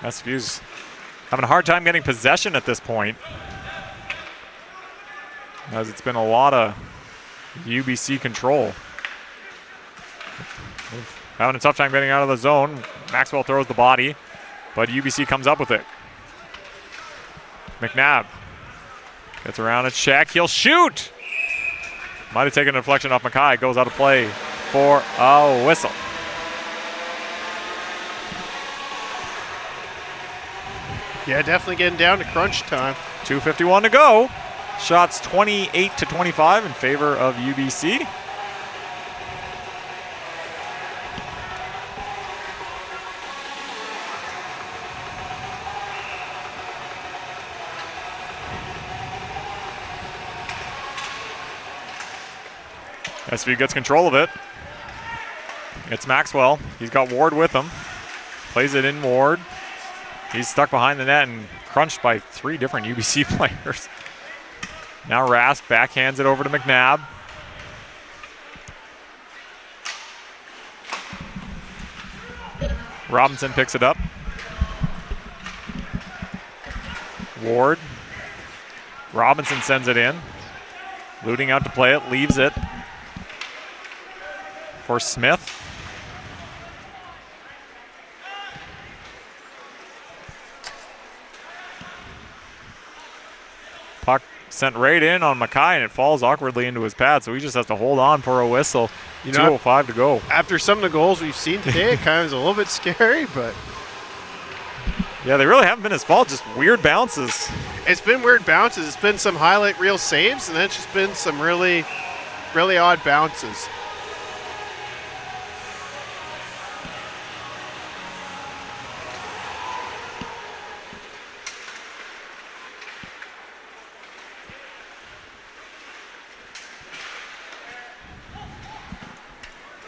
S1: SFU's having a hard time getting possession at this point, as it's been a lot of UBC control. Having a tough time getting out of the zone. Maxwell throws the body, but UBC comes up with it. McNabb gets around a check. He'll shoot! Might have taken a deflection off Mackay. Goes out of play for a whistle.
S2: Yeah, definitely getting down to crunch time.
S1: 2:51 to go. Shots 28-25 in favor of UBC. SFU gets control of it. It's Maxwell. He's got Ward with him. Plays it in Ward. He's stuck behind the net and crunched by 3 different UBC players. Now Rask backhands it over to McNabb. Robinson picks it up. Ward. Robinson sends it in. Looting out to play it, leaves it for Smith. Puck sent right in on Mackay and it falls awkwardly into his pad, so he just has to hold on for a whistle. 2:05 to go.
S2: After some of the goals we've seen today, it kind of is a little bit scary, but
S1: yeah, they really haven't been his fault, just weird bounces.
S2: It's been weird bounces. It's been some highlight reel saves, and then it's just been some really, really odd bounces.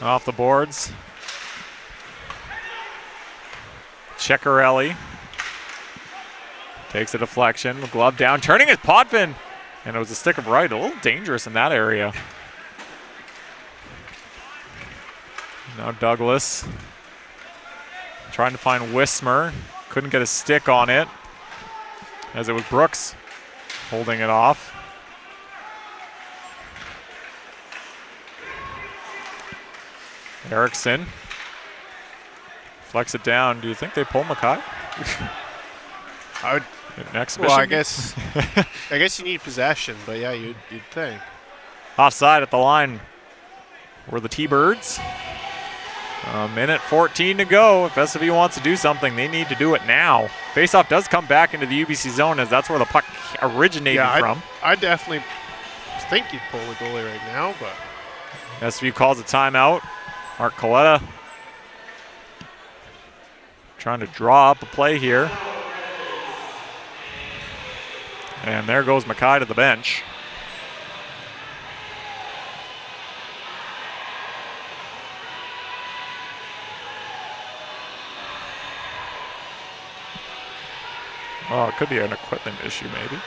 S1: Off the boards. Ceccarelli takes a deflection, glove down, turning his Potvin, and it was a stick of right, a little dangerous in that area. Now Douglas trying to find Wismer, couldn't get a stick on it. as it was Brooks holding it off. Erickson flex it down. Do you think they pull Mackay?
S2: I would.
S1: Next
S2: well, I guess you need possession, but yeah, you'd think.
S1: Offside at the line were the T-Birds. A minute 14 to go. If SFU wants to do something, they need to do it now. Faceoff does come back into the UBC zone as that's where the puck originated from.
S2: I definitely think you'd pull the goalie right now, but
S1: SFU calls a timeout. Mark Kʷikʷəḷ trying to draw up a play here. And there goes Mackay to the bench. Oh, it could be an equipment issue, maybe.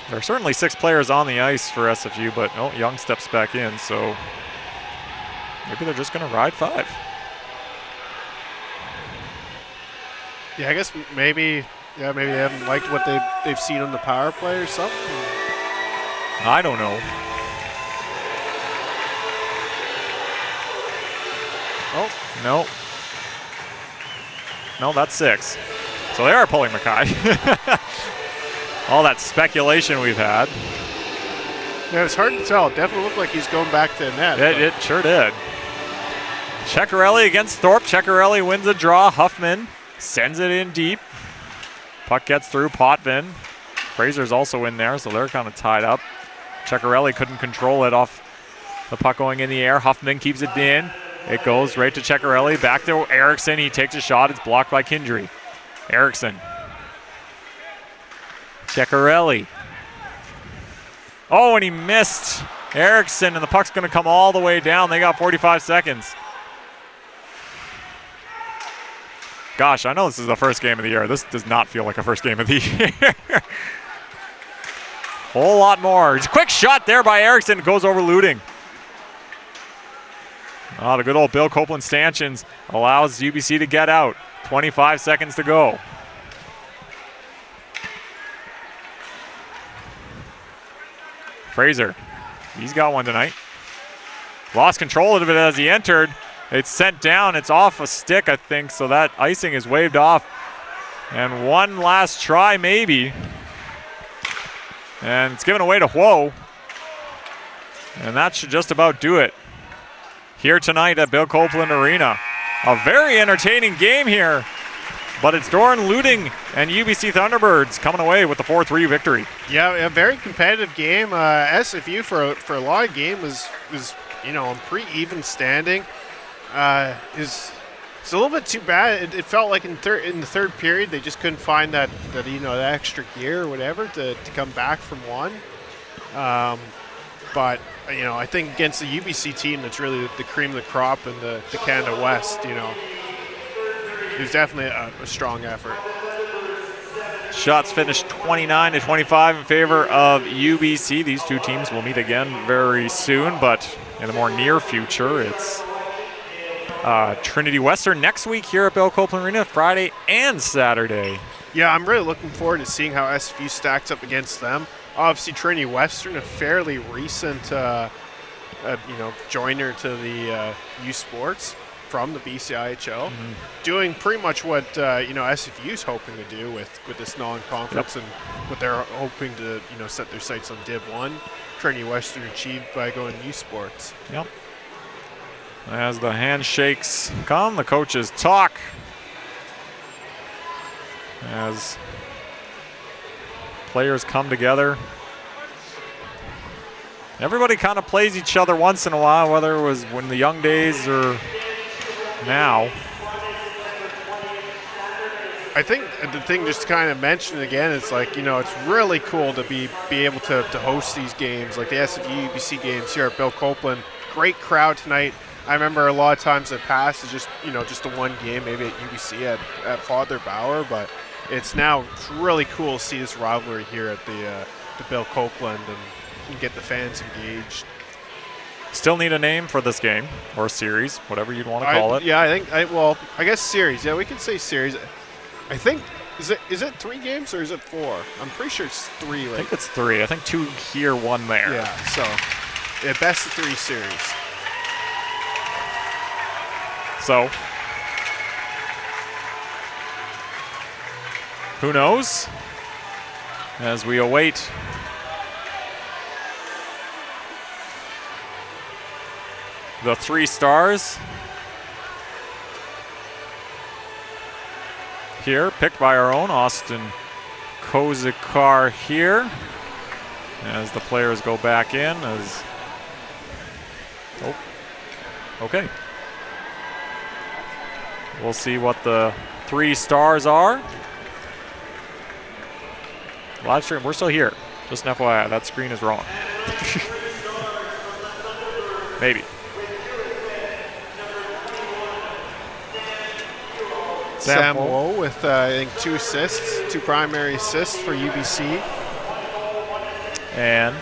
S1: There are certainly 6 players on the ice for SFU, but no, Young steps back in, so maybe they're just going to ride 5.
S2: Yeah, I guess maybe they haven't liked what they've seen on the power play or something.
S1: I don't know. Oh, no. No, that's 6. So they are pulling Mackay. All that speculation we've had.
S2: Yeah, it's hard to tell. It definitely looked like he's going back to the net.
S1: It sure did. Ceccarelli against Thorpe. Ceccarelli wins a draw. Huffman sends it in deep. Puck gets through. Potvin. Fraser's also in there, so they're kind of tied up. Ceccarelli couldn't control it off the puck going in the air. Huffman keeps it in. It goes right to Ceccarelli. Back to Erickson. He takes a shot. It's blocked by Kindry. Erickson. Ceccarelli. Oh, and he missed Erickson, and the puck's going to come all the way down. They got 45 seconds. Gosh, I know this is the first game of the year. This does not feel like a first game of the year. Whole lot more. Just a quick shot there by Erickson. It goes over Luding. Oh, the good old Bill Copeland stanchions allows UBC to get out. 25 seconds to go. Fraser, he's got one tonight. Lost control of it as he entered. It's sent down. It's off a stick, I think, so that icing is waved off. And one last try, maybe. And it's given away to Whoa. And that should just about do it here tonight at Bill Copeland Arena. A very entertaining game here, but it's Doran Luding and UBC Thunderbirds coming away with the 4-3 victory.
S2: Yeah, a very competitive game. SFU for a lot of game was on pretty even standing. It's a little bit too bad. It felt like in the third period they just couldn't find that extra gear or whatever to come back from one. But I think against the UBC team that's really the cream of the crop in the Canada West, it was definitely a strong effort.
S1: Shots finished 29-25 in favor of UBC. These two teams will meet again very soon, but in the more near future, it's Trinity Western next week here at Bill Copeland Arena, Friday and Saturday.
S2: Yeah, I'm really looking forward to seeing how SFU stacks up against them. Obviously, Trinity Western, a fairly recent, joiner to the U Sports from the BCIHL, doing pretty much what SFU's hoping to do with this non-conference and what they're hoping to set their sights on Div 1. Trinity Western achieved by going U Sports.
S1: Yep. As the handshakes come, the coaches talk. As players come together. Everybody kind of plays each other once in a while, whether it was when the young days or now.
S2: I think the thing just to kind of mention again is it's really cool to be able to host these games, like the SFU UBC games here at Bill Copeland. Great crowd tonight. I remember a lot of times in the past it's just the one game maybe at UBC at Father Bauer, but it's really cool to see this rivalry here at the Bill Copeland and get the fans engaged.
S1: Still need a name for this game or series, whatever you'd want to call it.
S2: Yeah, I guess series. Yeah, we can say series. I think is it 3 games or is it 4? I'm pretty sure it's 3.
S1: I think it's 3. I think 2 here, 1 there.
S2: Yeah. So, yeah, best of 3 series.
S1: So, who knows? As we await the 3 stars here, picked by our own Austin Kozikar here. As the players go back in, okay. We'll see what the 3 stars are. Live stream, we're still here. Just an FYI, that screen is wrong. Maybe.
S2: Sam Woe with, I think, 2 assists, 2 primary assists for UBC.
S1: And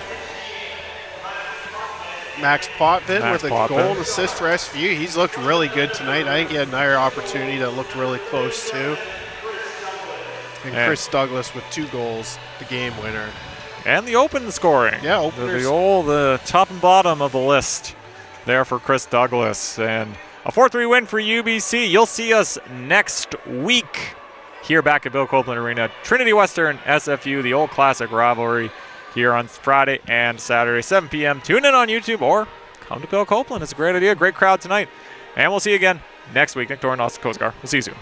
S2: Max Potvin with a goal assist for SFU. He's looked really good tonight. I think he had another opportunity that looked really close too. And Chris Douglas with 2 goals, the game winner.
S1: And the open scoring.
S2: Yeah, openers.
S1: The top and bottom of the list there for Chris Douglas. And a 4-3 win for UBC. You'll see us next week here back at Bill Copeland Arena. Trinity Western, SFU, the old classic rivalry here on Friday and Saturday, 7 p.m. Tune in on YouTube or come to Bill Copeland. It's a great idea, great crowd tonight. And we'll see you again next week. Nick Torn, Austin Kozikar. We'll see you soon.